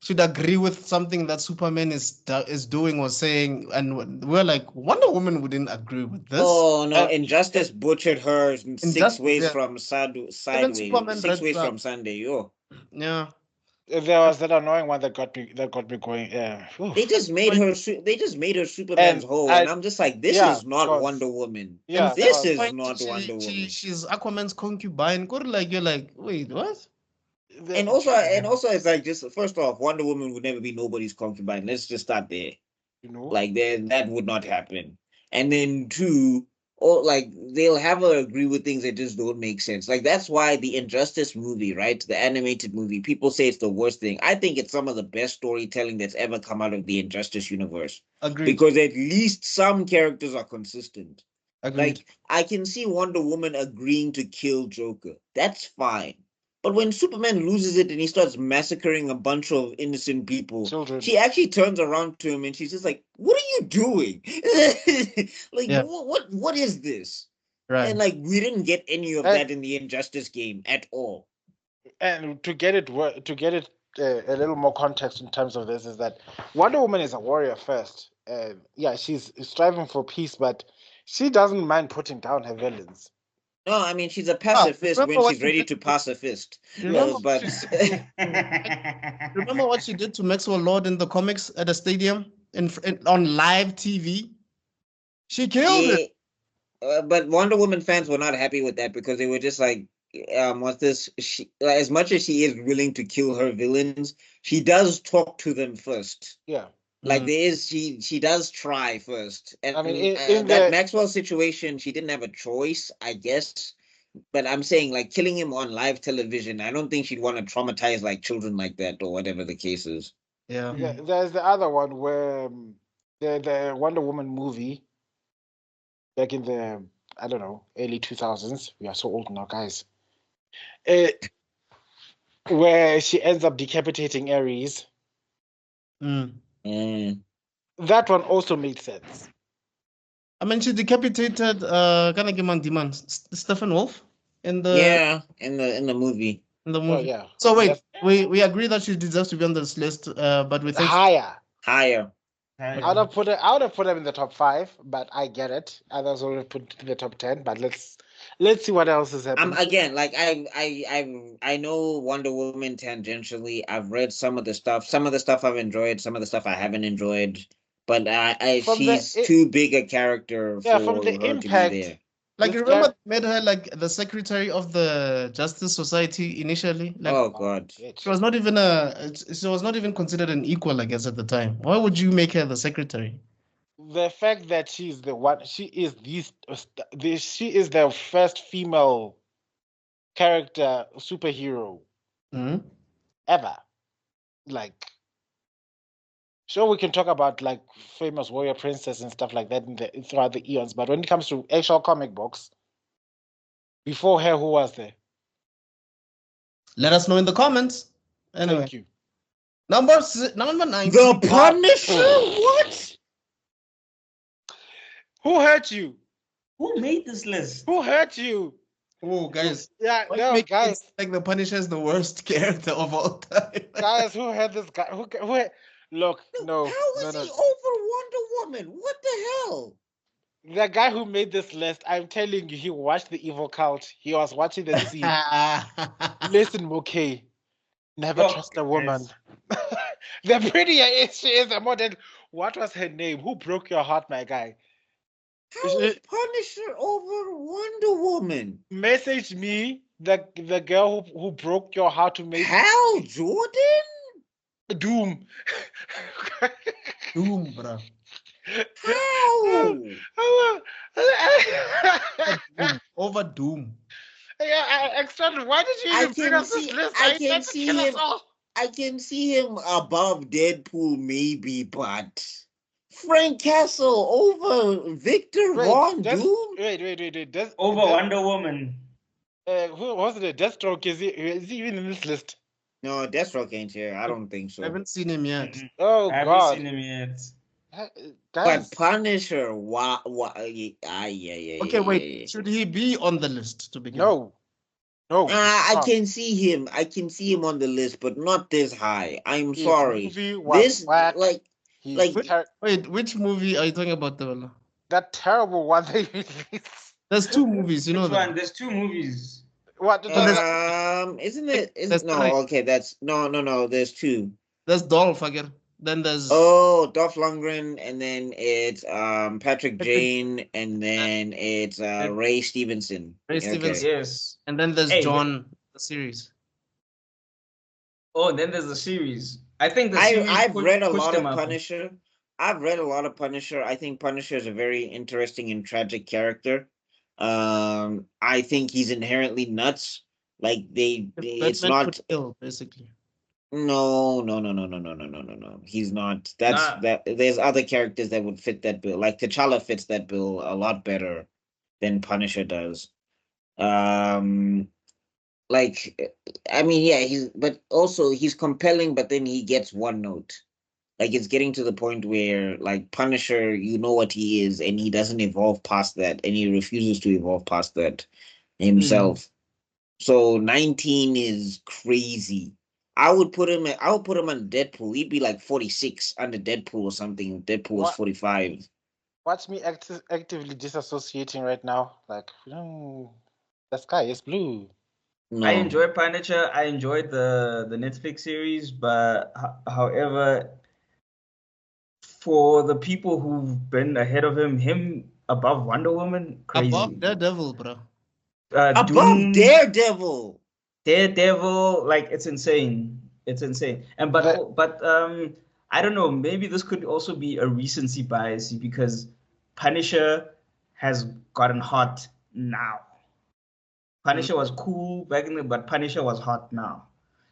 should agree with something that Superman is doing or saying, and we're like, Wonder Woman wouldn't agree with this. Oh no, Injustice butchered her six ways yeah. from Even sideways, Superman 6 Red ways Sun. from Sunday. Yo, Yeah. There was that annoying one that got me going. Yeah. they just made her Superman's whole, and I'm just like, this is not Wonder Woman. Yeah, this is not Wonder Woman. She's Aquaman's concubine. You're like, wait, what? And also, it's like, just first off, Wonder Woman would never be nobody's concubine. Let's just start there. Like that would not happen. And then two, like they'll have her agree with things that just don't make sense. Like that's why the Injustice movie, right, the animated movie, people say it's the worst thing. I think it's some of the best storytelling that's ever come out of the Injustice universe. Agreed. Because at least some characters are consistent. Agreed. Like I can see Wonder Woman agreeing to kill Joker. That's fine. But when Superman loses it and he starts massacring a bunch of innocent people, children, she actually turns around to him and she's just like, "What are you doing? Like, what is this?" Right. And like, we didn't get any of that in the Injustice game at all. And to get it a little more context in terms of this is that Wonder Woman is a warrior first. Yeah, she's striving for peace, but she doesn't mind putting down her villains. No, I mean, she's a pacifist when she's ready to pacifist. Remember, but remember what she did to Maxwell Lord in the comics at a stadium on live TV? She killed it. But Wonder Woman fans were not happy with that because they were just like, what's this? As much as she is willing to kill her villains, she does talk to them first. Yeah. Like there is, she does try first, and I mean, in that Maxwell situation, she didn't have a choice, I guess. But I'm saying, like, killing him on live television, I don't think she'd want to traumatize like children like that or whatever the case is. Yeah. There's the other one where the Wonder Woman movie back in the early 2000s. We are so old now, guys. Where she ends up decapitating Ares. That one also made sense. I mean, she decapitated Demon Stephen Wolf in the in the movie. In the movie. Oh, yeah. So wait, we agree that she deserves to be on this list, but we think higher. I would have put them in the top 5, but I get it. Others would have put in the top 10, but let's see what else is happening. Again, like I know Wonder Woman tangentially. I've read some of the stuff. Some of the stuff I've enjoyed. Some of the stuff I haven't enjoyed. But she's too big a character for from the her impact, to be there. Like, you remember made her like the secretary of the Justice Society initially? Like, oh God, she was not even considered an equal, I guess, at the time. Why would you make her the secretary? The fact that she's the one, she is the first female character superhero ever. Like, sure, we can talk about like famous warrior princess and stuff like that throughout the eons, but when it comes to actual comic books, before her, who was there? Let us know in the comments. Anyway. Thank you. Number 9. The Punisher? What? Who hurt you? Who made this list? Who hurt you? Oh, guys. Yeah, no, guys. Like the Punisher is the worst character of all time. Guys, who had this guy? Who look, no. How is he over Wonder Woman? What the hell? The guy who made this list, I'm telling you, he watched the Evil Cult. He was watching the scene. Listen, okay. Never trust a woman. The prettier she is, the more than. What was her name? Who broke your heart, my guy? How is Punisher over Wonder Woman? Message me the girl who broke your heart to make Hal Jordan? Doom. Doom, bro. How? Over Doom. Yeah, Extrodin, why did you even bring us this list? I can see him above Deadpool, maybe, but Frank Castle over Victor Von Doom? Wait. Over Wonder Woman. Who was it? Deathstroke? Is he even in this list? No, Deathstroke ain't here. I don't think so. I haven't seen him yet. Oh, I God. haven't seen him yet. But Punisher, yeah. Okay, wait. Should he be on the list to begin? No. No, I can see him. I can see him on the list, but not this high. I'm his sorry. movie was This whack. like He's Wait, which movie are you talking about, Tebello? that terrible one they released. There's two movies, you know Which one? that. There's 2 movies. What? isn't it? There's No, three. okay, that's no. There's 2. There's Dolph again. Then there's Dolph Lundgren, and then it's Patrick Jane, and then it's Ray Stevenson. Ray Okay. Stevenson. Yes. And then there's Hey, John, the series. Oh, then there's the series. I think the series I've read a pushed lot of him up. Punisher. I've read a lot of Punisher. I think Punisher is a very interesting and tragic character. I think he's inherently nuts. Like it's Batman not. could kill, basically. No. He's not. That's Nah. that. There's other characters that would fit that bill. Like T'Challa fits that bill a lot better than Punisher does. Like I mean, yeah, but also he's compelling, but then he gets one note. Like it's getting to the point where like Punisher, you know what he is, and he doesn't evolve past that, and he refuses to evolve past that himself. So 19 is crazy. I would put him on Deadpool. He'd be like 46 under Deadpool or something. Deadpool was What? 45. Watch me actively disassociating right now. Like, the sky is blue. No. I enjoy Punisher. I enjoyed the Netflix series, but however, for the people who've been ahead of him above Wonder Woman, crazy. Above Daredevil, bro. Above Doom, Daredevil. Daredevil, like it's insane. It's insane. And but I don't know, maybe this could also be a recency bias because Punisher has gotten hot now. Punisher was cool back in the, but Punisher was hot now.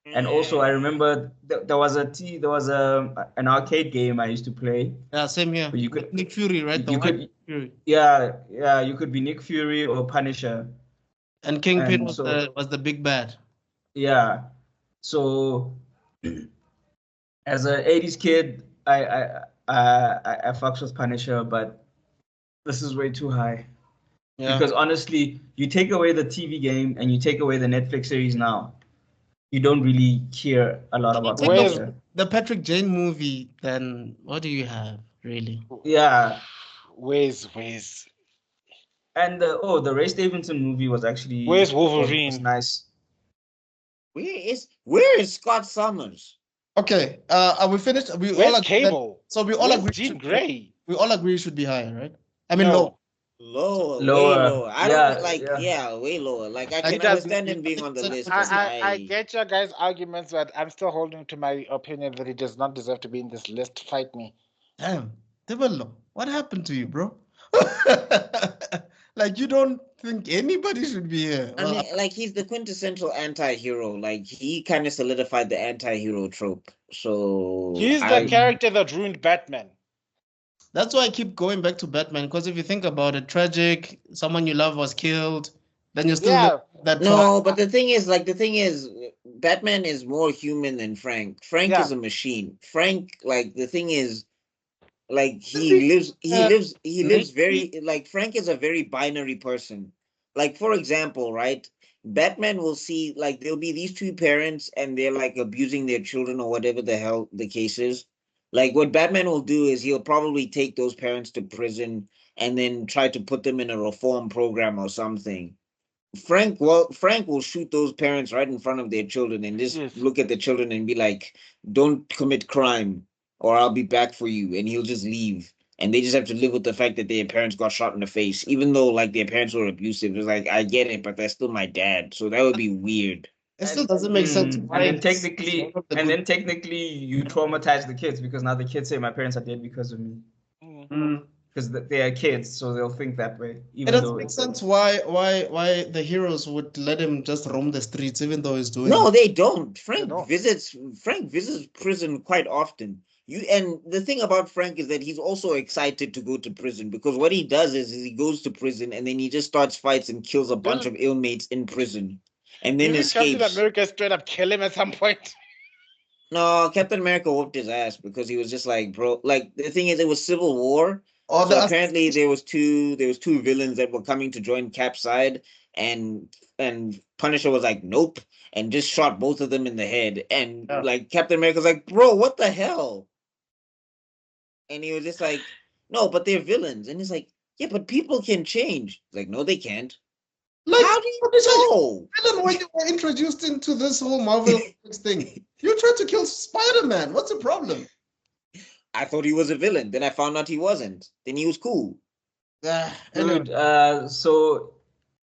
And also, I remember there was an arcade game I used to play. Yeah, same here. But you could Nick Fury, right? Fury. Yeah, you could be Nick Fury or Punisher. And Kingpin And was the big bad. Yeah. So as an 80s kid, I fucks with Punisher, but this is way too high. Yeah. Because honestly, you take away the TV game and you take away the Netflix series now, you don't really care a lot about Punisher. The Patrick Jane movie, then what do you have, really? Yeah. Where's And the Ray Stevenson movie was actually Where's Wolverine? was nice. Where is Scott Summers? Okay, are we finished? We Where's all agree Cable? So we all Where's agree. Jean Grey? We all agree it should be higher, right? I mean, No. Lower. Way Lower. lower. I don't like, way lower. Like I can understand him being on the list. I get your guys' arguments, but I'm still holding to my opinion that he does not deserve to be in this list. Fight me. Damn, Tebello, what happened to you, bro? Like you don't think anybody should be here? I mean, like he's the quintessential anti-hero. Like he kind of solidified the anti-hero trope. So he's the character that ruined Batman. That's why I keep going back to Batman, because if you think about it, tragic, someone you love was killed, then you still that. No, but the thing is, Batman is more human than Frank. Frank is a machine. Frank, like the thing is, like he lives very like Frank is a very binary person. Like for example, right? Batman will see like there'll be these 2 parents and they're like abusing their children or whatever the hell the case is. Like what Batman will do is he'll probably take those parents to prison and then try to put them in a reform program or something. Frank will shoot those parents right in front of their children and just look at the children and be like, "Don't commit crime or I'll be back for you." And he'll just leave. And they just have to live with the fact that their parents got shot in the face, even though like their parents were abusive. It's like, I get it, but they're still my dad. So that would be weird. It still doesn't make sense. And then technically you traumatize the kids because now the kids say my parents are dead because of me. Because they are kids, so they'll think that way. It doesn't make sense why the heroes would let him just roam the streets, even though he's doing. No, they don't. Frank visits prison quite often. And the thing about Frank is that he's also excited to go to prison because what he does is he goes to prison and then he just starts fights and kills a bunch of inmates in prison. And then escapes. Captain America straight up kill him at some point. No, Captain America whooped his ass because he was just like, bro. Like the thing is, it was Civil War. So apparently there was two villains that were coming to join Cap's side, and Punisher was like, nope, and just shot both of them in the head. And like Captain America's like, bro, what the hell? And he was just like, no, but they're villains. And he's like, yeah, but people can change. He's like, no, they can't. Like, how do you know? Villain when you were introduced into this whole Marvel thing, you tried to kill Spider-Man. What's the problem? I thought he was a villain. Then I found out he wasn't. Then he was cool. Dude, so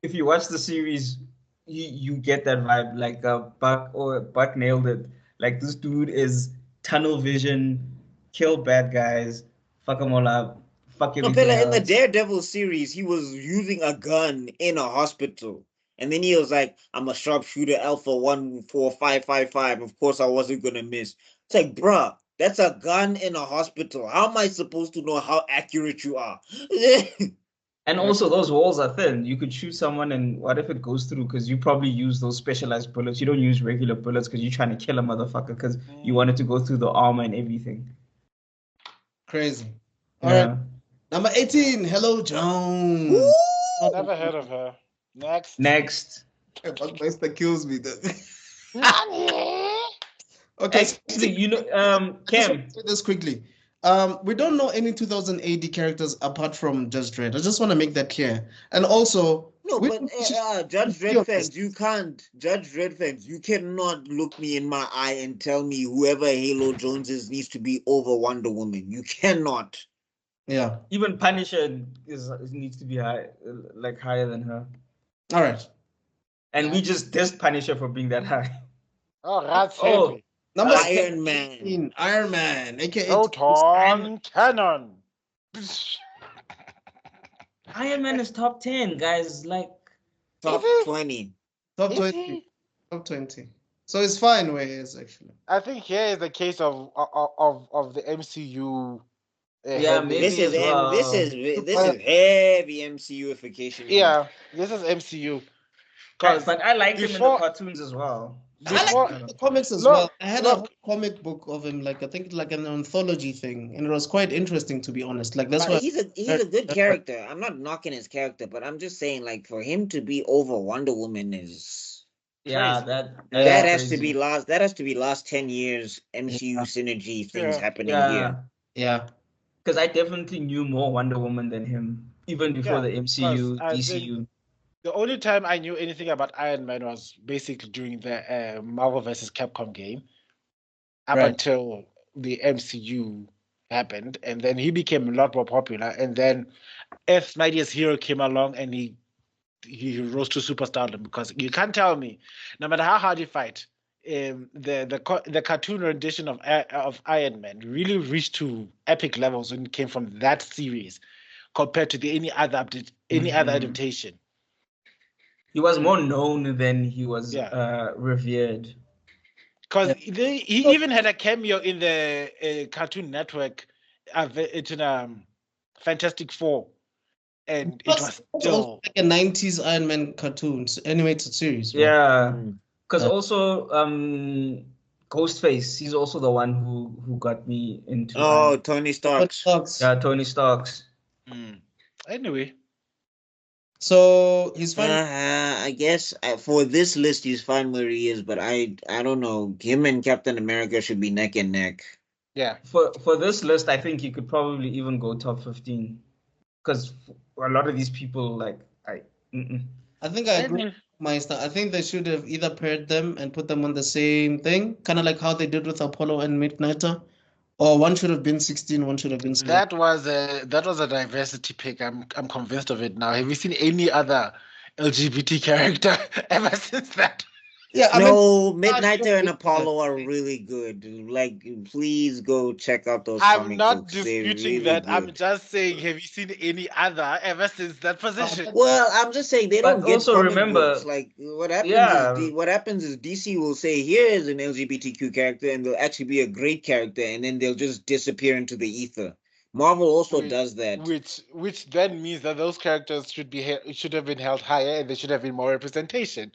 if you watch the series, you get that vibe. Like Buck nailed it. Like this dude is tunnel vision, kill bad guys, fuck them all up, fuck everything else. In the Daredevil series, he was using a gun in a hospital. And then he was like, I'm a sharpshooter, Alpha 14555. Of course, I wasn't going to miss. It's like, bruh, that's a gun in a hospital. How am I supposed to know how accurate you are? And also, those walls are thin. You could shoot someone, and what if it goes through? Because you probably use those specialized bullets. You don't use regular bullets because you're trying to kill a motherfucker because you want it to go through the armor and everything. Crazy. All right. Number 18, Hello Jones. Woo! Never heard of her. Next. Buckmeister kills me. Okay. Actually, you know, Cam. Say this quickly. We don't know any 2000 AD characters apart from Judge Dredd. I just want to make that clear. And also, no, but Judge Dredd fans, you can't. Judge Dredd fans, you cannot look me in my eye and tell me whoever Halo Jones is needs to be over Wonder Woman. You cannot. Yeah. Even Punisher needs to be high, like higher than her. All right. And we just dissed Punisher for being that high. Oh, that's heavy. Number Iron Man. Iron Man, aka Proton Cannon. Iron Man is top 10, guys. Like top 20. Top 20. Top 20. So it's fine where he is actually. I think here is the case of the MCU. Yeah, maybe this is heavy MCUification. Yeah, this is MCU. But I like him in the cartoons as well. I like the comics as well. I had a comic book of him, like I think like an anthology thing, and it was quite interesting to be honest. Like that's why he's a good character. I'm not knocking his character, but I'm just saying, like, for him to be over Wonder Woman is that has to be last 10 years MCU synergy things happening here. Yeah. Because I definitely knew more Wonder Woman than him, even before the MCU, DCU. The only time I knew anything about Iron Man was basically during the Marvel vs. Capcom game, up until the MCU happened, and then he became a lot more popular. And then Earth's Mightiest Hero came along, and he rose to superstardom. Because you can't tell me, no matter how hard you fight, the cartoon rendition of Iron Man really reached to epic levels when it came from that series, compared to any other adaptation. He was more known than he was revered. Because he even had a cameo in the Cartoon Network, it's in Fantastic Four, and it was still like a 90s Iron Man cartoons animated series. Right? Yeah, because also Ghostface, he's also the one who got me into. Oh, Tony Stark's. Yeah, Tony Stark's. Anyway. So he's fine. I guess for this list he's fine where he is, but I don't know. Him and Captain America should be neck and neck. Yeah. For this list, I think you could probably even go top 15, because a lot of these people I think I agree. Meister. I think they should have either paired them and put them on the same thing, kind of like how they did with Apollo and Midnighter. Or one should have been 16, one should have been 17. That was a diversity pick. I'm convinced of it now. Have you seen any other LGBT character ever since that? Yeah, Midnighter and Apollo are really good. Like, please go check out those. I'm not disputing that. Good. I'm just saying, have you seen any other ever since that position? Well, I'm just saying they don't get also remember books. Like what happens is DC will say, here is an LGBTQ character, and they'll actually be a great character, and then they'll just disappear into the ether. Marvel also does that, which then means that those characters should have been held higher, and there should have been more representation.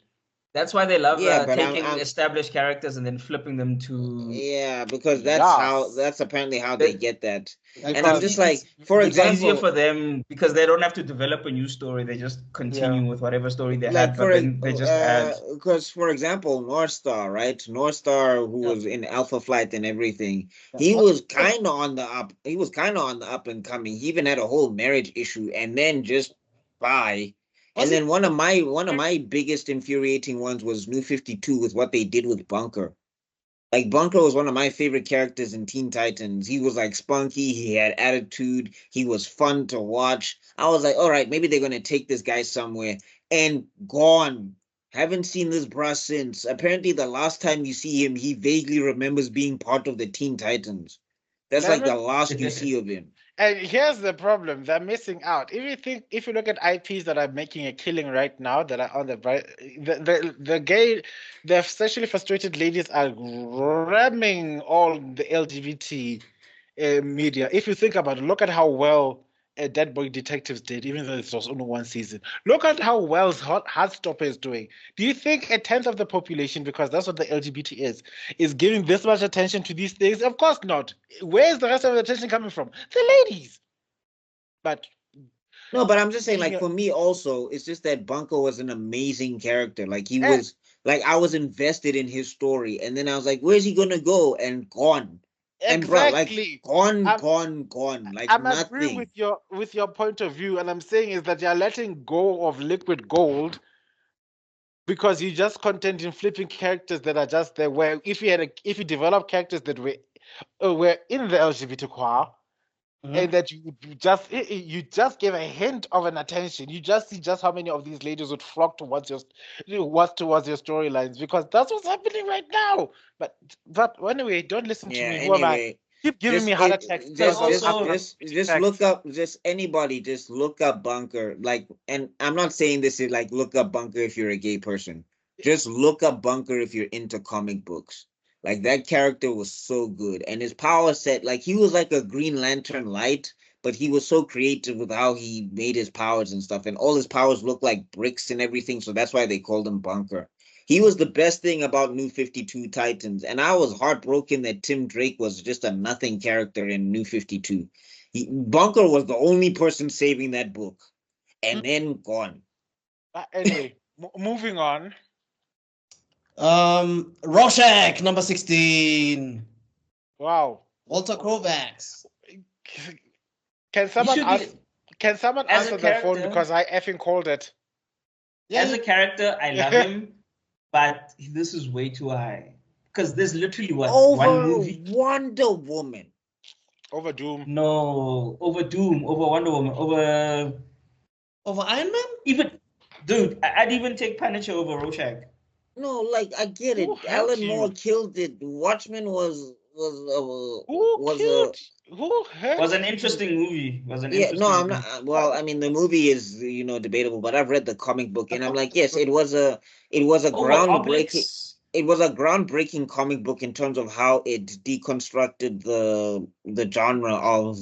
That's why they love Yeah, but taking I'm established characters and then flipping them to. yeah, because Yes. that's apparently how they That- get that. Like, And I'm Because just like, for It's easier example, for them because they don't have to develop a new story. They just yeah. continue with whatever story they like had, but then they just add. because for example, North Star, right? North Star, who Yeah. was in Alpha Flight and everything, Yeah. he was kind of on the up. He was kind of on the up and coming. He even had a whole marriage issue, and then just bye. Was And he- then one of my biggest infuriating ones was New 52 with what they did with Bunker. Like Bunker was one of my favorite characters in Teen Titans. He was like spunky, he had attitude, he was fun to watch. I was like, all right, maybe they're gonna take this guy somewhere. And gone. Haven't seen this bruh since. Apparently, the last time you see him, he vaguely remembers being part of the Teen Titans. That's like the last you see of him. And here's the problem: they're missing out. If you look at IPs that are making a killing right now, that are on the sexually frustrated ladies are ramming all the LGBT media. If you think about it, look at how well Dead Boy Detectives did, even though it was only one season. Look at how well Heartstopper is doing. Do you think a tenth of the population, because that's what the LGBT is giving this much attention to these things? Of course not. Where's the rest of the attention coming from? The ladies. But No, but I'm just saying, like, for me also, it's just that Bunker was an amazing character. Like, he was, like, I was invested in his story. And then I was like, where's he gonna go? And gone. And bro, like, exactly. gone. Like, I'm agreeing nothing. with your point of view, and I'm saying is that you're letting go of liquid gold because you're just content in flipping characters that are just there. Where if you develop characters that were in the LGBTQ, and that you just give a hint of an attention, you just see just how many of these ladies would flock towards your storylines, because that's what's happening right now. But anyway, don't listen to Yeah, me. Who am I? anyway. Keep giving me heart attacks. Just look up, just anybody, just look up Bunker. Like, and I'm not saying this is like look up Bunker if you're a gay person. Just look up Bunker if you're into comic books. Like that character was so good. And his power set, like he was like a Green Lantern light, but he was so creative with how he made his powers and stuff. And all his powers look like bricks and everything. So that's why they called him Bunker. He was the best thing about New 52 Titans. And I was heartbroken that Tim Drake was just a nothing character in New 52. Bunker was the only person saving that book. And then gone. Anyway, moving on. Rorschach, number 16. Wow. Walter Kovacs. Can someone answer the phone, because I effing called it? Yeah, As a character, I love him, but this is way too high. Because there's literally one movie. Wonder Woman. Over Doom. No, over Doom, over Wonder Woman, over Iron Man? Even, dude, I'd even take Punisher over Rorschach. No, like I get it. Alan Moore killed it. Watchmen was an interesting movie. I'm not. Well, I mean, the movie is debatable, but I've read the comic book, and I'm like, yes, it was a groundbreaking. It was a groundbreaking comic book in terms of how it deconstructed the genre of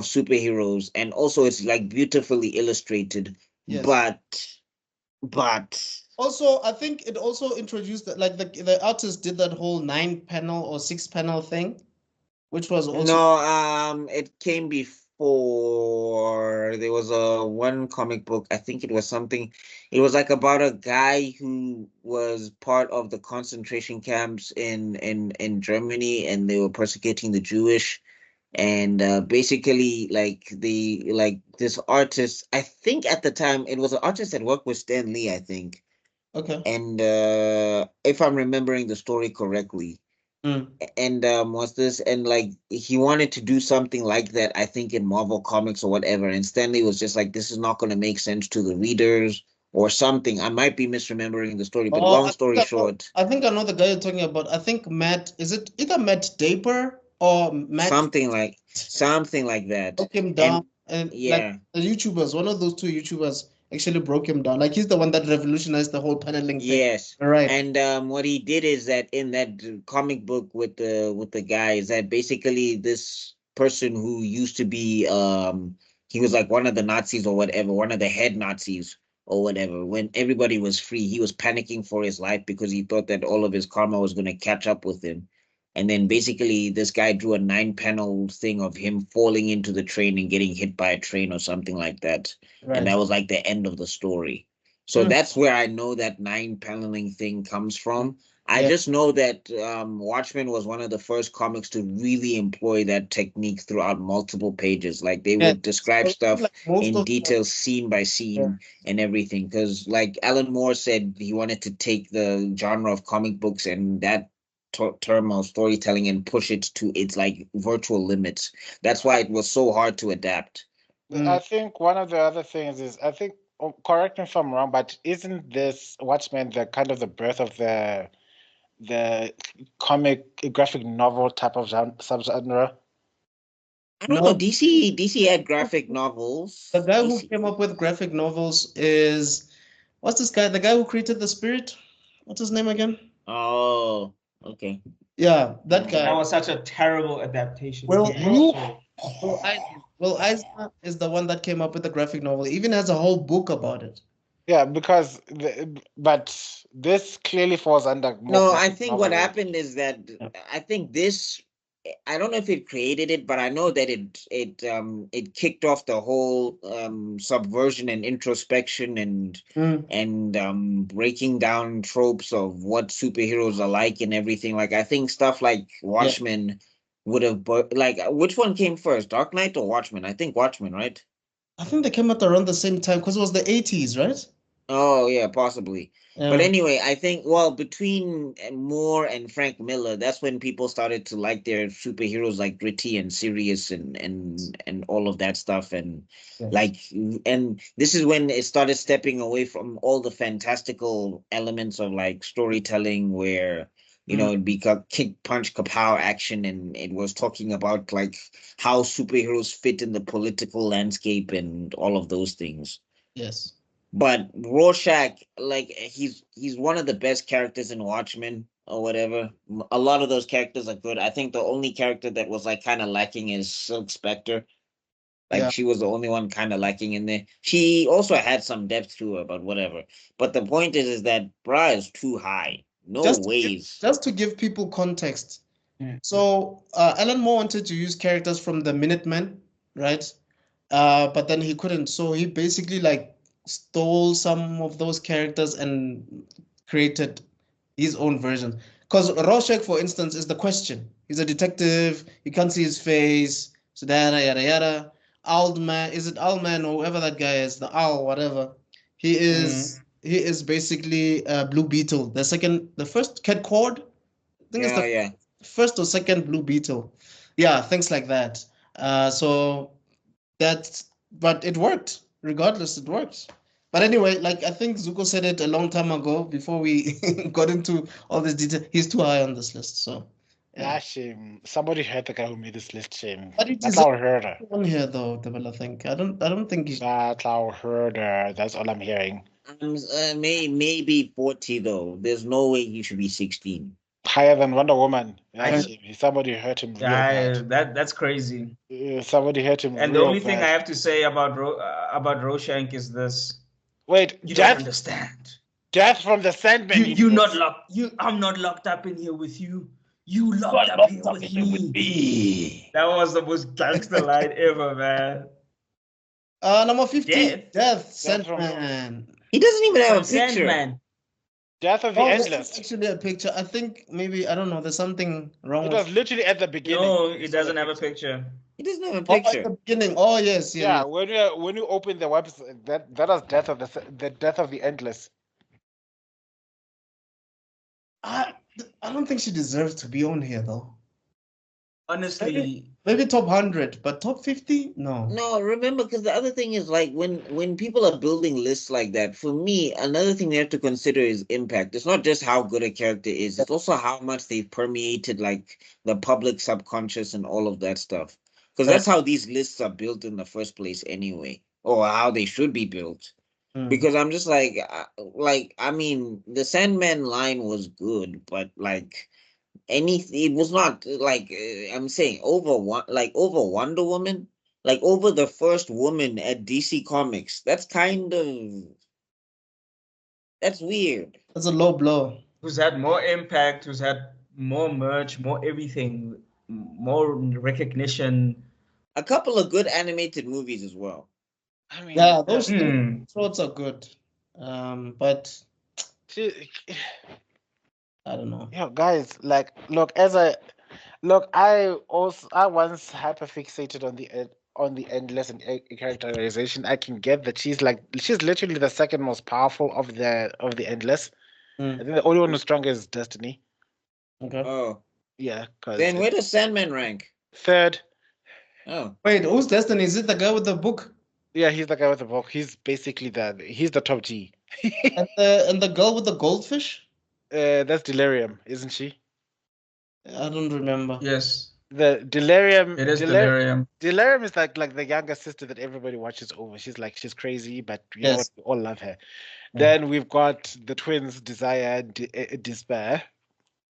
superheroes, and also it's like beautifully illustrated. Yes. But also, I think it also introduced that, like the artist did that whole 9-panel or 6-panel thing, which was also it came before. There was one comic book, I think it was like about a guy who was part of the concentration camps in Germany, and they were persecuting the Jewish. And basically, this artist, I think at the time it was an artist that worked with Stan Lee, I think. Okay. And if I'm remembering the story correctly, and like he wanted to do something like that, I think in Marvel Comics or whatever. And Stan Lee was just like, this is not going to make sense to the readers or something. I might be misremembering the story, but long story short, I think I know the guy you're talking about. I think is it either Matt Daper or Matt, something like that. Broke him down, and like the YouTubers, one of those two YouTubers actually broke him down. Like he's the one that revolutionized the whole paneling thing. Yes, right. And what he did is that in that comic book with the guy is that basically this person who used to be he was like one of the Nazis or whatever, one of the head Nazis or whatever. When everybody was free, he was panicking for his life because he thought that all of his karma was going to catch up with him. And then basically this guy drew a 9-panel thing of him falling into the train and getting hit by a train or something like that. Right. And that was like the end of the story. So that's where I know that 9-paneling thing comes from. I just know that Watchmen was one of the first comics to really employ that technique throughout multiple pages. Like they would describe stuff in detail, scene by scene and everything. Because like Alan Moore said, he wanted to take the genre of comic books and that term of storytelling and push it to its like virtual limits. That's why it was so hard to adapt. I think one of the other things is, I think, correct me if I'm wrong, but isn't this Watchmen the kind of the birth of the comic graphic novel type of subgenre? I don't know. DC had graphic novels. The guy who came up with graphic novels is, what's this guy? The guy who created The Spirit? What's his name again? Oh, okay. Yeah, that guy. That was such a terrible adaptation. Will Eisner is the one that came up with the graphic novel. He even has a whole book about it. Yeah, because but this clearly falls under. No, I think what happened is that I think this. I don't know if it created it, but I know that it kicked off the whole subversion and introspection and breaking down tropes of what superheroes are like and everything. Like I think stuff like Watchmen would have like which one came first, Dark Knight or Watchmen? I think Watchmen, right? I think they came out around the same time because it was the 80s, right? Oh yeah, possibly. But anyway, I think between Moore and Frank Miller, that's when people started to like their superheroes like gritty and serious and all of that stuff and and this is when it started stepping away from all the fantastical elements of like storytelling where it'd be kick, punch, kapow action, and it was talking about like how superheroes fit in the political landscape and all of those things. Yes. But Rorschach, like he's one of the best characters in Watchmen or whatever. A lot of those characters are good. I think the only character that was like kind of lacking is Silk Spectre. Like she was the only one kind of lacking in there. She also had some depth to her, but whatever. But the point is that Bra is too high. No ways. Just to give people context. So Alan Moore wanted to use characters from the Minutemen, right? But then he couldn't. So he basically like stole some of those characters and created his own version. Because Rorschach, for instance, is the Question. He's a detective. You can't see his face. So yada yada yada. Owlman, is it Owlman or whoever that guy is? The owl, whatever. He is basically Blue Beetle. The first Cat Cord. I think it's the first or second Blue Beetle. Yeah, things like that. But it worked. Regardless, it works. But anyway, like I think Zuko said it a long time ago before we got into all this detail. He's too high on this list. So shame. Somebody heard the guy who made this list. Shame. But it That's is our herder. on here though, Tebello, I think. I don't think he's That's our herder. That's all I'm hearing. Maybe 40 though. There's no way he should be 16. Higher than Wonder Woman. Somebody hurt him. That's crazy. Somebody hurt him. And the only thing I have to say about Rorschach is this. Wait, you don't understand. Death from the Sandman. I'm not locked up in here with you. You locked up here with me. That was the most gangster line ever, man. Number 15. Death Sandman. He doesn't even have a picture. Sandman. Death of the Endless. Actually, a picture. I think maybe I don't know. There's something wrong. It was literally at the beginning. No, it doesn't have a picture. He doesn't have a picture. At the beginning. Oh yes, yeah. When you open the website, that was Death of the Death of the Endless. I don't think she deserves to be on here though. Honestly, maybe top 100, but top 50? No. No, remember, because the other thing is like when people are building lists like that, for me, another thing they have to consider is impact. It's not just how good a character is, it's also how much they've permeated like the public subconscious and all of that stuff. Because that's how these lists are built in the first place anyway, or how they should be built. Because I'm just like I mean, the Sandman line was good, but like it was not like I'm saying over Wonder Woman, like over the first woman at DC Comics. That's kind of That's weird. That's a low blow. Who's had more impact, who's had more merch, more everything, more recognition. A couple of good animated movies as well. I mean, Yeah, those Hmm. throats are good. But she- I don't know. yo, guys, like, look, I once hyperfixated on the endless and characterization. I can get that she's literally the second most powerful of the endless. I think the only one who's strong is Destiny. Okay. Oh, Yeah, because then where does Sandman rank? third. Oh, Wait, who's Destiny? Is it the guy with the book? Yeah, he's the guy with the book. He's basically he's the top G. And the girl with the goldfish? That's Delirium, isn't she? I don't remember. Yes, The Delirium. it is Delirium. Delirium is like the younger sister that everybody watches over. She's crazy, but you know what? Yes. We all love her. Yeah. Then we've got the twins, Desire and Despair.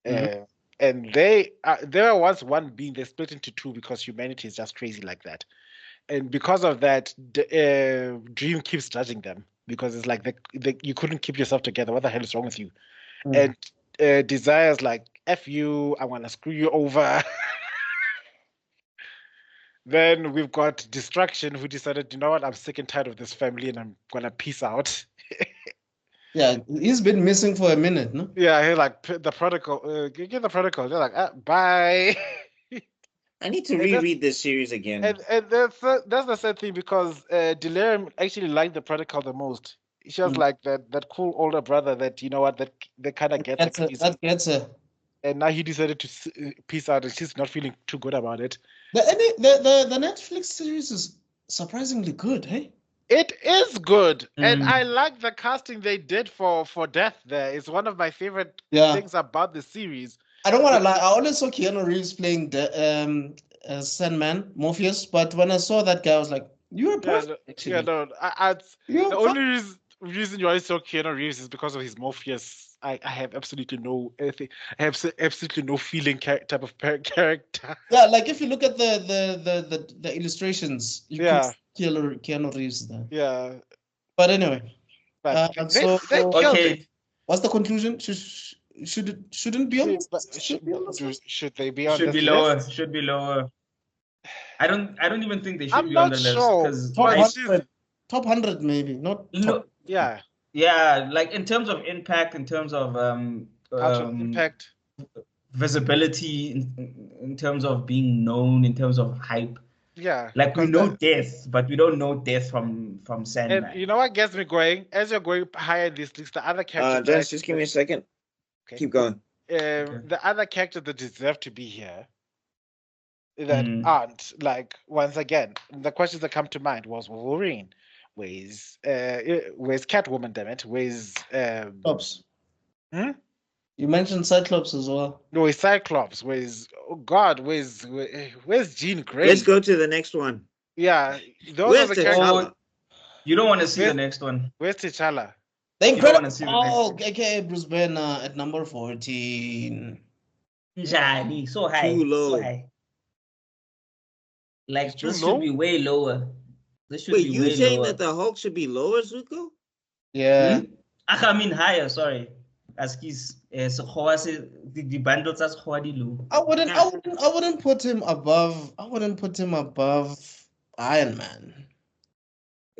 Mhm. And they were once one being. They split into two because humanity is just crazy like that. And because of that, Dream keeps judging them because it's like you couldn't keep yourself together. What the hell is wrong with you? Mm. And Desire's like, F you, I want to screw you over. Then we've got Distraction, who decided, you know what, I'm sick and tired of this family and I'm going to peace out. Yeah, he's been missing for a minute, no? Yeah, he's like, the prodigal, get the prodigal. They're like, bye. I need to And that's- reread this series again. And that's the sad thing because Delirium actually liked the prodigal the most. She was Mm. like that cool older brother that, you know what, that kind of gets her. That gets her. And now he decided to peace out and she's not feeling too good about it. The Netflix series is surprisingly good, hey? It is good, and Mm. I like the casting they did for Death. There, it's one of my favorite Yeah. things about the series. I don't want to lie. I always saw Keanu Reeves playing Sandman, Morpheus, but when I saw that guy, I was like, "You're perfect." Actually. Yeah, no. You're The fu- only reason you always saw Keanu Reeves is because of his Morpheus. I have absolutely no anything. I have absolutely no feeling type of character. Yeah, like if you look at the illustrations, you Yeah. could see Keanu Reeves there. Yeah, But anyway, but so they killed Okay, it. what's the conclusion? Shouldn't be on this? Should be on this list? should they be on should this be lower. list? Should be lower. I don't even think they should I'm be on not the list sure. because Top But like, 100, top 100 maybe, not top. no, Yeah, yeah, like in terms of impact, in terms of cultural impact. visibility, in terms of being known, in terms of hype. Yeah, Like we 'cause know Death, but we don't know Death from Sandman. and you know what gets me going? As you're going higher in this list, the other characters. Jess, just give me a second. Okay. Keep going. The other characters that deserve to be here that Mm. aren't, like, once again, the questions that come to mind was Wolverine, where's Catwoman, damn it, where's Cyclops. Hmm? You mentioned Cyclops as well. no, where's Cyclops, where's Jean Grey? Let's go to the next one. Yeah, those Where's are the the characters. Khala? You don't want to see Where- the next one. Where's T'Challa? The You don't Incredible wanna see the next Hulk, aka Bruce Banner at number 14. Jani, so high, Too low. so high. Like It's too this low? should be way lower. This should Wait, be you way saying lower. that the Hulk should be lower, Zuko? Yeah. I mean higher. Sorry, as he's the bundles as low. I wouldn't put him above. I wouldn't put him above Iron Man.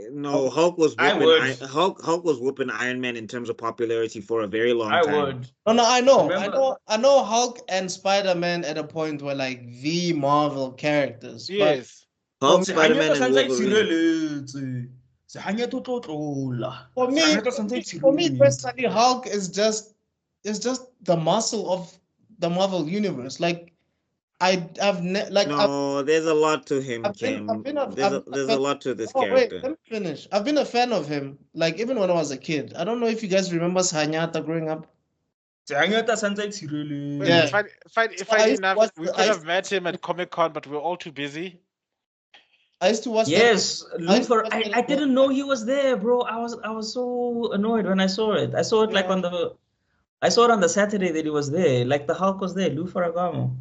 No, Hulk was I whooping would. Hulk was whooping Iron Man in terms of popularity for a very long I time. would. No, I know. Remember- I know Hulk and Spider-Man at a point were like the Marvel characters. Yes. Hulk, For Spider-Man, and Wolverine. For me personally, Hulk is just the muscle of the Marvel universe. Like No, there's a lot to him, Kim. There's a lot to this wait, character. let me finish. I've been a fan of him, like even when I was a kid. I don't know if you guys remember Sanyata growing up. Wait, Yeah. Funny I used to enough, watch we the- could have met him at Comic-Con, but we were all too busy. I used to watch. Yes, I- I didn't know he was there, bro. I was so annoyed when I saw it. I saw it like Yeah. I saw it on the Saturday that he was there. Like the Hulk was there, Lou Ferragamo.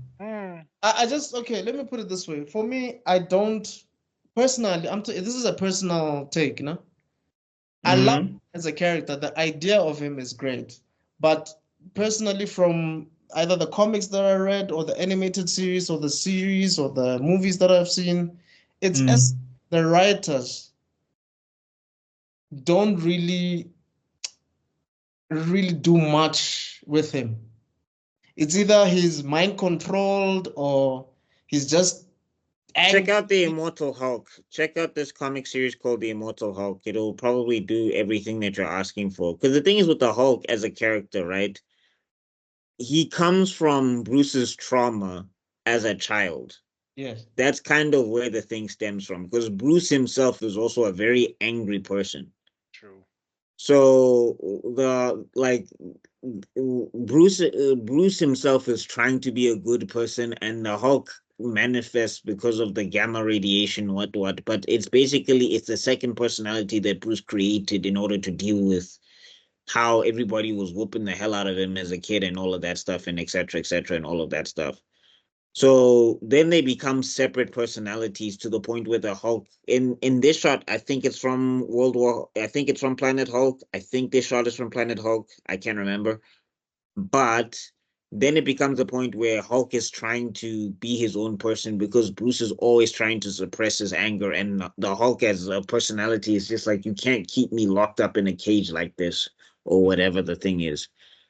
I just okay. Let me put it this way. For me, I don't personally. This is a personal take, you know. I love him as a character. The idea of him is great. But personally, from either the comics that I read or the animated series or the series or the movies that I've seen, it's as the writers don't really do much with him. It's either he's mind controlled or he's just Check out the Immortal Hulk. Check out this comic series called The Immortal Hulk. It'll probably do everything that you're asking for. Because the thing is with the Hulk as a character, right? He comes from Bruce's trauma as a child. Yes. That's kind of where the thing stems from. Because Bruce himself is also a very angry person. True. So Bruce himself is trying to be a good person, and the Hulk manifests because of the gamma radiation, what, but it's the second personality that Bruce created in order to deal with how everybody was whooping the hell out of him as a kid and all of that stuff, and etc and all of that stuff. So then they become separate personalities to the point where the Hulk in this shot, I think it's from Planet Hulk. I think this shot is from Planet Hulk. I can't remember. But then it becomes a point where Hulk is trying to be his own person because Bruce is always trying to suppress his anger, and the Hulk as a personality is just like, you can't keep me locked up in a cage like this, or whatever the thing is.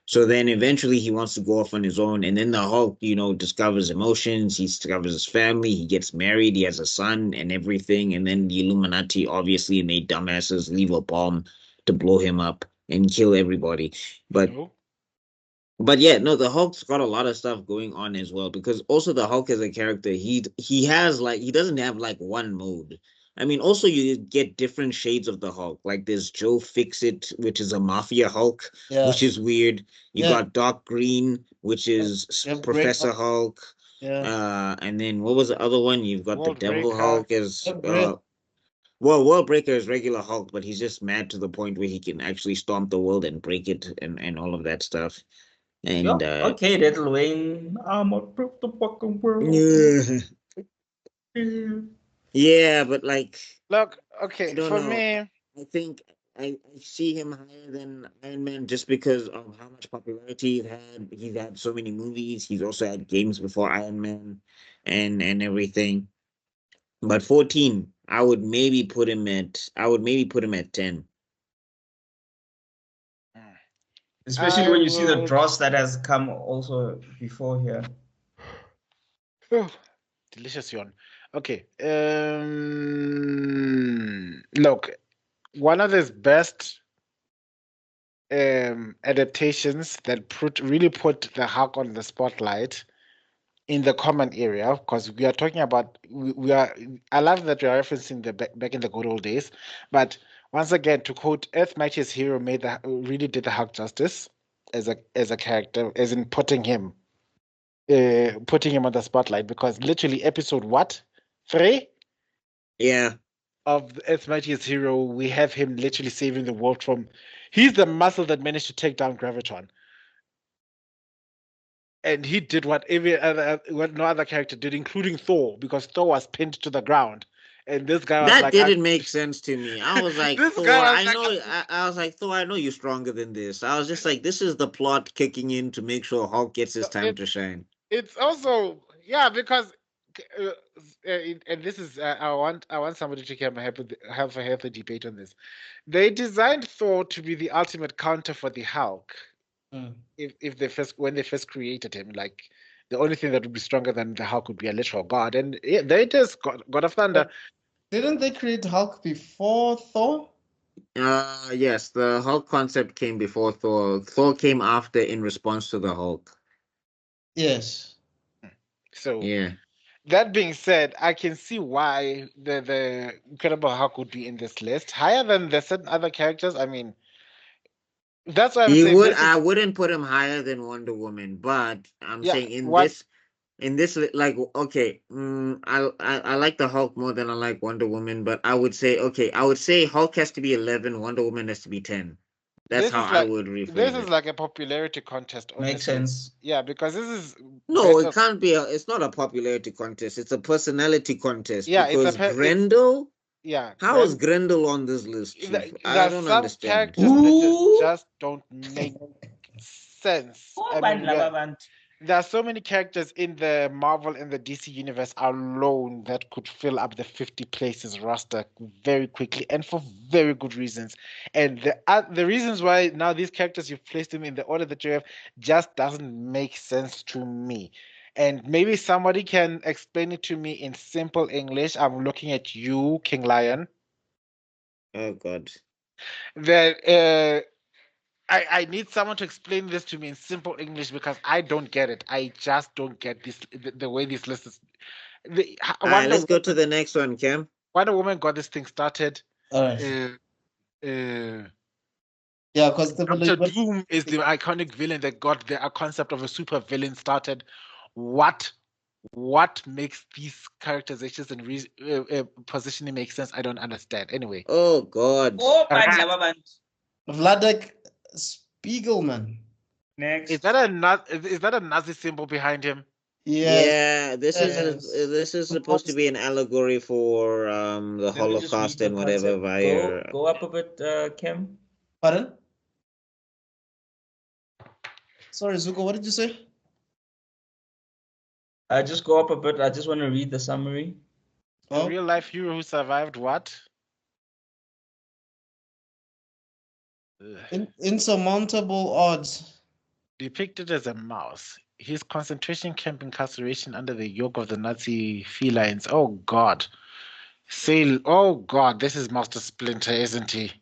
So then eventually he wants to go off on his own, and then the Hulk, discovers emotions, he discovers his family, he gets married, he has a son and everything, and then the Illuminati, obviously, and they dumbasses leave a bomb to blow him up and kill everybody. But yeah, no, the Hulk's got a lot of stuff going on as well, because also the Hulk as a character, he doesn't have like one mode. I mean, also you get different shades of the Hulk. Like there's Joe Fixit, which is a mafia Hulk, which is weird. You got Doc Green, which is Professor Hulk. Yeah. And then what was the other one? You've got the Devil Hulk as World Breaker is regular Hulk, but he's just mad to the point where he can actually stomp the world and break it and all of that stuff. And okay, Little Wayne, I'm gonna prove the fucking world. Yeah, but like, look, okay, for me, I think I see him higher than Iron Man just because of how much popularity he's had. He's had so many movies. He's also had games before Iron Man, and everything. But 14, I would maybe put him at 10. Especially when you see the dross that has come also before here. Oh, delicious yawn. Okay. Look, one of the best adaptations that really put the Hulk on the spotlight in the common area, because we are talking about I love that we are referencing the back in the good old days, but once again, to quote, Earth Mightiest Hero really did the Hulk justice as a character, as in putting him on the spotlight, because literally episode 3? Yeah. Of Earth's Mightiest Hero, we have him literally saving the world from. He's the muscle that managed to take down Gravitron, and he did what no other character did, including Thor, because Thor was pinned to the ground, and this guy was that didn't make sense to me. I was like, Thor, I was like, Thor, I know you're stronger than this. I was just like, this is the plot kicking in to make sure Hulk gets his time to shine. It's also because. And this is I want somebody to have a healthy debate on this. They designed Thor to be the ultimate counter for the Hulk. When they first created him, like the only thing that would be stronger than the Hulk would be a literal god, and they just God of Thunder. Didn't they create Hulk before Thor? Yes, the Hulk concept came before Thor. Thor came after in response to the Hulk. Yes. So yeah. That being said, I can see why the Incredible Hulk would be in this list higher than the certain other characters. I mean, that's why I'm saying I wouldn't put him higher than Wonder Woman, but I'm saying in this, like, okay, I like the Hulk more than I like Wonder Woman, but I would say Hulk has to be 11, Wonder Woman has to be 10. That's how I would rephrase this is like a popularity contest. Honestly. Makes sense. Yeah, because this is it can't be. It's not a popularity contest. It's a personality contest. Yeah, because Grendel Yeah. How is Grendel on this list, Chief? I There's don't some understand. characters that Ooh. just don't make sense. Oh, I man, mean, lava band. there are so many characters in the Marvel and the DC universe alone that could fill up the 50 places roster very quickly and for very good reasons. And the reasons why now these characters you've placed them in the order that you have just doesn't make sense to me. And maybe somebody can explain it to me in simple English. I'm looking at you, King Lion. Oh God. That I need someone to explain this to me in simple English because I don't get it. I just don't get this the way this list is. All right, let's go to the next one, Cam. Wonder Woman got this thing started. All right. Yeah, because Dr. Doom is the iconic villain that got the concept of a super villain started. What makes these characterizations and positioning make sense? I don't understand. Anyway. Oh God. Oh, man, lava band. Vladek Spiegelman. Next. Is that a Nazi symbol behind him? Yes. Yeah, this is supposed to be an allegory for the Let me just Holocaust read and the whatever concept. via. Go up a bit, Kim. Pardon? Sorry, Zuko, what did you say? Just go up a bit. I just want to read the summary. A real life hero who survived what? Insurmountable odds. Depicted as a mouse. His concentration camp incarceration under the yoke of the Nazi felines. Oh God. Oh God, this is Master Splinter, isn't he?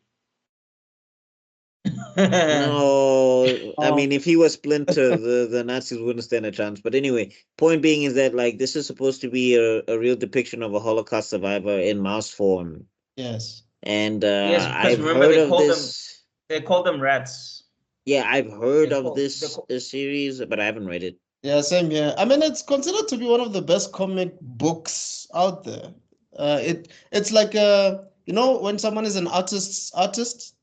No, I mean, if he was Splinter, the Nazis wouldn't stand a chance. But anyway, point being is that like this is supposed to be a real depiction of a Holocaust survivor in mouse form. Yes. And yes, I've heard of this. They call them rats. Yeah, I've heard of this series, but I haven't read it. Yeah, same here. I mean, it's considered to be one of the best comic books out there. It's like when someone is an artist.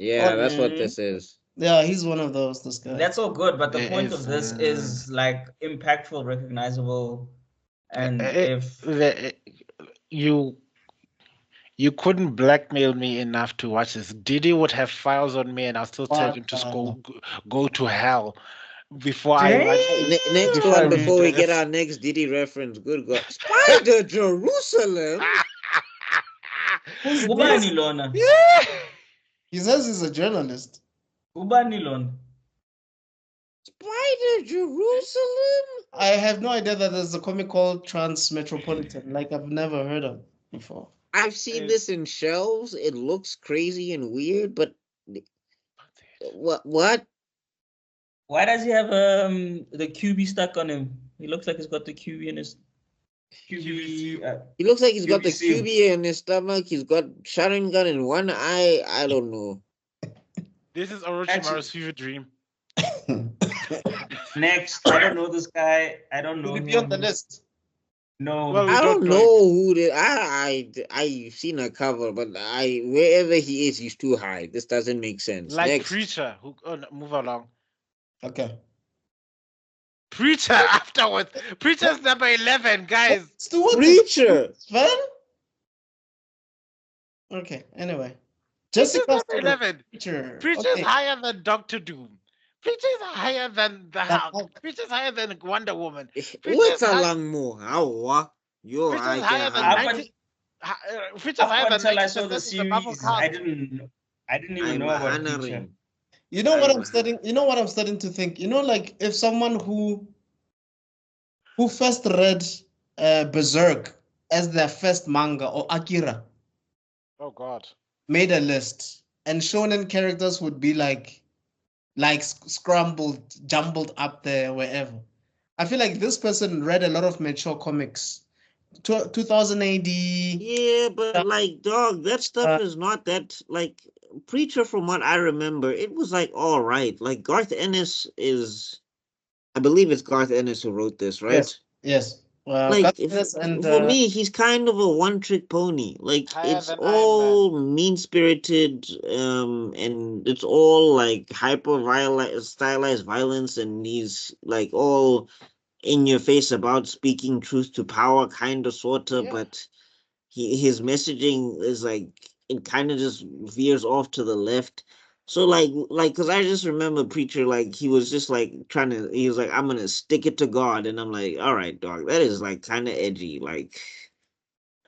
Yeah, that's what this is. Yeah, he's one of those. This guy. That's all good, but the point of this is like impactful, recognizable, and if you couldn't blackmail me enough to watch this. Didi would have files on me, and I'll still tell him to go to hell before next one before we get our next Didi reference. Good God, Spider Jerusalem. Ubani Lona. He says he's a journalist. Ubani Lona. Spider Jerusalem. I have no idea that there's a comic called Transmetropolitan. Like I've never heard of before. I've seen this in shelves. It looks crazy and weird, but what? Why does he have the QB stuck on him? He looks like he's got the QB in his QB. He looks like he's got the QB in his stomach. He's got Sharon gun in one eye. I don't know. This is Orochimaru's fever dream. Next, I don't know this guy. I don't know. Will he be on the list? No, well, I don't know who did. I've seen a cover, but wherever he is, he's too high. This doesn't make sense. Like Next. Preacher, move along. Okay. Preacher afterwards. Preacher's number 11, guys. Preacher. Fun? Okay. Anyway, Jessica 11. Preacher's higher than Dr. Doom. Preacher's higher than the Hulk. Preacher's higher than Wonder Woman. What's along more? How? You're higher than 90. Preacher's higher than until I saw the series, I didn't even know about Preacher. You know what I'm starting to think? Like if someone who first read Berserk as their first manga or Akira. Oh God. Made a list, and shonen characters would be like scrambled, jumbled up there, wherever. I feel like this person read a lot of mature comics. 2000 AD. Yeah, but like, dog, that stuff is not that, like, Preacher, from what I remember, it was like all right. Like Garth Ennis I believe it's Garth Ennis who wrote this, right? Yes. Well, like for me, he's kind of a one-trick pony. Like it's all mean-spirited, and it's all like hyper-violent, stylized violence, and he's like all in your face about speaking truth to power, kind of, sorta, but his messaging is like it kind of just veers off to the left. So like because I just remember Preacher like he was just like he was like I'm gonna stick it to God, and I'm like, all right, dog, that is like kind of edgy. Like,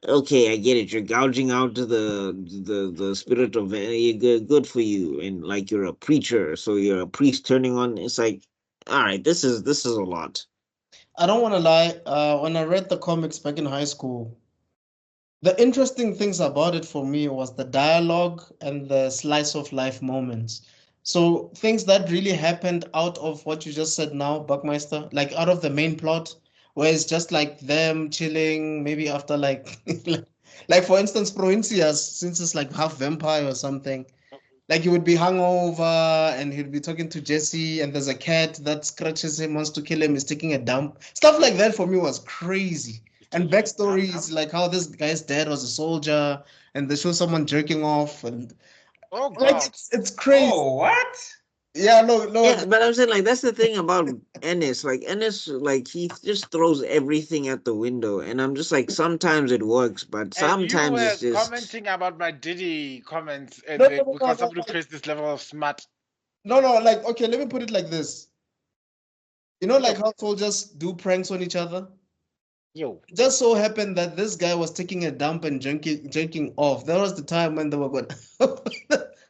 okay, I get it. You're gouging out to the spirit of good for you, and like you're a preacher, so you're a priest turning on. It's like, all right, this is a lot. I don't want to lie. When I read the comics back in high school, the interesting things about it for me was the dialogue and the slice of life moments. So things that really happened out of what you just said now, Buckmeister, like out of the main plot, where it's just like them chilling, maybe after like, like for instance, Provincias, since it's like half vampire or something, like he would be hungover and he'd be talking to Jesse, and there's a cat that scratches him, wants to kill him, is taking a dump. Stuff like that for me was crazy. And backstory is like how this guy's dad was a soldier, and they show someone jerking off, and Oh like God. it's crazy. Oh, what? Yeah, no, Yeah, but I'm saying like that's the thing about Ennis. Like Ennis, like he just throws everything at the window, and I'm just like sometimes it works, but And you sometimes were it's just commenting about my Diddy comments no, because somebody creates this level of smart. no, like okay, let me put it like this. You know, like how soldiers do pranks on each other? Yo. It just so happened that this guy was taking a dump and drinking off. That was the time when they were going.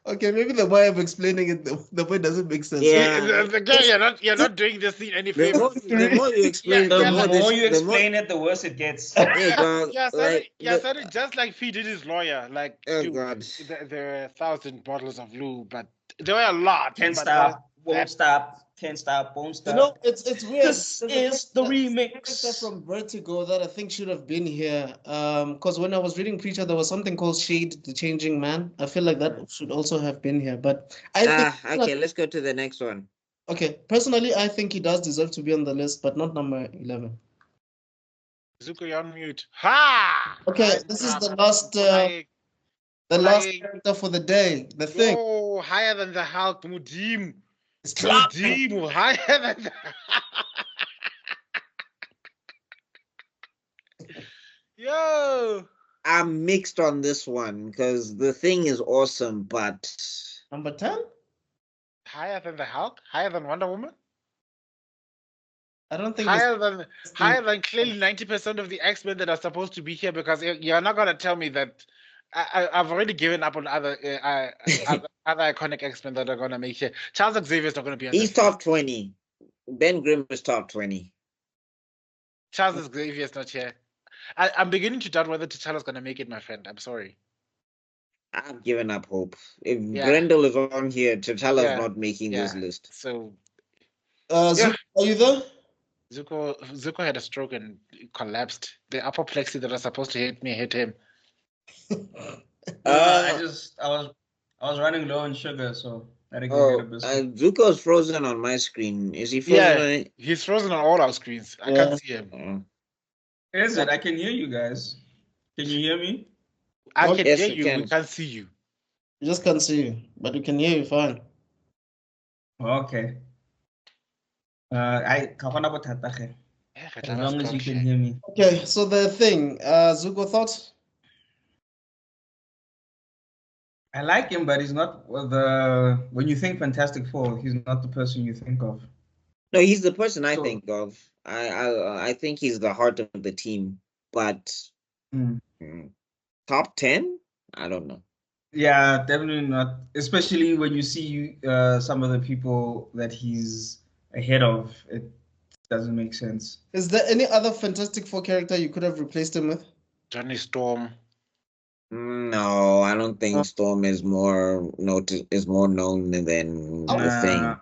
Okay, maybe the way of explaining it, the way doesn't make sense. Yeah. The guy, you're not doing this thing any The more, favors. the more you explain, The the more more you the more explain it, the worse it gets. hey dog, like Said it just like Fee did his lawyer. Like, oh dude, god. there were 1,000 bottles of lube, but there were a lot. Can't but stop, won't that- stop, can't stop, won't You know, stop. it's weird. This There's is the character remix. from Vertigo that I think should have been here. Because when I was reading Preacher, there was something called Shade, the Changing Man. I feel like that should also have been here. But I think Okay, let's go to the next one. okay, personally, I think he does deserve to be on the list, but not number 11. Zuko, you're on mute. Ha! Okay, this is the last character for the day. The Thing. Oh, higher than the Hulk, Mudim. It's clapping. Mudim, higher than the Yo! I'm mixed on this one because the Thing is awesome, but Number 10? Higher than the Hulk? Higher than Wonder Woman? I don't think Higher than clearly 90% of the X-Men that are supposed to be here, because you're not gonna tell me that I've already given up on other other iconic X-Men that are gonna make here. Charles Xavier's not gonna be on he's this top 20. Ben Grimm is top 20. Charles Xavier's not here. I'm beginning to doubt whether T'Challa's gonna make it, my friend. I'm sorry. I've given up hope. If Grendel is on here, T'Challa's not making this list. So Zuko, are you there? Zuko had a stroke and collapsed. The upper plexi that was supposed to hit me hit him. I was running low on sugar, so I had to go get a biscuit. Zuko's frozen on my screen. Is he frozen? Yeah, he's frozen on all our screens. I can't see him. Is it? I can hear you guys. Can you hear me? I can Yes, hear we you. can. We can't see you. We just can't see you, but we can hear you fine. Okay. As long as you can hear me. Okay, so the Thing, Zuko, thoughts? I like him, but he's not when you think Fantastic Four, he's not the person you think of. No, he's the person I think of. I think he's the heart of the team, but top 10? I don't know. Yeah, definitely not. Especially when you see some of the people that he's ahead of, it doesn't make sense. Is there any other Fantastic Four character you could have replaced him with? Johnny Storm. No, I don't think Storm is more known than the Thing.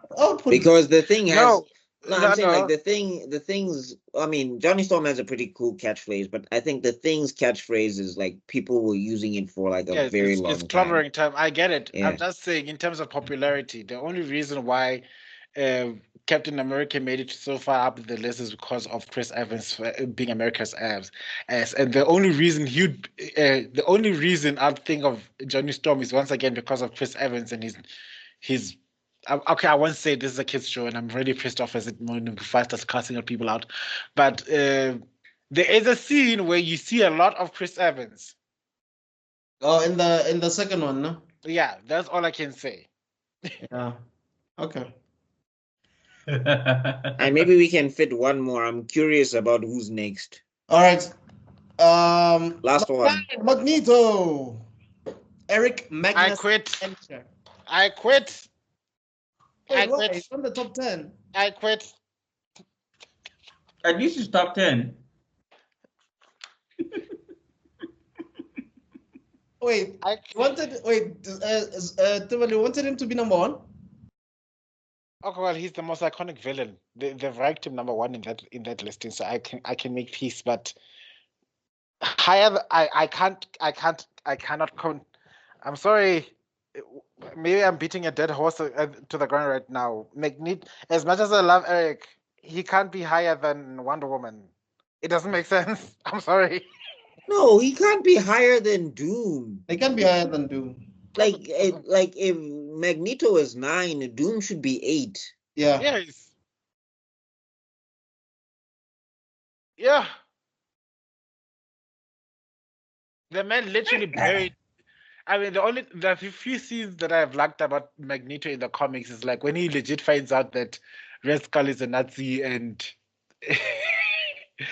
Because the Thing has I'm saying like the things. I mean, Johnny Storm has a pretty cool catchphrase, but I think the Thing's catchphrase is like people were using it for like a very long time. It's clobbering time. I get it. Yeah. I'm just saying, in terms of popularity, the only reason why Captain America made it so far up the list is because of Chris Evans being America's ass. And the only reason I think of Johnny Storm is once again because of Chris Evans and his. Okay, I won't say this is a kids show, and I'm really pissed off as it before I start cussing out people out. But there is a scene where you see a lot of Chris Evans, Oh, in the second one, no? Yeah, that's all I can say. Yeah. Okay. And maybe we can fit one more. I'm curious about who's next. All right. Last one. Magneto. Eric I Magnus. quit. Enter. I quit. I Wait, why? quit. It's on the top 10. I quit. At least it's top 10. Wait, I Tebello, you wanted him to be number 1? Okay, well, he's the most iconic villain. They've ranked him number 1 in that listing, so I can make peace. But higher, I cannot count. I'm sorry. Maybe I'm beating a dead horse to the ground right now. Magneto, as much as I love Eric, he can't be higher than Wonder Woman. It doesn't make sense. I'm sorry. No, he can't be higher than Doom. They can be higher than Doom. Like if Magneto is 9, Doom should be 8. Yeah. Yes. Yeah. The man literally buried. I mean, the few scenes that I've liked about Magneto in the comics is like when he legit finds out that Red Skull is a Nazi and.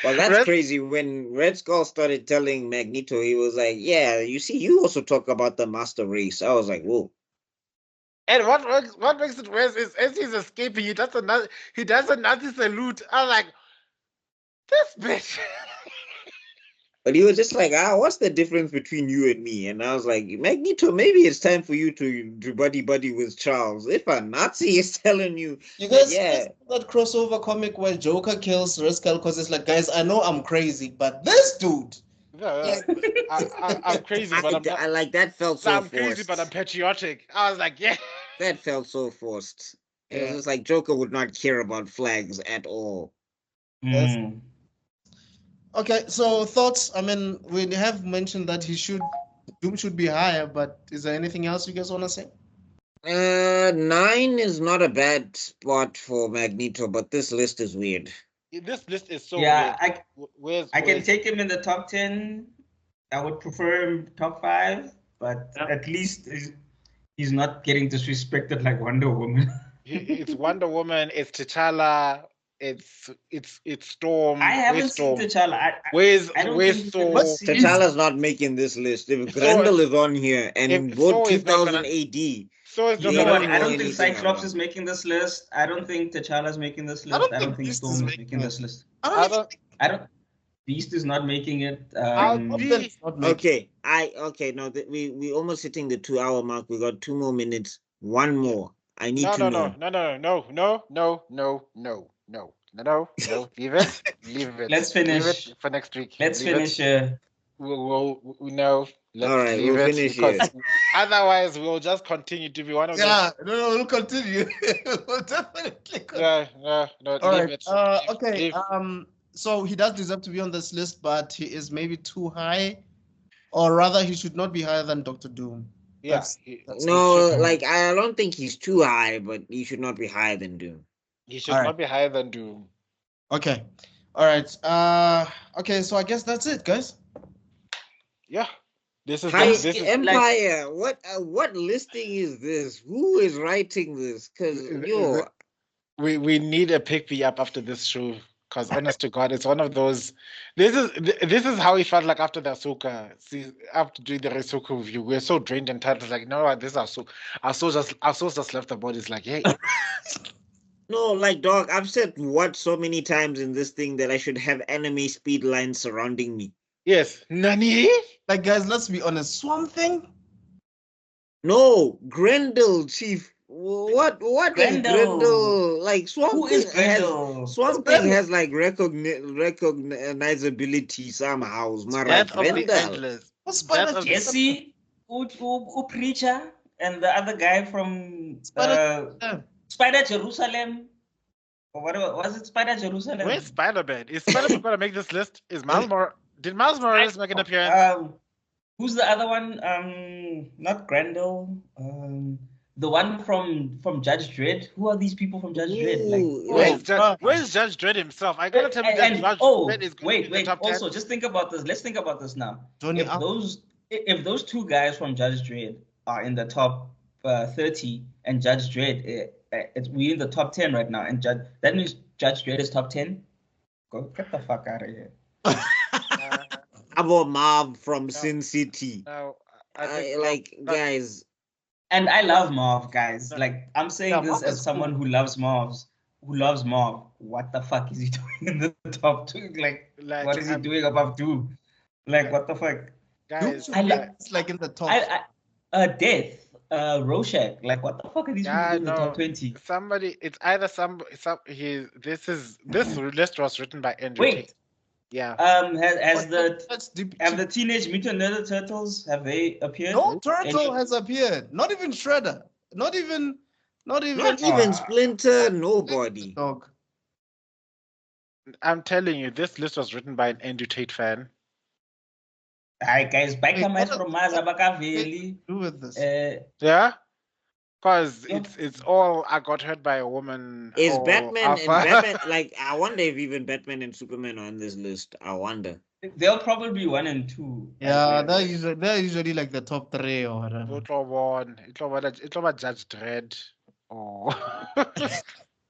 Well, that's crazy. When Red Skull started telling Magneto, he was like, "Yeah, you see, you also talk about the Master Race." I was like, "Whoa." And what makes it worse is as he's escaping, he does a Nazi salute. I was like, this bitch. But he was just like, what's the difference between you and me? And I was like, Magneto, maybe it's time for you to buddy with Charles. If a Nazi is telling you, You guys, yeah, that crossover comic where Joker kills Red Skull because it's like, guys, I know I'm crazy, but this dude. Yeah, I'm crazy, but I'm not. I like that felt so I'm crazy, but I'm patriotic. I was like, yeah. That felt so forced. It was just like Joker would not care about flags at all. Yes. Okay, so thoughts. I mean, we have mentioned that Doom should be higher, but is there anything else you guys want to say? 9 is not a bad spot for Magneto, but this list is weird. This list is so weird. I can take him in the top 10. I would prefer him top 5, but at least he's not getting disrespected like Wonder Woman. It's Wonder Woman. It's T'Challa. It's Storm. I haven't seen T'Challa. Where's Thor? T'Challa's not making this list. If Grendel is on here and both 2000 AD. So you know what? I don't think Cyclops is making this list. I don't think T'Challa's making this list. I don't think Storm is making this list. I don't. Beast is not making it. Okay. No, we almost hitting the 2-hour mark. We got 2 more minutes. One more. I need to know. No. Leave it. Let's finish. Leave it for next week. Let's finish. We'll Let's all right, we'll finish here. Otherwise, we'll just continue to be one of those. No, we'll continue. We'll definitely continue. No, all leave right. it. Okay. So he does deserve to be on this list, but he is maybe too high, or rather, he should not be higher than Dr. Doom. Yeah. I don't think he's too high, but he should not be higher than Doom. He should not be higher than Doom. Okay. All right. Okay, so I guess that's it, guys. Yeah. This is Empire. Like, what listing is this? Who is writing this? Because we need a pick me up after this show. Because honest to God, it's one of those. This is how we felt like after the Ahsoka. After doing the Ahsoka review, we're so drained and tired. It's like, no, this is our soul just left the body. It's like, hey. No, like, dog, I've said what so many times in this thing that I should have anime speed lines surrounding me. Yes. Nani? Like, guys, let's be honest. Swamp Thing? No, Grendel, Chief. What Grendel? Is Grendel? Like, Swamp Thing has like recognizability somehow. That's Grendel. Jesse, Preacher, and the other guy from Spider Jerusalem. Or whatever. Was it Spider Jerusalem? Where's Spider-Man? Is Spider-Man going to make this list? Did Miles Morales make an appearance? Who's the other one? Not Grendel. The one from Judge Dredd. Who are these people from Judge Dredd? Where's Judge Dredd himself? I gotta tell you that Judge Dredd is wait. Also, just think about this. Let's think about this now. if those two guys from Judge Dredd are in the top 30 and Judge Dredd, we're in the top 10 right now, and that means Judge Dredd is top 10. Go get the fuck out of here. About Marv from Sin City. No, guys. And I love Marv, guys. Like, I'm saying this as someone who loves Marv. What the fuck is he doing in the top 2? Like what is he doing above 2? Like, what the fuck? Guys, it's like in the top. Death. Rorschach. Like, what the fuck are these people doing in the top 20? It's either this list was written by Andrew. Wait. Yeah. Have the Teenage Mutant Ninja Turtles, have they appeared? No turtle has appeared. Not even Shredder. Not even Splinter. Nobody. Dog. I'm telling you, this list was written by an Andrew Tate fan. Alright, guys, Buckmeister from Mars, do with this. Yeah. Because it's all I got hurt by a woman. Is Batman and Batman like? I wonder if even Batman and Superman are on this list. I wonder. They'll probably be 1 and 2. Yeah, they're usually like the top 3 or whatever. It's over Judge Dredd. Or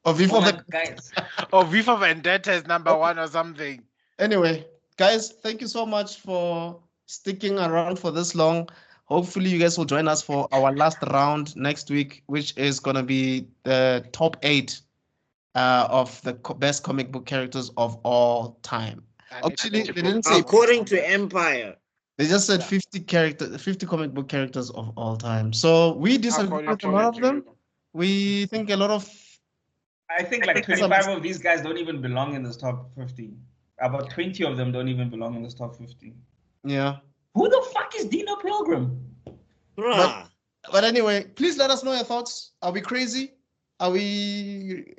V for guys. Or V for Vendetta is number 1 or something. Anyway, guys, thank you so much for sticking around for this long. Hopefully you guys will join us for our last round next week, which is going to be the top 8 of the best comic book characters of all time. Actually, they didn't say according to Empire. They just said 50 comic book characters of all time. So we disagree with a lot of them. We think a lot of... I think like 25 of these guys don't even belong in this top 50. About 20 of them don't even belong in this top 50. Yeah. Who the fuck is Dino Pilgrim? But anyway, please let us know your thoughts. Are we crazy? Are we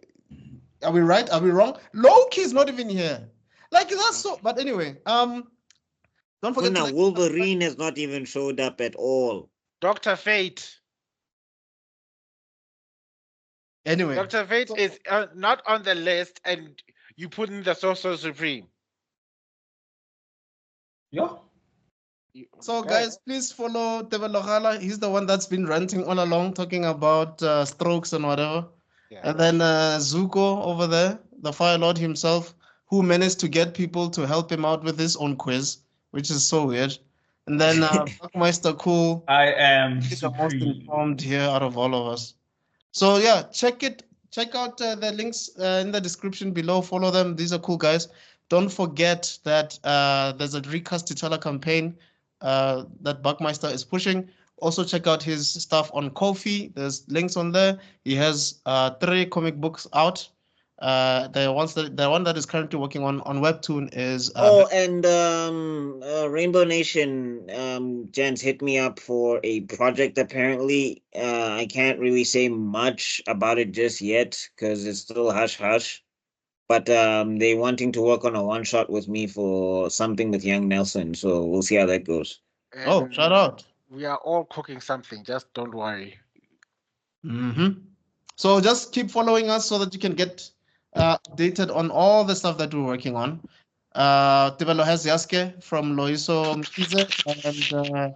right? Are we wrong? Loki is not even here. Like, that's so... But anyway, don't forget to... Wolverine has not even showed up at all. Dr. Fate. Anyway. Dr. Fate is not on the list, and you put in the Sorcerer Supreme. Yeah. So guys, please follow Tebello Khala. He's the one that's been ranting all along, talking about strokes and whatever. Yeah. And then Zuko over there, the Fire Lord himself, who managed to get people to help him out with his own quiz, which is so weird. And then Buckmeister Cul. I am the most informed here out of all of us. So yeah, check out the links in the description below. Follow them. These are cool guys. Don't forget that there's a Recast T'Challa campaign that Buckmeister is pushing. Also check out his stuff on Ko-fi. There's links on there. He has 3 comic books out. The one that is currently working on Webtoon is Rainbow Nation gents hit me up for a project. Apparently I can't really say much about it just yet because it's still hush hush. But they wanting to work on a one-shot with me for something with Young Nelson. So we'll see how that goes. And shout out. We are all cooking something. Just don't worry. So just keep following us so that you can get updated on all the stuff that we're working on. Tebello has Yasuke from Loiso Mkize,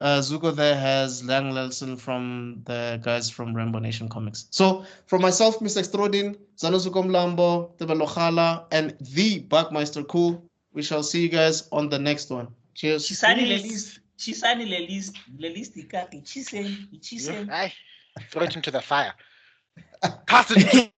and Zuko there has Lang Nelson from the guys from Rainbow Nation Comics. So from myself, Mr. Extrodin, Zanozuko Mlambo, Tebello Khala, and the Buckmeister Cul, we shall see you guys on the next one. Cheers. Throw it into the fire. Cast it.